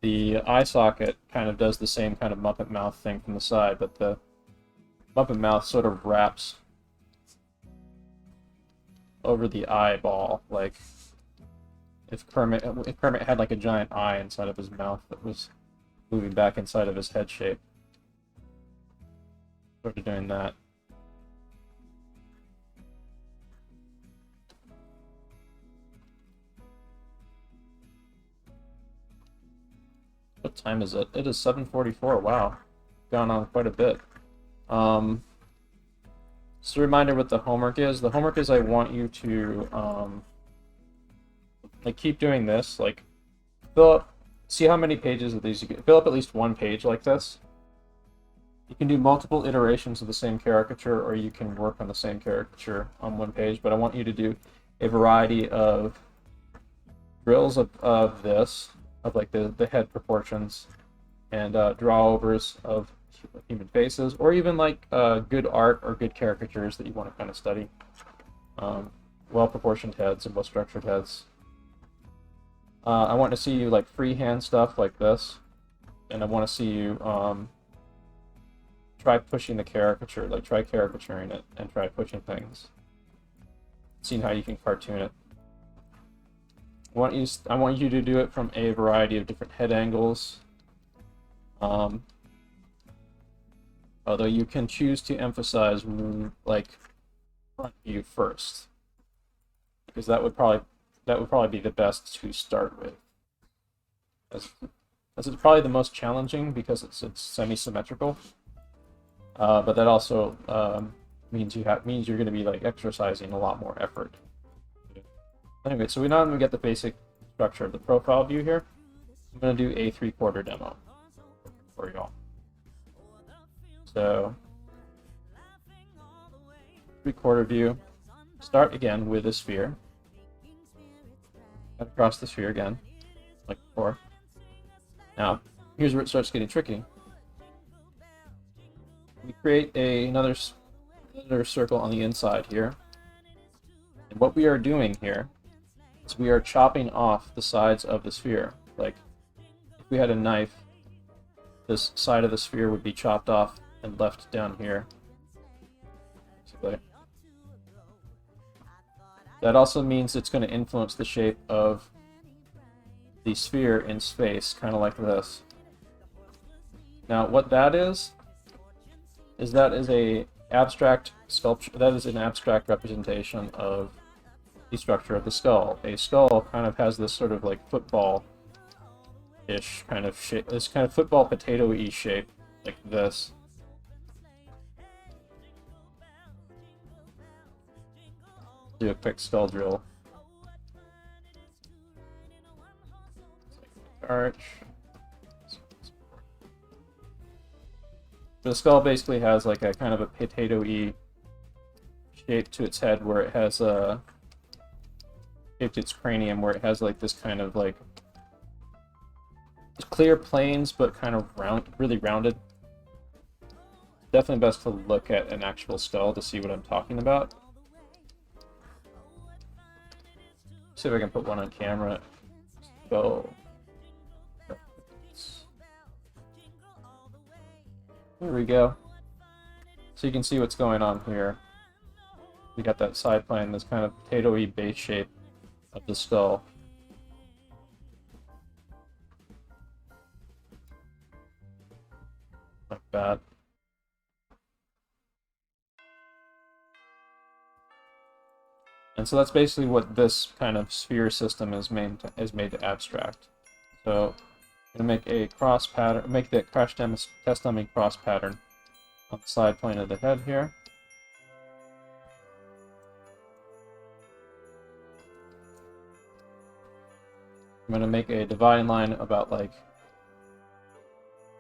The eye socket kind of does the same kind of Muppet mouth thing from the side, but the Muppet mouth sort of wraps over the eyeball, like if Kermit had like a giant eye inside of his mouth that was moving back inside of his head shape. Sort of doing that. What time is it? It is 7:44. Wow, gone on quite a bit. Just a reminder what the homework is. The homework is I want you to like keep doing this. Like fill up. See how many pages of these you get. Fill up at least one page like this. You can do multiple iterations of the same caricature, or you can work on the same caricature on one page, but I want you to do a variety of drills of this, of like the head proportions, and draw-overs of human faces, or even like good art or good caricatures that you want to kind of study. Well-proportioned heads and well-structured heads. I want to see you like freehand stuff like this, and I want to see you try pushing the caricature, like try caricaturing it and try pushing things. Seeing how you can cartoon it. I want you to do it from a variety of different head angles. Although you can choose to emphasize like front view first, because that would probably be the best to start with. As it's probably the most challenging because it's semi-symmetrical. But that also means you're going to be like exercising a lot more effort. Anyway, so we get the basic structure of the profile view here. I'm going to do a 3/4 demo for y'all. So 3/4 view. Start again with a sphere. Cut across the sphere again, like before. Now, here's where it starts getting tricky. We create another circle on the inside here. And what we are doing here is we are chopping off the sides of the sphere. Like, if we had a knife, this side of the sphere would be chopped off and left down here. Basically. That also means it's going to influence the shape of the sphere in space, kind of like this. Now, what that is that is a abstract sculpture. That is an abstract representation of the structure of the skull. A skull kind of has this sort of like football-ish kind of shape, this kind of football potato-y shape, like this. Do a quick skull drill. Arch. The skull basically has like a kind of a potato-y shape to its head, where it has a shaped its cranium, where it has like this kind of like clear planes, but kind of really rounded. Definitely best to look at an actual skull to see what I'm talking about. See if I can put one on camera. Go. There we go. So you can see what's going on here. We got that side plane, this kind of potato-y base shape of the skull. Like that. And so that's basically what this kind of sphere system is made to abstract. So I'm going to make a cross pattern, make the crash test dummy cross pattern on the side plane of the head here. I'm going to make a dividing line about like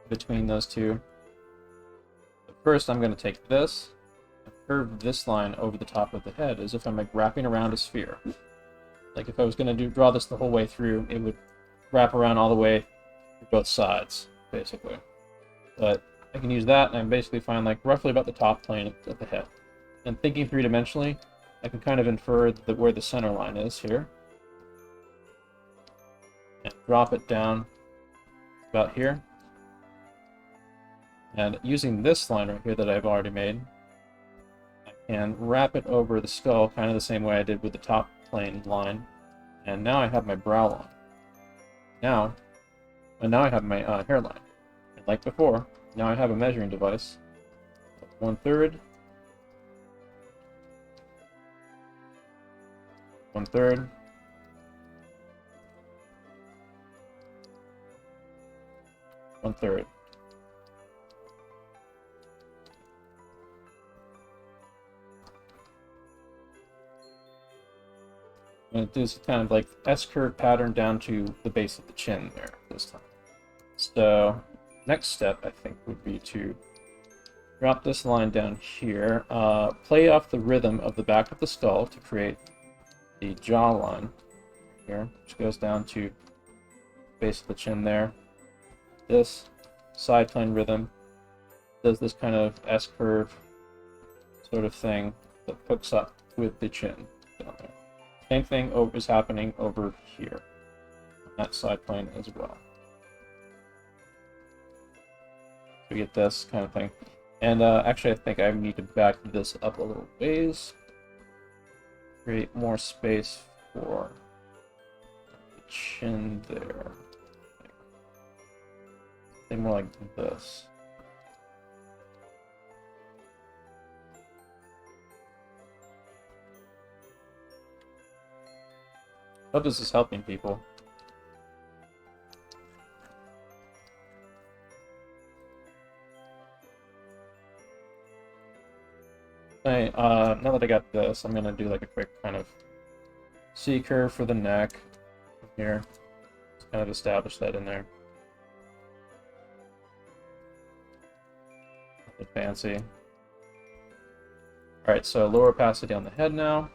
between those two. But first I'm going to take this and curve this line over the top of the head as if I'm like wrapping around a sphere. Like if I was going to draw this the whole way through, it would wrap around all the way both sides, basically. But I can use that, and I basically find like roughly about the top plane of the head. And thinking three-dimensionally, I can kind of infer where the center line is here. And drop it down about here. And using this line right here that I've already made, I can wrap it over the skull kind of the same way I did with the top plane line. And now I have my brow line. And now I have my hairline. And like before, now I have a measuring device. 1/3. 1/3. 1/3. And it does kind of like S-curve pattern down to the base of the chin there this time. So next step I think would be to drop this line down here, play off the rhythm of the back of the skull to create the jawline here, which goes down to the base of the chin there. This side plane rhythm does this kind of S-curve sort of thing that hooks up with the chin down there. Same thing is happening over here on that side plane as well. We get this kind of thing. And actually I think I need to back this up a little ways. Create more space for the chin there. Something more like this. Hope this is helping people. Okay, now that I got this, I'm gonna do like a quick kind of C-curve for the neck here. Just kind of establish that in there. Nothing fancy. Alright, so lower opacity on the head now.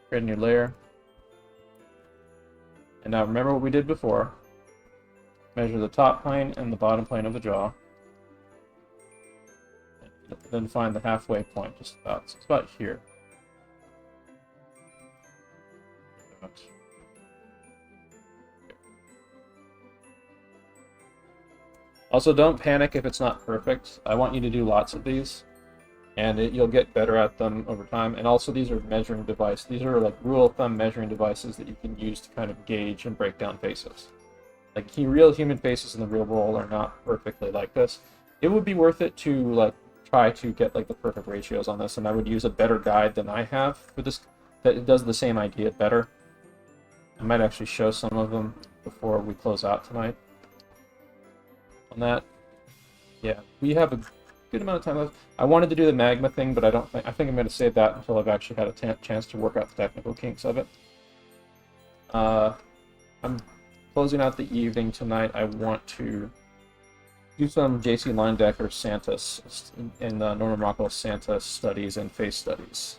Create a new layer. And now remember what we did before. Measure the top plane and the bottom plane of the jaw. Then find the halfway point, just about. So it's about here. Also, don't panic if it's not perfect. I want you to do lots of these, and you'll get better at them over time. And also, these are measuring devices. These are like rule of thumb measuring devices that you can use to kind of gauge and break down faces. Like real human faces in the real world are not perfectly like this. it would be worth it to like try to get like the perfect ratios on this, and I would use a better guide than I have for this that it does the same idea better. I might actually show some of them before we close out tonight. On that, yeah, we have a good amount of time left. I wanted to do the magma thing, but I think I'm going to save that until I've actually had a chance to work out the technical kinks of it. I'm closing out the evening tonight. I want to do some J.C. Leyendecker Santa in Norman Rockwell Santa studies and face studies,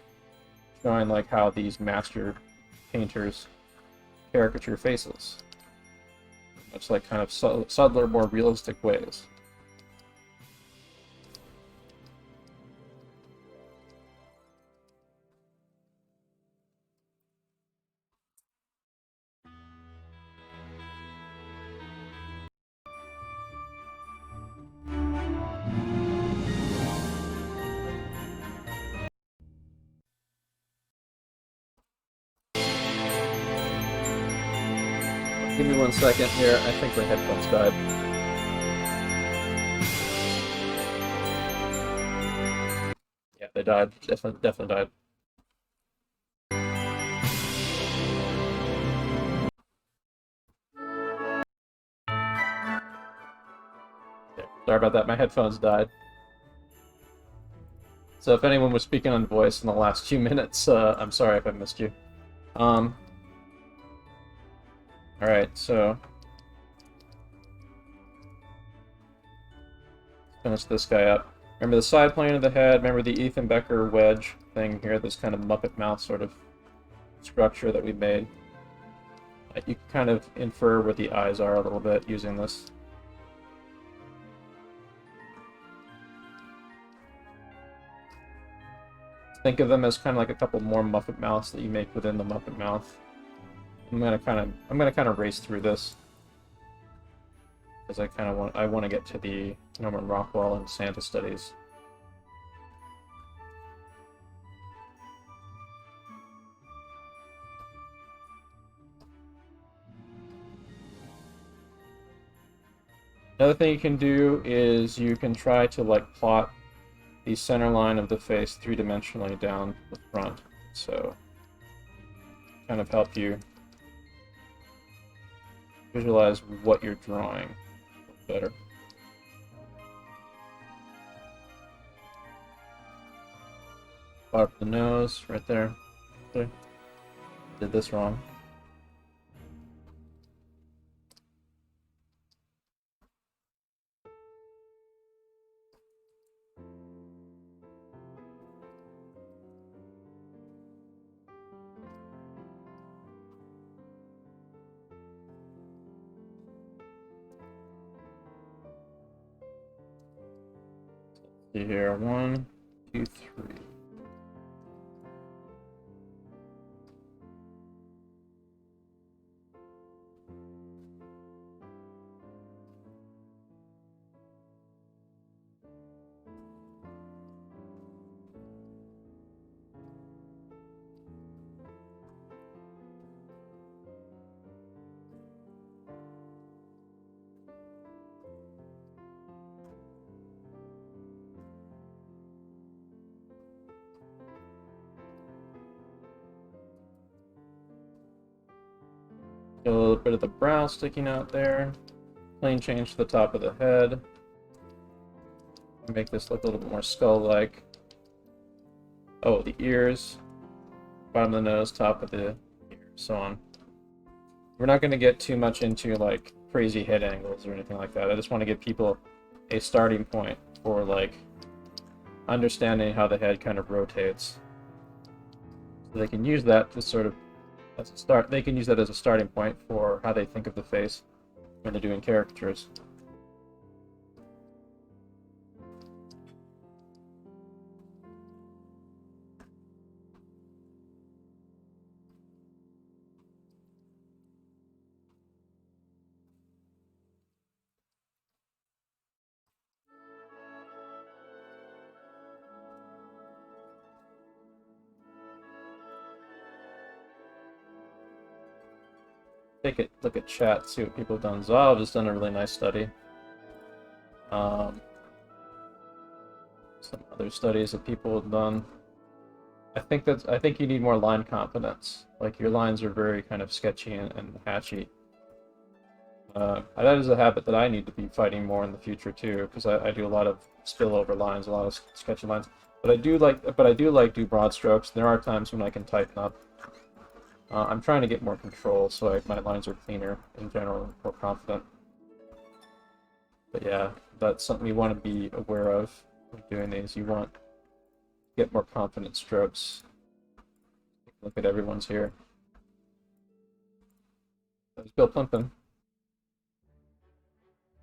showing like how these master painters caricature faces, much like kind of subtler, more realistic ways. Give me 1 second here. I think my headphones died. Yeah, they died. Definitely died. Okay, sorry about that. My headphones died. So if anyone was speaking on voice in the last few minutes, I'm sorry if I missed you. Alright, so finish this guy up. Remember the side plane of the head, remember the Ethan Becker wedge thing here, this kind of Muppet mouth sort of structure that we made. You can kind of infer where the eyes are a little bit using this. Think of them as kind of like a couple more Muppet mouths that you make within the Muppet mouth. I'm gonna kind of race through this because I want to get to the Norman Rockwell and Santa studies. Another thing you can do is you can try to like plot the center line of the face three-dimensionally down the front, so kind of help you visualize what you're drawing better. Up the nose, right there. Okay. Did this wrong. See here, 1, 2, 3. Get a little bit of the brow sticking out there. Plane change to the top of the head. Make this look a little bit more skull-like. Oh, the ears. Bottom of the nose, top of the ear, so on. We're not going to get too much into like crazy head angles or anything like that. I just want to give people a starting point for like understanding how the head kind of rotates. So they can use that to sort of they can use that as a starting point for how they think of the face when they're doing caricatures. Look at chat, see what people have done. Zav has done a really nice study. some other studies that people have done. I think you need more line confidence. Like your lines are very kind of sketchy and hatchy. That is a habit that I need to be fighting more in the future too, because I do a lot of spillover lines, a lot of sketchy lines. But I do like broad strokes. There are times when I can tighten up. I'm trying to get more control, so my lines are cleaner in general, more confident. But yeah, that's something you want to be aware of when doing these. You want to get more confident strokes. Look at everyone's here. There's Bill Plimpton.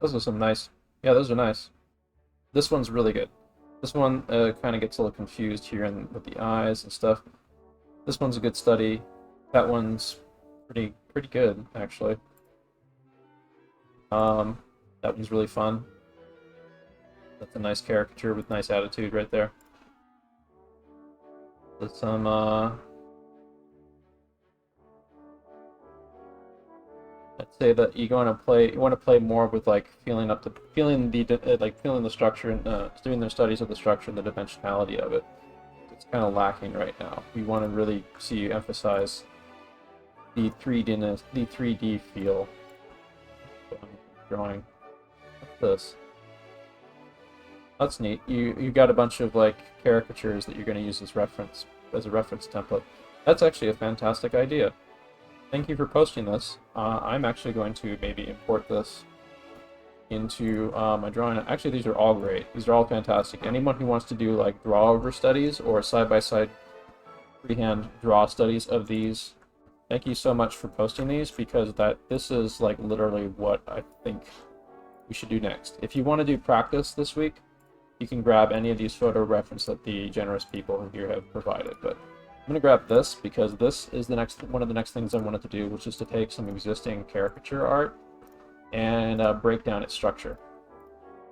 Those are some nice. Yeah, those are nice. This one's really good. This one kind of gets a little confused here with the eyes and stuff. This one's a good study. That one's pretty good, actually. That one's really fun. That's a nice caricature with nice attitude right there. There's some I'd say that you want to play more with like feeling the structure and doing the studies of the structure and the dimensionality of it. It's kind of lacking right now. We want to really see you emphasize the 3D feel. Drawing. What's this? That's neat. You got a bunch of like caricatures that you're going to use as a reference template. That's actually a fantastic idea. Thank you for posting this. I'm actually going to maybe import this into my drawing. Actually, these are all great. These are all fantastic. Anyone who wants to do like draw-over studies or side-by-side freehand draw studies of these, thank you so much for posting these, because this is like literally what I think we should do next. If you want to do practice this week, you can grab any of these photo reference that the generous people here have provided. But I'm going to grab this because this is one of the next things I wanted to do, which is to take some existing caricature art and break down its structure.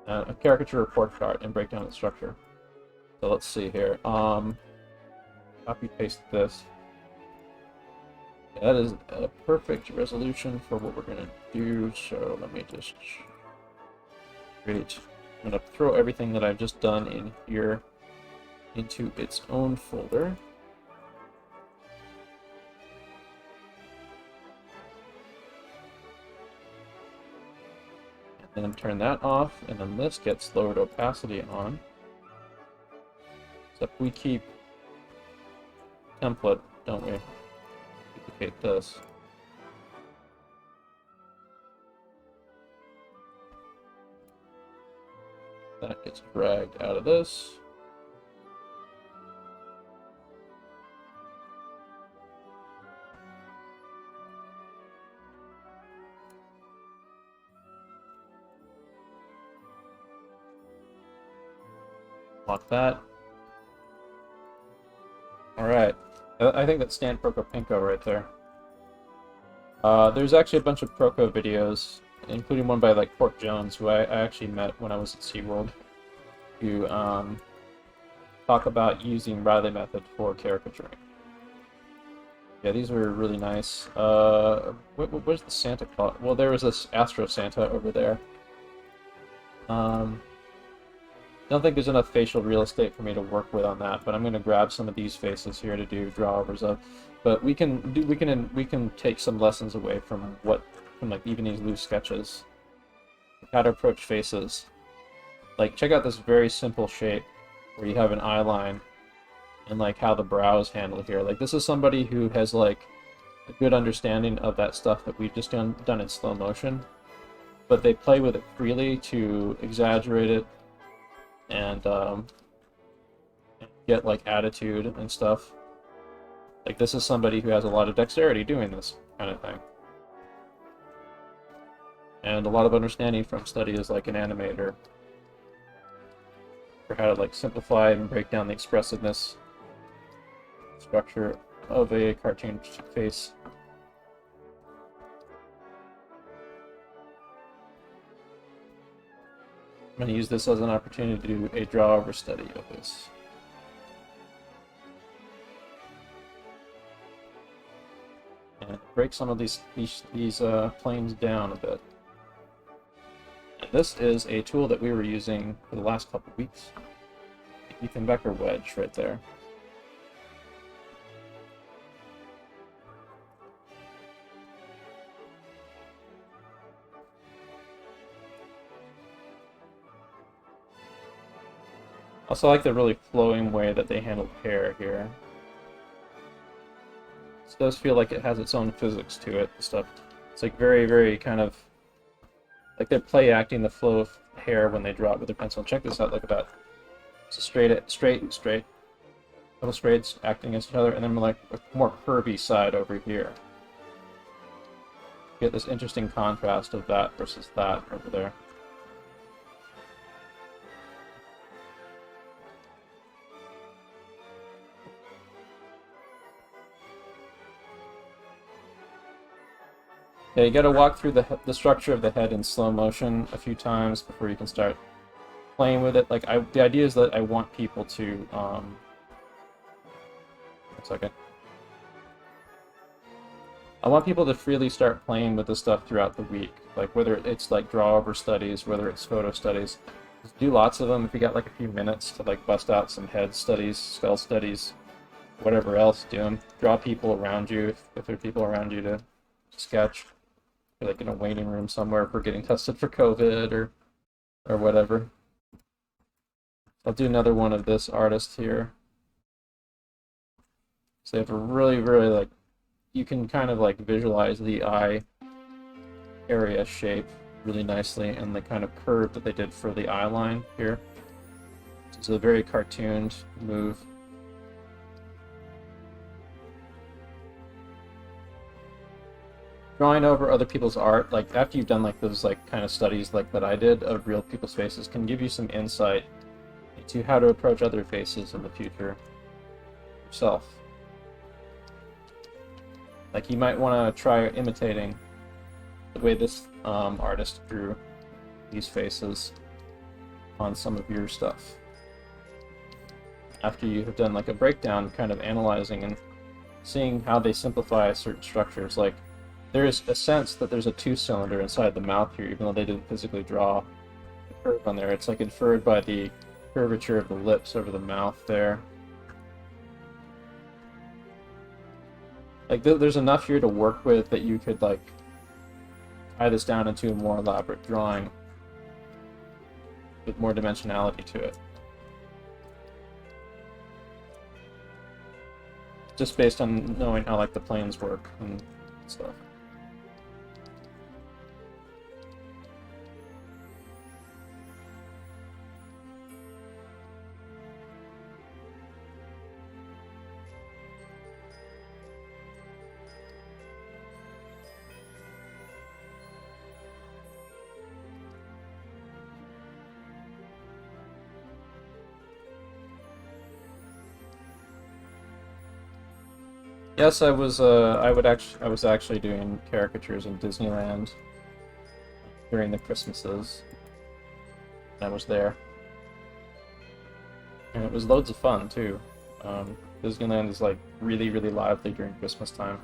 A caricature or portrait art and break down its structure. So let's see here. Copy paste this. That is a perfect resolution for what we're going to do. So let me just create. I'm going to throw everything that I've just done in here into its own folder. And then turn that off, and then this gets lowered opacity on. Except we keep template, don't we? Duplicate this. That gets dragged out of this. Lock that. Alright. I think that's Stan Prokopenko right there. There's actually a bunch of Proko videos, including one by like Port Jones, who I actually met when I was at SeaWorld, who talk about using Riley method for caricaturing. Yeah, these were really nice. Where's the Santa Claus? Well, there was this Astro Santa over there. Don't think there's enough facial real estate for me to work with on that, but I'm going to grab some of these faces here to do drawovers of. But we can take some lessons away from like even these loose sketches. How to approach faces. Like check out this very simple shape where you have an eye line and like how the brows handle here. Like this is somebody who has like a good understanding of that stuff that we've just done in slow motion, but they play with it freely to exaggerate it and get like attitude and stuff. Like this is somebody who has a lot of dexterity doing this kind of thing, and a lot of understanding from study as like an animator for how to like simplify and break down the expressiveness structure of a cartoon face. I'm going to use this as an opportunity to do a draw-over study of this. And break some of these planes down a bit. And this is a tool that we were using for the last couple of weeks. Ethan Becker wedge right there. Also, I like the really flowing way that they handled hair here. This does feel like it has its own physics to it. Stuff. It's like very, very kind of like they're play acting the flow of hair when they draw it with their pencil. Check this out. Look at that. It's a straight. Little straights acting against each other, and then like a more curvy side over here. You get this interesting contrast of that versus that over there. Yeah, you gotta walk through the structure of the head in slow motion a few times before you can start playing with it. Like, the idea is that I want people to, one second. I want people to freely start playing with this stuff throughout the week. Like, whether it's like draw over studies, whether it's photo studies. Just do lots of them if you got like a few minutes to like bust out some head studies, skull studies, whatever else, do them. Draw people around you if there are people around you to sketch. You're like in a waiting room somewhere for getting tested for COVID or whatever. I'll do another one of this artist here. So they have a really, really like, you can kind of like visualize the eye area shape really nicely and the kind of curve that they did for the eye line here. It's a very cartooned move. Drawing over other people's art, like after you've done like those like kind of studies like that I did of real people's faces, can give you some insight into how to approach other faces in the future yourself. Like you might want to try imitating the way this artist drew these faces on some of your stuff. After you have done like a breakdown, kind of analyzing and seeing how they simplify certain structures, like there is a sense that there's a two-cylinder inside the mouth here, even though they didn't physically draw the curve on there. It's like inferred by the curvature of the lips over the mouth there. Like there's enough here to work with that you could like tie this down into a more elaborate drawing with more dimensionality to it. Just based on knowing how like the planes work and stuff. Yes, I was actually doing caricatures in Disneyland during the Christmases. I was there. And it was loads of fun too. Disneyland is like really, really lively during Christmas time.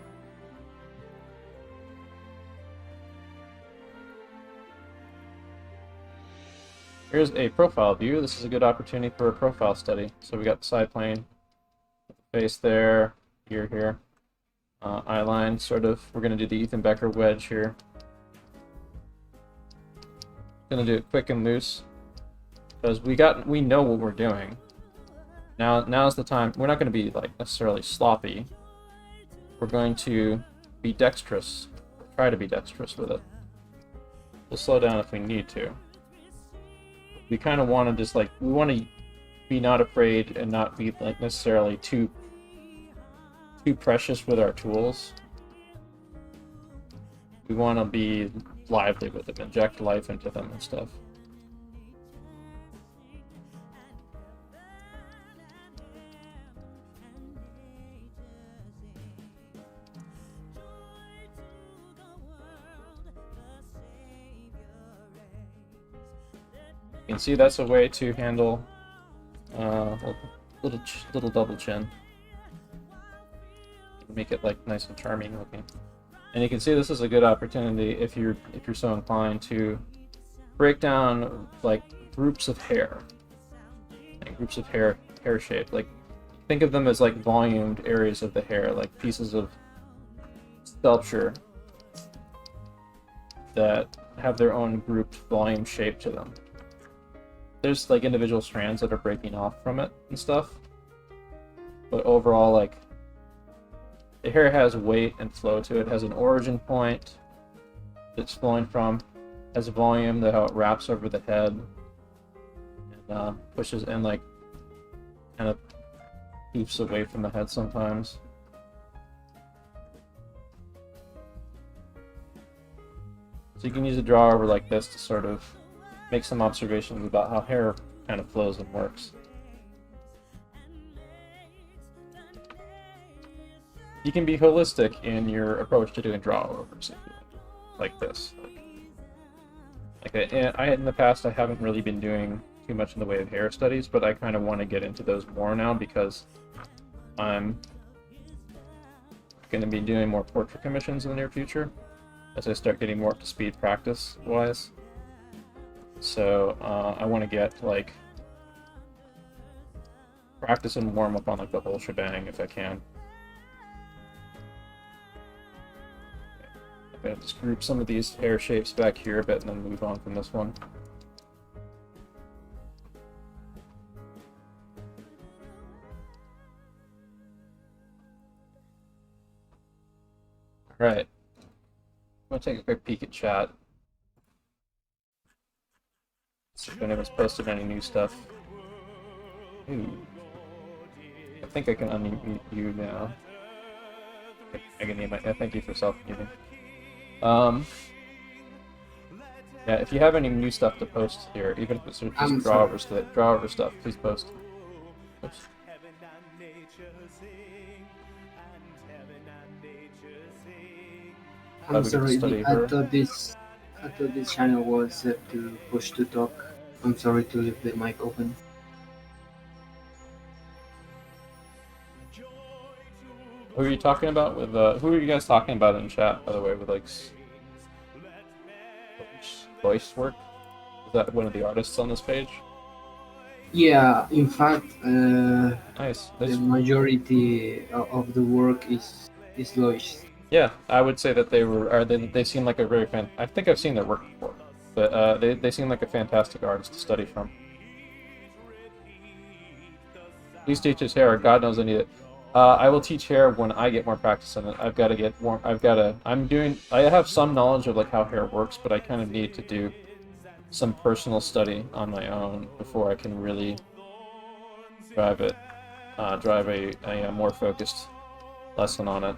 Here's a profile view. This is a good opportunity for a profile study. So we got the side plane, face there, here, eye line, sort of. We're going to do the Ethan Becker wedge here. Going to do it quick and loose because we know what we're doing. Now's the time. We're not going to be like necessarily sloppy. We're going to be dexterous. Try to be dexterous with it. We'll slow down if we need to. We kind of want to just like, we want to be not afraid and not be like necessarily too precious with our tools. We want to be lively with them, inject life into them and stuff. You can see that's a way to handle little double chin. Make it like nice and charming looking. And you can see this is a good opportunity if you're so inclined to break down like groups of hair. groups of hair shape. Like, think of them as like volumed areas of the hair, like pieces of sculpture that have their own grouped volume shape to them. There's like individual strands that are breaking off from it and stuff, but overall, like, the hair has weight and flow to it. It has an origin point that's flowing from, has a volume, that how it wraps over the head and pushes and like kind of poofs away from the head sometimes. So you can use a draw over like this to sort of make some observations about how hair kind of flows and works. You can be holistic in your approach to doing draw overs, like this. In the past, I haven't really been doing too much in the way of hair studies, but I kind of want to get into those more now because I'm going to be doing more portrait commissions in the near future as I start getting more up to speed practice-wise. So I want to get like practice and warm up on like the whole shebang if I can. I'm going to just group some of these hair shapes back here a bit and then move on from this one. Alright. I'm going to take a quick peek at chat. See if anyone's posted any new stuff. Ooh. I think I can unmute you now. I can name my. Thank you for self-muting. Yeah, if you have any new stuff to post here, even if it's just draw over stuff, please post. Oops. I'm sorry, I thought this channel was set to push to talk. I'm sorry to leave the mic open. Who are you talking about with who are you guys talking about in chat, by the way, with like voice work? Is that one of the artists on this page? Yeah, in fact, Nice. the majority of the work is Lois. Yeah, I would say that they seem like a very I think I've seen their work before, but they seem like a fantastic artist to study from. Please teach us hair. God knows I need it. I will teach hair when I get more practice in it. I've got to get more. I have some knowledge of like how hair works, but I kind of need to do some personal study on my own before I can really drive a more focused lesson on it.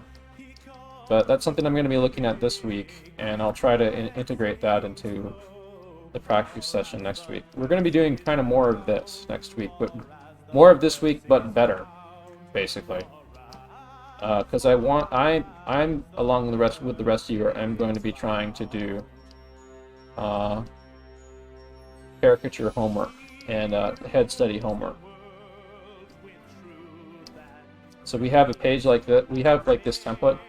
But that's something I'm going to be looking at this week, and I'll try to integrate that into the practice session next week. We're going to be doing kind of more of this next week, but more of this week, but better, basically. Because I'm along with the rest of you, I'm going to be trying to do caricature homework and head study homework. So we have a page like that. We have like this template.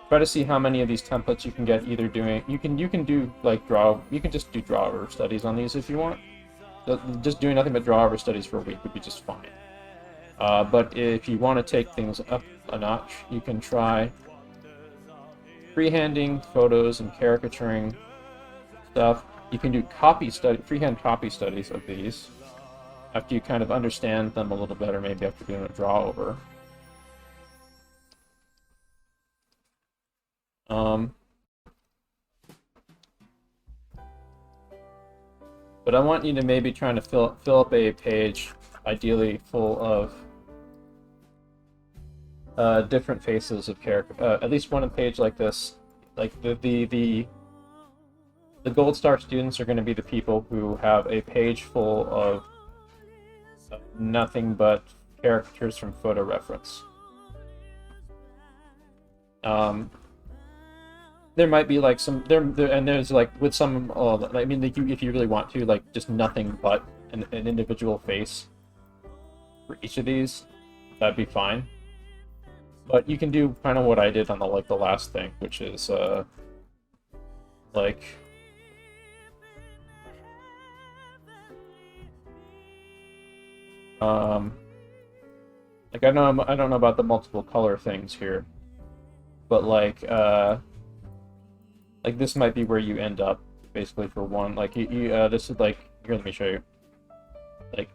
Try to see how many of these templates you can get either doing. You can do like you can just do draw over studies on these if you want. Just doing nothing but draw over studies for a week would be just fine. But if you want to take things up a notch, you can try freehanding photos and caricaturing stuff. You can do freehand copy studies of these after you kind of understand them a little better, maybe after doing a draw over. But I want you to maybe try to fill up a page, ideally full of different faces of character. At least one page like this. Like the Gold Star students are going to be the people who have a page full of nothing but caricatures from photo reference. There might be like some and there's like with some I mean, if you really want to, like, just nothing but an individual face for each of these, that'd be fine. But you can do kind of what I did on the last thing, which is like Like I don't know about the multiple color things here, but like this might be where you end up basically for one. Like this is like here. Let me show you. Like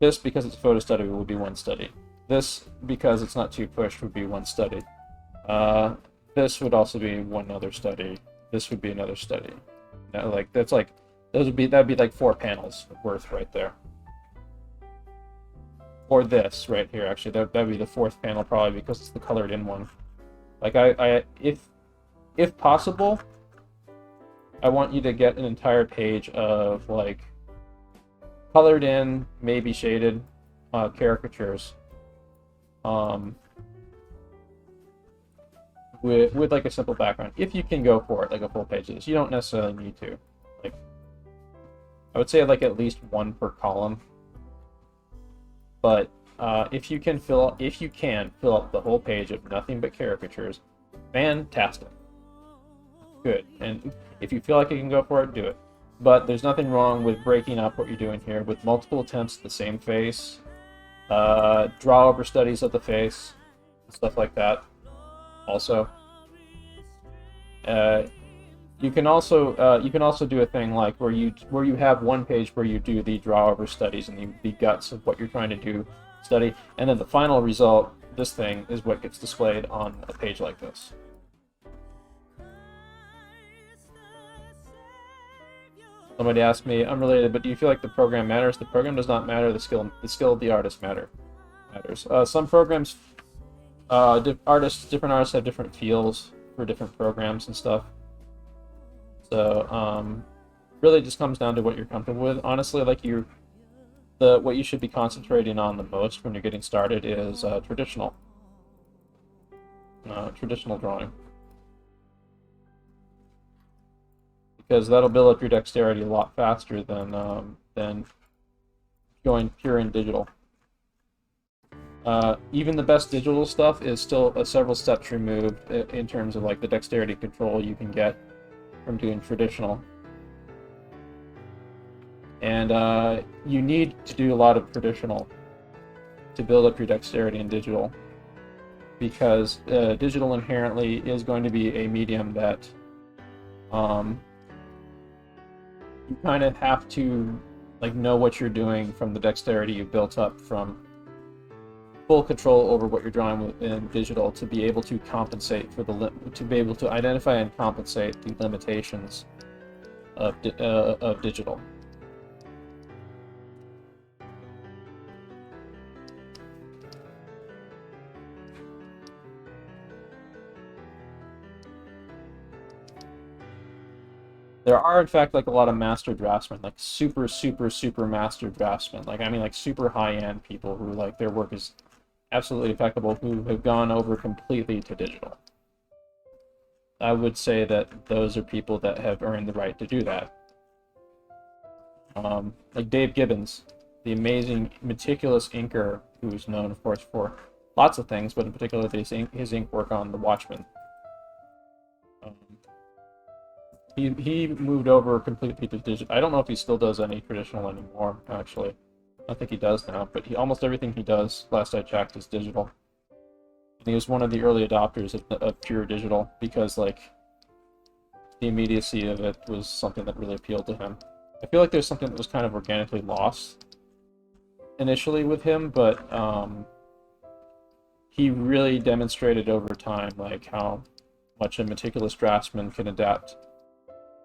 this, because it's photo study, will be one study. This, because it's not too pushed, would be one study. This would also be one other study. This would be another study. Now, like that's like that'd be like 4 panels worth right there. Or this right here, actually, that'd be the 4th panel probably, because it's the colored in one. Like if possible, I want you to get an entire page of like colored in, maybe shaded caricatures, with like a simple background. If you can go for it, like a full page of this, you don't necessarily need to. Like, I would say like at least 1 per column. But if you can fill up the whole page of nothing but caricatures, fantastic. Good. And if you feel like you can go for it, do it. But there's nothing wrong with breaking up what you're doing here with multiple attempts at the same face, draw over studies of the face, stuff like that. Also, you can also do a thing like where you have one page where you do the draw over studies and the guts of what you're trying to do study, and then the final result, this thing, is what gets displayed on a page like this. Somebody asked me, unrelated, but do you feel like the program matters? The program does not matter. The skill of the artist matters. Some programs, different artists have different feels for different programs and stuff. So really just comes down to what you're comfortable with. Honestly, like what you should be concentrating on the most when you're getting started is traditional drawing, because that'll build up your dexterity a lot faster than going pure in digital. Even the best digital stuff is still several steps removed in terms of like the dexterity control you can get from doing traditional. And you need to do a lot of traditional to build up your dexterity in digital, because digital inherently is going to be a medium that you kind of have to like know what you're doing from the dexterity you've built up from full control over what you're drawing in digital to be able to compensate for to be able to identify and compensate the limitations of digital. There are, in fact, like a lot of master draftsmen, like super master draftsmen. Like, I mean, like super high-end people who like their work is absolutely impeccable, who have gone over completely to digital. I would say that those are people that have earned the right to do that. Like Dave Gibbons, the amazing, meticulous inker, who's known, of course, for lots of things, but in particular his ink work on The Watchmen. He moved over completely to digital. I don't know if he still does any traditional anymore, actually. I don't think he does now, but almost everything he does, last I checked, is digital. And he was one of the early adopters of pure digital, because like the immediacy of it was something that really appealed to him. I feel like there's something that was kind of organically lost initially with him, but he really demonstrated over time like how much a meticulous draftsman can adapt.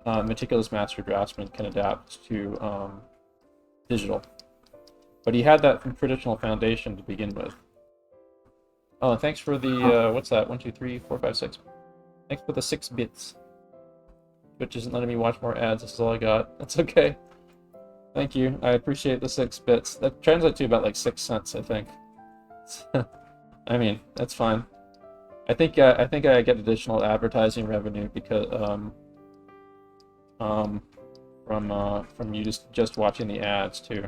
Meticulous master draftsman can adapt to digital. But he had that from traditional foundation to begin with. Oh, and thanks for the, what's that? 1, 2, 3, 4, 5, 6. Thanks for the 6 bits. Which isn't letting me watch more ads, this is all I got. That's okay. Thank you, I appreciate the 6 bits. That translates to about like 6 cents, I think. I mean, that's fine. I think I get additional advertising revenue because, from you just watching the ads too.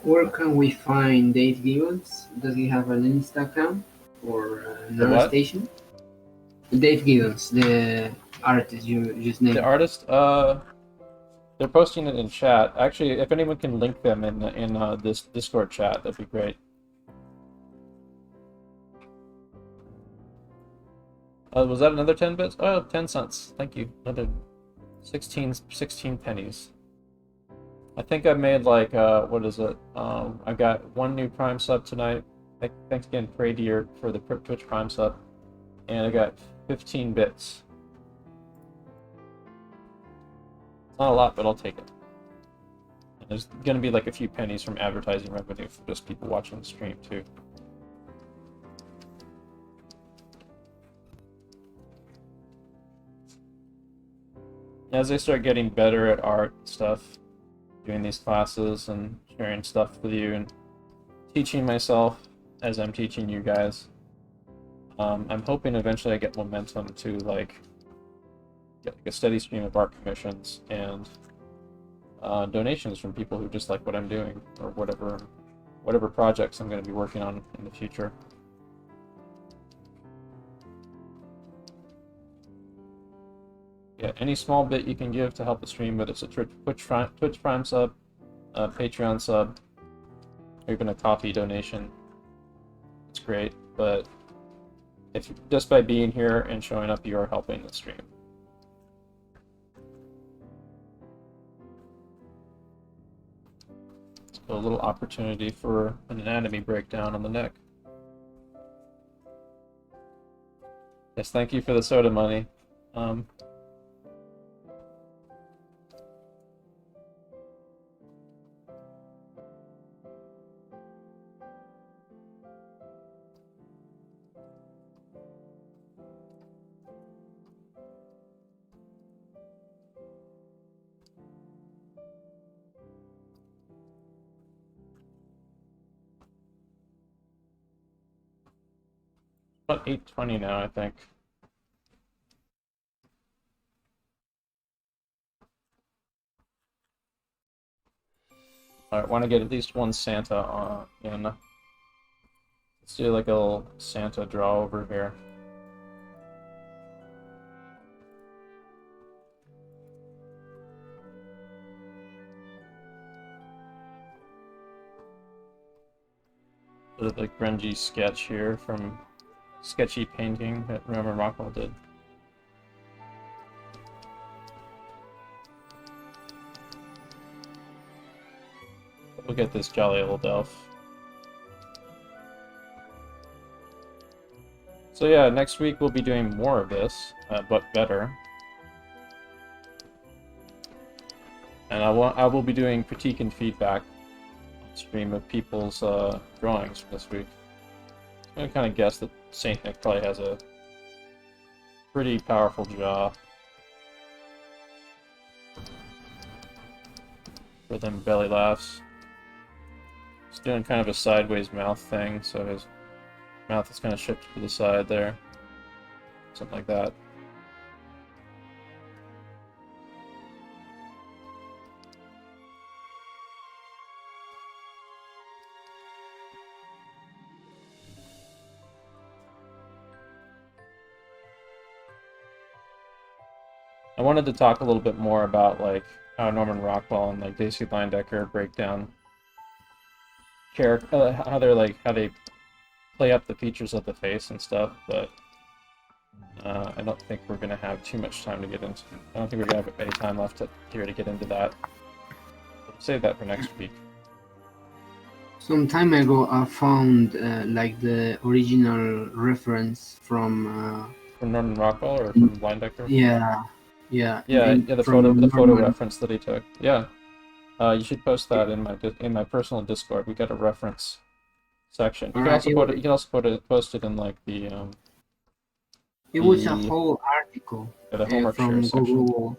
Where can we find Dave Gibbons? Does he have an Insta account or an station? Dave Gibbons, the artist you just named. The artist? They're posting it in chat. Actually, if anyone can link them in this Discord chat, that'd be great. Was that another 10 bits? Oh, 10 cents. Thank you. Another 16 pennies. I think I made like, what is it? I got one new Prime sub tonight. Thanks again, Pradier, for the Twitch Prime sub. And I got 15 bits. It's not a lot, but I'll take it. And there's gonna be like a few pennies from advertising revenue for just people watching the stream too. As I start getting better at art and stuff, doing these classes and sharing stuff with you and teaching myself as I'm teaching you guys, I'm hoping eventually I get momentum to like get like a steady stream of art commissions and donations from people who just like what I'm doing or whatever projects I'm going to be working on in the future. Yeah, any small bit you can give to help the stream, whether it's a Twitch Prime sub, a Patreon sub, or even a coffee donation, it's great. But if just by being here and showing up, you are helping the stream. So a little opportunity for an anatomy breakdown on the neck. Yes, thank you for the soda money. About 8:20 now, I think. Alright, want to get at least one Santa in. Let's do like a little Santa draw over here. Sort of like grungy sketch here from sketchy painting that Norman Rockwell did. We'll get this jolly old elf. So yeah, next week we'll be doing more of this, but better. And I will be doing critique and feedback on stream of people's drawings from this week. I'm gonna kind of guess that Saint Nick probably has a pretty powerful jaw for them belly laughs. He's doing kind of a sideways mouth thing, so his mouth is kind of shifted to the side there. Something like that. I wanted to talk a little bit more about like how Norman Rockwell and like Daisy Linedecker break down how they play up the features of the face and stuff, but I don't think we're gonna have too much time to get into. I don't think we're gonna have any time left here to get into that. We'll save that for next week. Some time ago, I found like the original reference from Norman Rockwell or from Linedecker? yeah. The photo reference that he took. Yeah, you should post that in my personal Discord. We got a reference section. You can also post it in like the. It was a whole article the homework from share Google,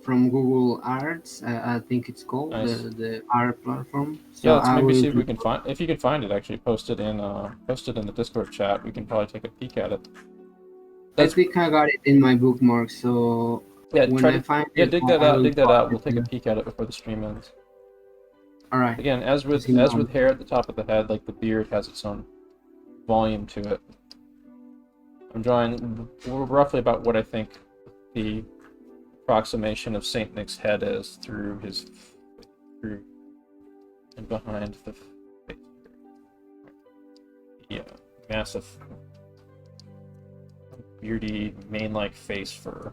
from Google Arts. I think it's called nice. the art platform. So yeah, let's maybe see if we can find. If you can find it, actually, post it in the Discord chat. We can probably take a peek at it. I think I got it in my bookmark, so yeah, when I find it, dig that out. We'll take a peek at it before the stream ends. All right. Again, as with hair at the top of the head, like the beard has its own volume to it. I'm drawing roughly about what I think the approximation of Saint Nick's head is through and behind the face. Yeah, massive, beardy, mane-like face fur.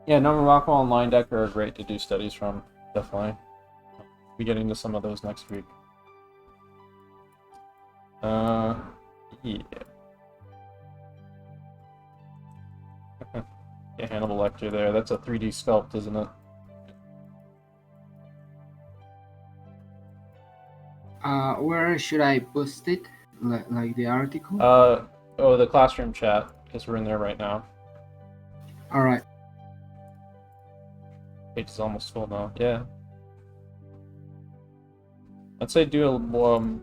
Yeah, Norman Rockwell and Line Decker are great to do studies from, definitely. Be getting to some of those next week. Yeah. Yeah, Hannibal Lecter there. That's a 3D sculpt, isn't it? Where should I post it? Like the article? Oh, the classroom chat, because we're in there right now. All right. Page is almost full now. Yeah. I'd say to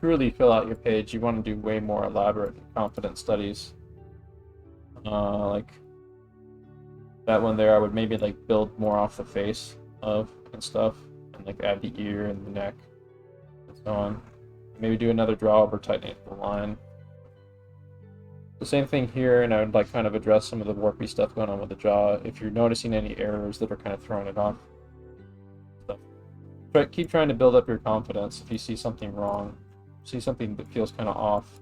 truly fill out your page, you want to do way more elaborate, confident studies. Like that one there, I would maybe like build more off the face of and stuff, and like add the ear and the neck, and so on. Maybe do another draw over tightening the line. The same thing here, and I would like kind of address some of the warpy stuff going on with the jaw. If you're noticing any errors that are kind of throwing it off, keep trying to build up your confidence. If you see something wrong, see something that feels kind of off,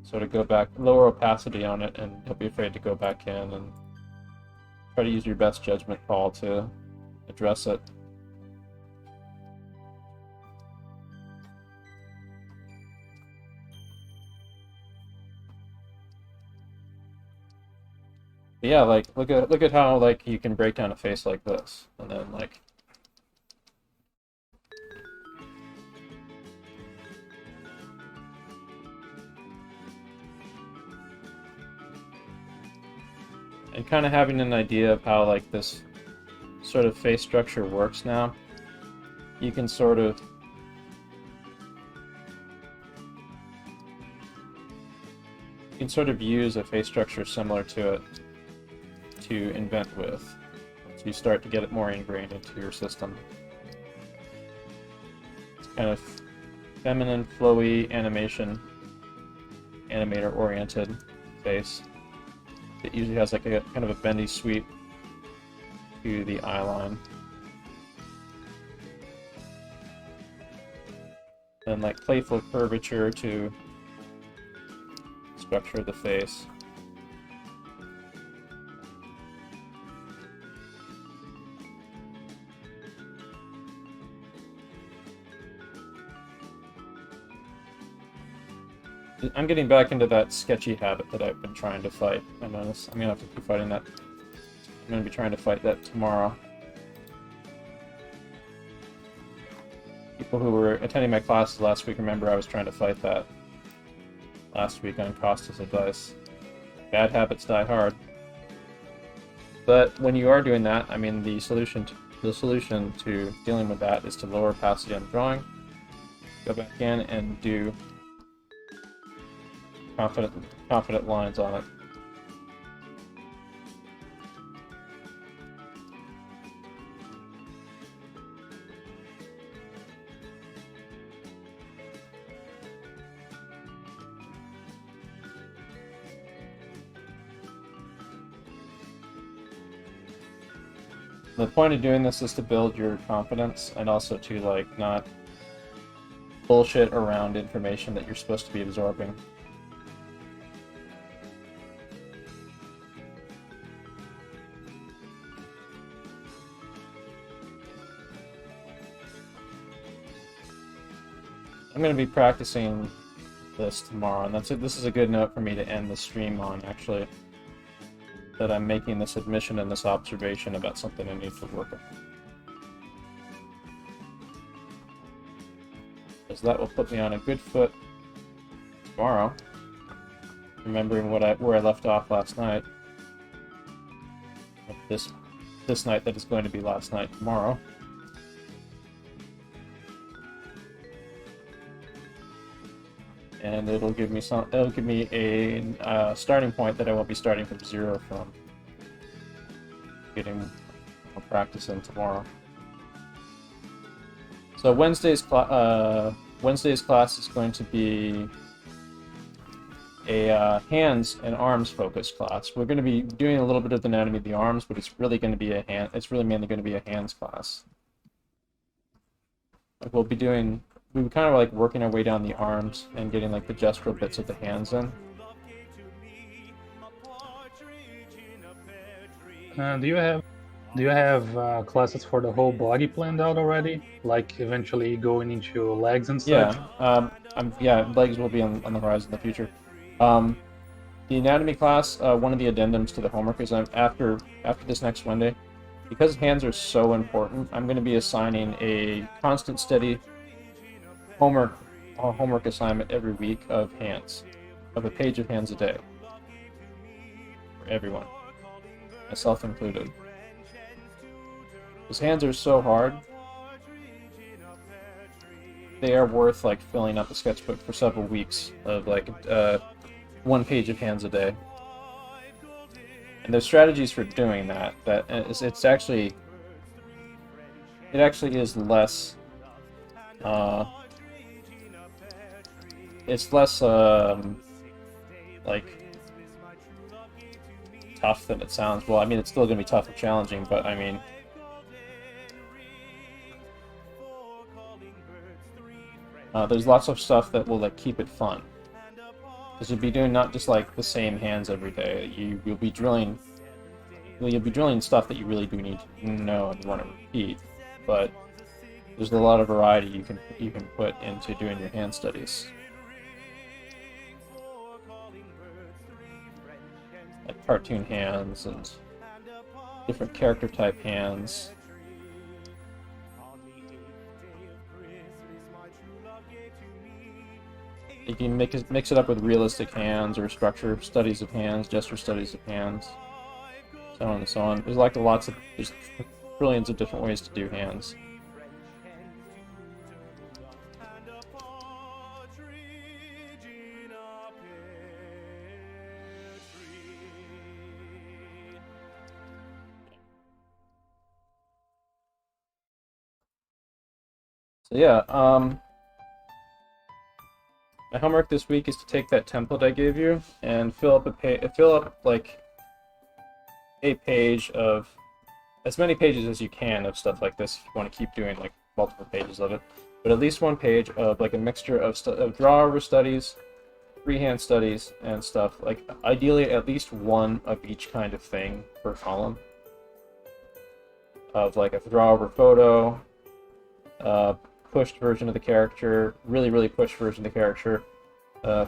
sort of go back, lower opacity on it, and don't be afraid to go back in and try to use your best judgment call to address it. But yeah, like look at how like you can break down a face like this, and then like and kind of having an idea of how like this sort of face structure works now, you can sort of use a face structure similar to it to invent with. So you start to get it more ingrained into your system. It's kind of feminine, flowy animation, animator-oriented face. It usually has like a kind of a bendy sweep to the eye line. And like playful curvature to structure of the face. I'm getting back into that sketchy habit that I've been trying to fight. I notice I'm gonna have to keep fighting that. I'm gonna be trying to fight that tomorrow. People who were attending my classes last week remember I was trying to fight that last week on Costa's advice. Bad habits die hard. But when you are doing that, I mean, the solution to dealing with that is to lower opacity on the drawing, go back in and do confident lines on it. The point of doing this is to build your confidence and also to like not bullshit around information that you're supposed to be absorbing. I'm going to be practicing this tomorrow, and that's it. This is a good note for me to end the stream on, actually. that I'm making this admission and this observation about something I need to work on. Because that will put me on a good foot tomorrow, remembering where I left off last night. This night that is going to be last night tomorrow. And it'll give me a starting point that I won't be starting from zero from. Getting more practice in tomorrow. So Wednesday's class is going to be a hands and arms focused class. We're going to be doing a little bit of the anatomy of the arms, but it's really going to be it's really mainly going to be a hands class. Like we were kind of like working our way down the arms and getting like the gestural bits of the hands in. Do you have classes for the whole body planned out already? Like eventually going into legs and such? Yeah, legs will be on the horizon in the future. The anatomy class, one of the addendums to the homework is after this next Monday, because hands are so important, I'm going to be assigning a constant, steady homework assignment every week of hands, of a page of hands a day, for everyone, myself included. Because hands are so hard, they are worth like filling up a sketchbook for several weeks of like one page of hands a day. And there's strategies for doing that. It actually is less. It's less like tough than it sounds. Well, I mean, it's still going to be tough and challenging, but I mean. There's lots of stuff that will like keep it fun, because you'll be doing not just like the same hands every day. You'll be drilling stuff that you really do need to know and want to repeat. But there's a lot of variety you can put into doing your hand studies, like cartoon hands and different character type hands. You can mix it up with realistic hands or structure studies of hands, gesture studies of hands, so on and so on. There's trillions of different ways to do hands. So yeah, my homework this week is to take that template I gave you and fill up like a page of as many pages as you can of stuff like this. If you want to keep doing like multiple pages of it, but at least one page of like a mixture of draw-over studies, freehand studies, and stuff. Like ideally at least one of each kind of thing per column. Of like a draw-over photo, pushed version of the character, really pushed version of the character,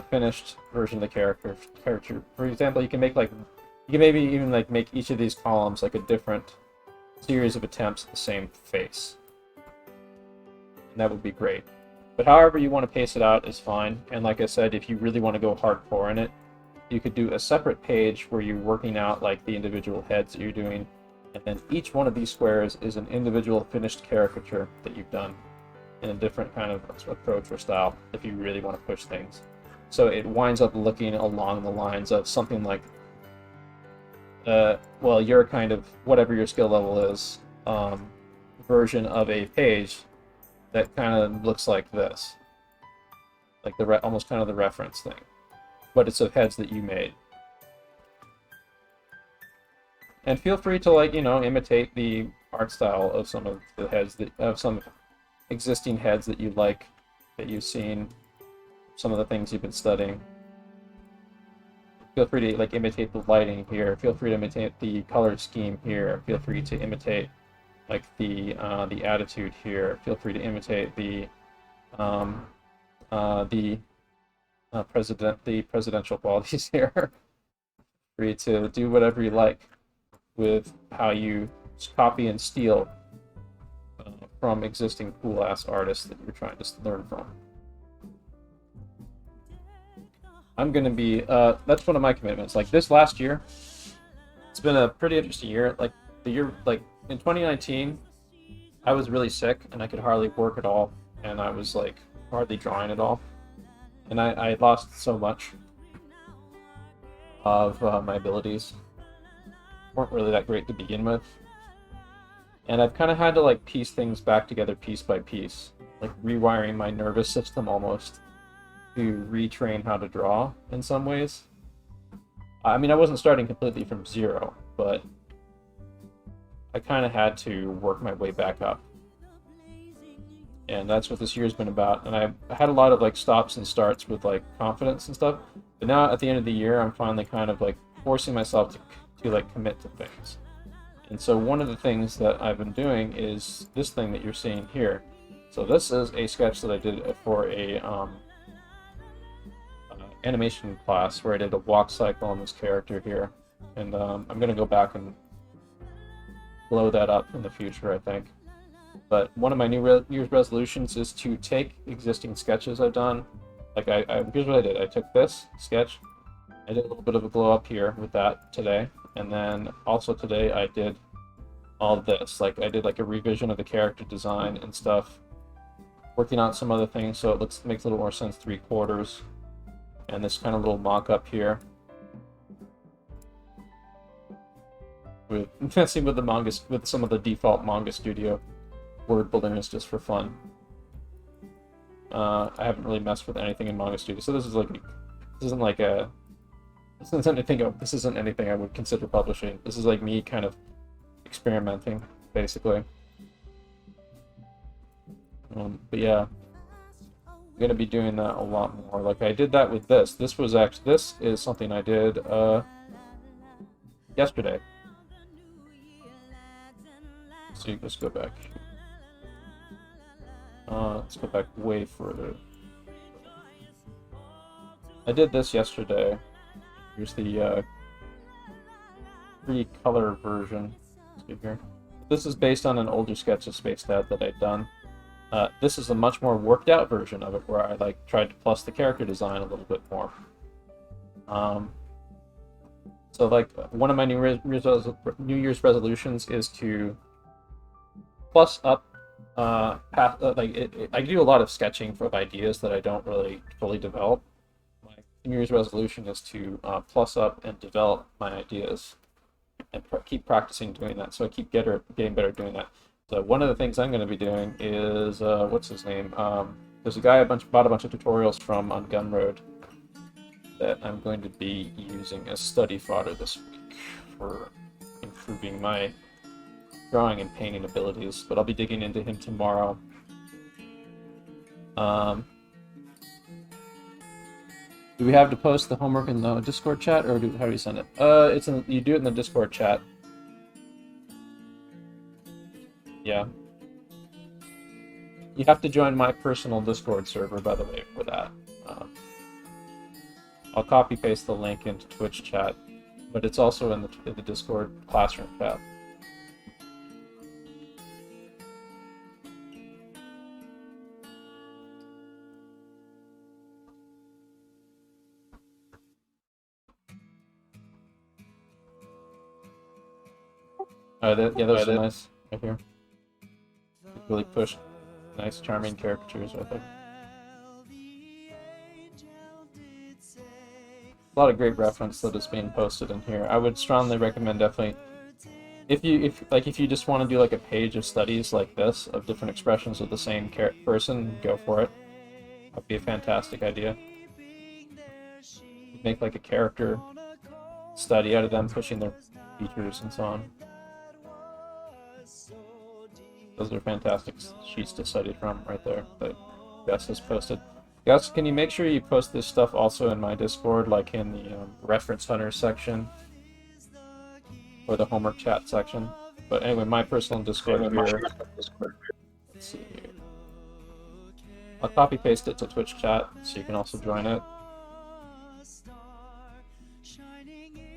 finished version of the character. For example, you can maybe even like make each of these columns like a different series of attempts at the same face. And that would be great. But however you want to pace it out is fine. And like I said, if you really want to go hardcore in it, you could do a separate page where you're working out like the individual heads that you're doing, and then each one of these squares is an individual finished caricature that you've done in a different kind of approach or style if you really want to push things. So it winds up looking along the lines of something like, well, your kind of, whatever your skill level is, version of a page that kind of looks like this. Like almost kind of the reference thing. But it's of heads that you made. And feel free to imitate the art style of some of the heads of some existing heads that you like, that you've seen, some of the things you've been studying. Feel free to imitate the lighting here. Feel free to imitate the color scheme here. Feel free to imitate the attitude here. Feel free to imitate the presidential qualities here. free to do whatever you like with how you copy and steal from existing cool-ass artists that you're trying to learn from. I'm going to be, that's one of my commitments. Like, this last year, it's been a pretty interesting year. Like, the year, like, in 2019, I was really sick, and I could hardly work at all, and I was, like, hardly drawing at all. And I lost so much of my abilities. Weren't really that great to begin with. And I've kind of had to, like, piece things back together piece by piece. Like, rewiring my nervous system almost to retrain how to draw in some ways. I mean, I wasn't starting completely from zero, but I kind of had to work my way back up. And that's what this year's been about. And I had a lot of like stops and starts with like confidence and stuff. But now at the end of the year, I'm finally kind of like forcing myself to like commit to things. And so one of the things that I've been doing is this thing that you're seeing here. So this is a sketch that I did for a animation class where I did a walk cycle on this character here. And I'm going to go back and blow that up in the future, I think. But one of my New Year's resolutions is to take existing sketches I've done. Like, here's what I did. I took this sketch, I did a little bit of a glow up here with that today, and then also today I did all this. Like, I did like a revision of the character design and stuff, working on some other things so it makes a little more sense 3/4, and this kind of little mock-up here. With messing with the manga, with some of the default Manga Studio word balloons just for fun. I haven't really messed with anything in Manga Studio, so this isn't anything I would consider publishing. This is like me kind of experimenting, basically. But yeah, I'm gonna be doing that a lot more. Like, I did that with this. This is something I did yesterday. So let's go back. Let's go back way further. I did this yesterday. Here's the free color version. Let's see here. This is based on an older sketch of Spacedad that I'd done. This is a much more worked out version of it, where I like tried to plus the character design a little bit more. So like one of my New Year's resolutions is to plus up. I do a lot of sketching for ideas that I don't really fully develop. My New Year's resolution is to plus up and develop my ideas, and keep practicing doing that. So I keep getting better at doing that. So one of the things I'm going to be doing is what's his name? There's a guy bought a bunch of tutorials from on Gumroad that I'm going to be using as study fodder this week for improving my drawing and painting abilities, but I'll be digging into him tomorrow. Do we have to post the homework in the Discord chat, or how do we send it? You do it in the Discord chat. Yeah. You have to join my personal Discord server, by the way, for that. I'll copy paste the link into Twitch chat, but it's also in the Discord classroom tab. Those are nice right here. Really pushed nice, charming caricatures right there. A lot of great reference that is being posted in here. I would strongly recommend, definitely, if you just want to do like a page of studies like this of different expressions of the same person, go for it. That'd be a fantastic idea. Make like a character study out of them pushing their features and so on. Those are fantastic sheets to study from right there that Gus has posted. Gus, can you make sure you post this stuff also in my Discord, like in the reference hunter section or the homework chat section? But anyway, my personal Discord here. Let's see here. I'll copy paste it to Twitch chat so you can also join it.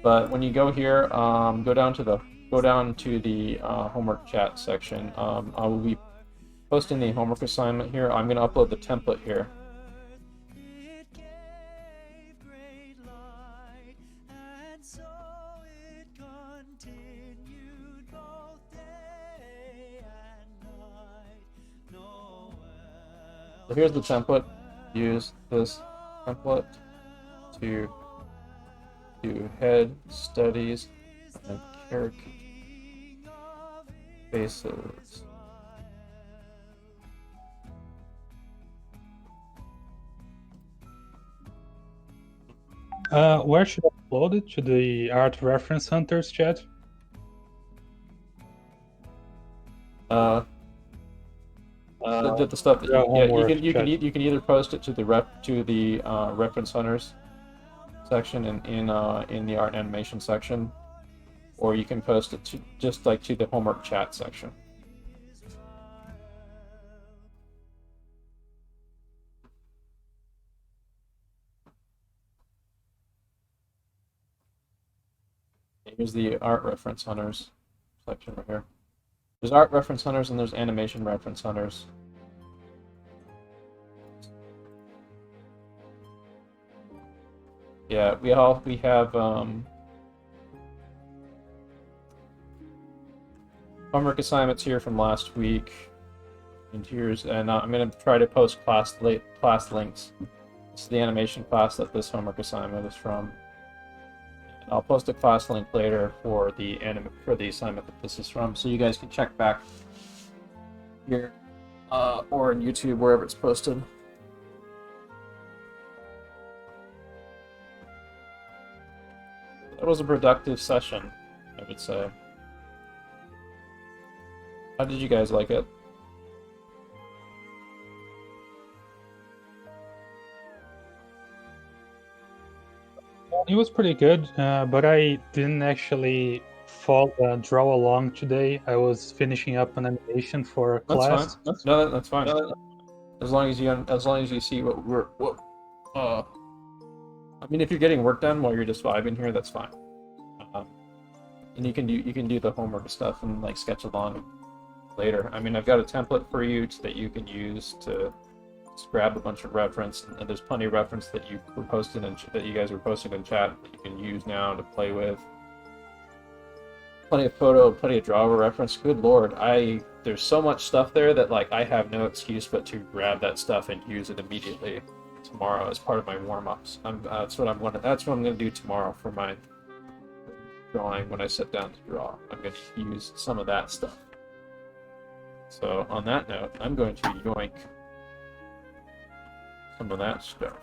But when you go here, go down to the homework chat section. I will be posting the homework assignment here. I'm going to upload the template here. So here's the template. Use this template to do head, studies, and character faces. Where should I upload it? To the Art Reference Hunters chat? The stuff that Yeah, you homework can chat. you can either post it to the reference hunters section in the art and animation section, or you can post it to just like to the homework chat section. Here's the art reference hunters section right here. There's art reference hunters and there's animation reference hunters. Yeah, we have homework assignments here from last week, and I'm gonna try to post class links. This is the animation class that this homework assignment is from. And I'll post a class link later for the assignment that this is from, so you guys can check back here or on YouTube, wherever it's posted. That was a productive session, I would say. How did you guys like it? It was pretty good, but I didn't actually draw along today. I was finishing up an animation for a class. That's fine. No, that's fine. As long as you see what I mean, if you're getting work done while you're just vibing here, that's fine. And you can do the homework stuff and like sketch along later. I mean, I've got a template for you that you can use to just grab a bunch of reference, and there's plenty of reference that you were posting and that you guys were posting in chat that you can use now to play with. Plenty of photo, plenty of drawer reference. Good lord, there's so much stuff there that like I have no excuse but to grab that stuff and use it immediately tomorrow as part of my warm-ups. That's what I'm gonna do tomorrow for my drawing when I sit down to draw. I'm going to use some of that stuff. So on that note, I'm going to yoink some of that stuff.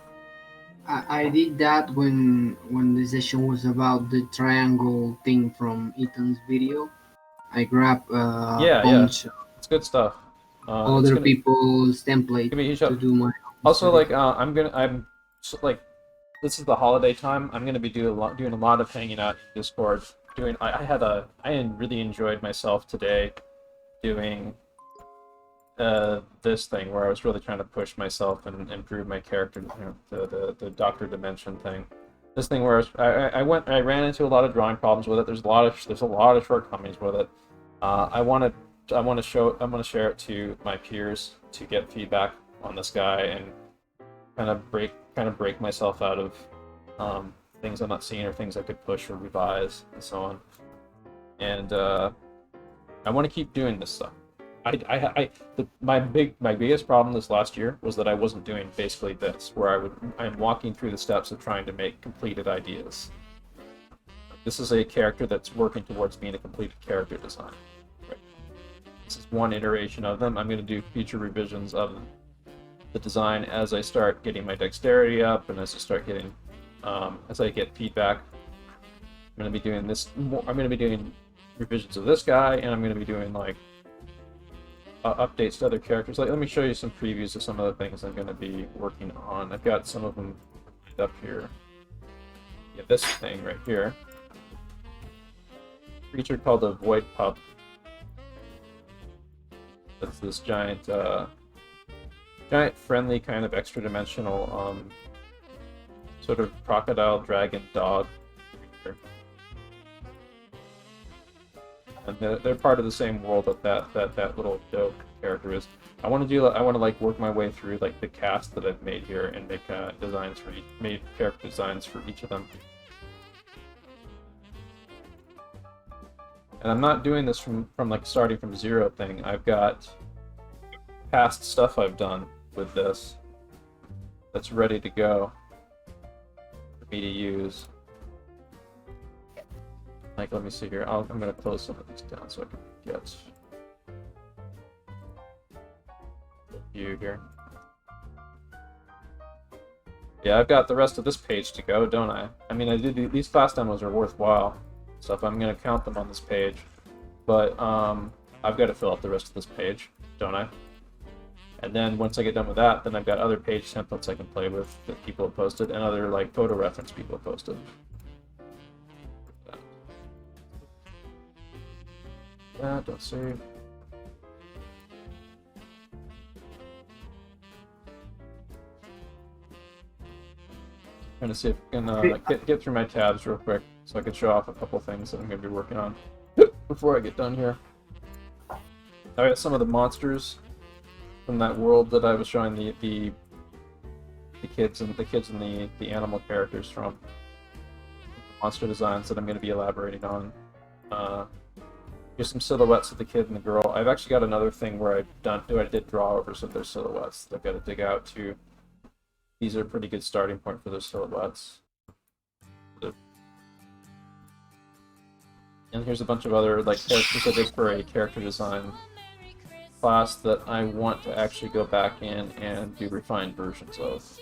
I did that when the session was about the triangle thing from Ethan's video. I grabbed a bunch of it's good stuff. other people's template to do my. Also, like this is the holiday time. I'm gonna be doing a lot of hanging out in Discord. I really enjoyed myself today doing this thing where I was really trying to push myself and improve my character. The Doctor Dimension thing. This thing where I ran into a lot of drawing problems with it. There's a lot of shortcomings with it. I want to share it to my peers to get feedback on this guy and kind of break myself out of things I'm not seeing or things I could push or revise and so on. And I want to keep doing this stuff. My biggest problem this last year was that I wasn't doing basically this, where I'm walking through the steps of trying to make completed ideas. This is a character that's working towards being a completed character design. Right? This is one iteration of them. I'm going to do future revisions of the design as I start getting my dexterity up and as I start getting as I get feedback. I'm going to be doing this. I'm going to be doing revisions of this guy, and I'm going to be doing like updates to other characters. Like, let me show you some previews of some of the things I'm going to be working on. I've got some of them up here. Yeah, this thing right here. Creature called a Void Pup. That's this giant friendly kind of extra-dimensional sort of crocodile dragon dog creature. and they're part of the same world that little joke character is. I want to like work my way through like the cast that I've made here and make made character designs for each of them. And I'm not doing this from like starting from zero thing. I've got past stuff I've done with this that's ready to go for me to use. Like, let me see here. I'm going to close some of these down so I can get the view here. Yeah, I've got the rest of this page to go, don't I? I mean, these class demos are worthwhile, so if I'm going to count them on this page. But I've got to fill out the rest of this page, don't I? And then once I get done with that, then I've got other page templates I can play with that people have posted, and other like photo reference people have posted. Yeah, don't save. Trying to see if I can get through my tabs real quick so I can show off a couple things that I'm going to be working on before I get done here. I got some of the monsters from that world that I was showing the kids and the animal characters from. Monster designs that I'm going to be elaborating on. Here's some silhouettes of the kid and the girl. I've actually got another thing where I did draw overs of their silhouettes that I've got to dig out too. These are a pretty good starting point for their silhouettes. And here's a bunch of other like characters I did for a character design class that I want to actually go back in and do refined versions of.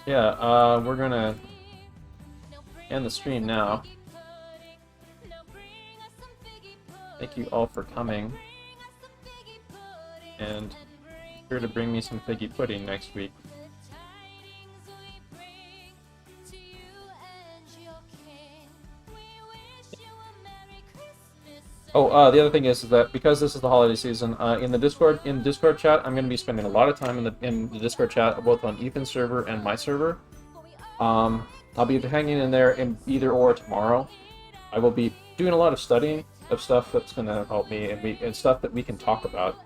Yeah, we're gonna end the stream now. Thank you all for coming. And sure to bring me some figgy pudding next week. Oh, the other thing is that because this is the holiday season, in the Discord chat, I'm going to be spending a lot of time in the Discord chat, both on Ethan's server and my server. I'll be hanging in there in either or tomorrow. I will be doing a lot of studying of stuff that's going to help me and stuff that we can talk about.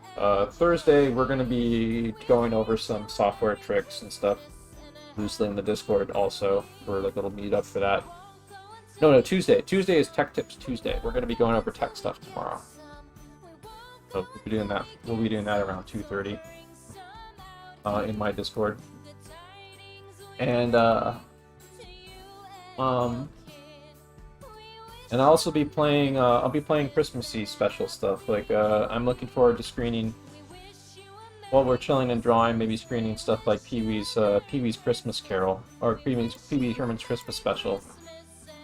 Thursday, we're going to be going over some software tricks and stuff loosely in the Discord also for like a little meetup for that. No, Tuesday. Tuesday is Tech Tips Tuesday. We're going to be going over tech stuff tomorrow. So we'll be doing that. We'll be doing that around 2:30 in my Discord. And I'll also be playing. I'll be playing Christmassy special stuff. Like I'm looking forward to screening while we're chilling and drawing. Maybe screening stuff like Pee-wee's Christmas Carol or Pee-wee Herman's Christmas Special,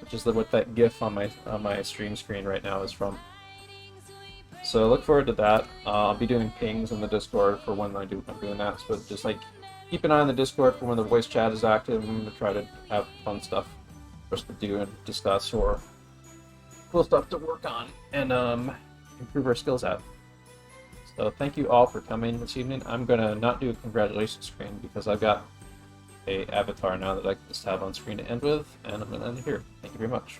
which is what that GIF on my stream screen right now is from. So look forward to that. I'll be doing pings in the Discord for when I'm doing that. So just like keep an eye on the Discord for when the voice chat is active. I'm going to try to have fun stuff for us to do and discuss, or cool stuff to work on and improve our skills at. So thank you all for coming this evening. I'm going to not do a congratulations screen because I've got a avatar now that I can just have on screen to end with, and I'm going to end it here. Thank you very much.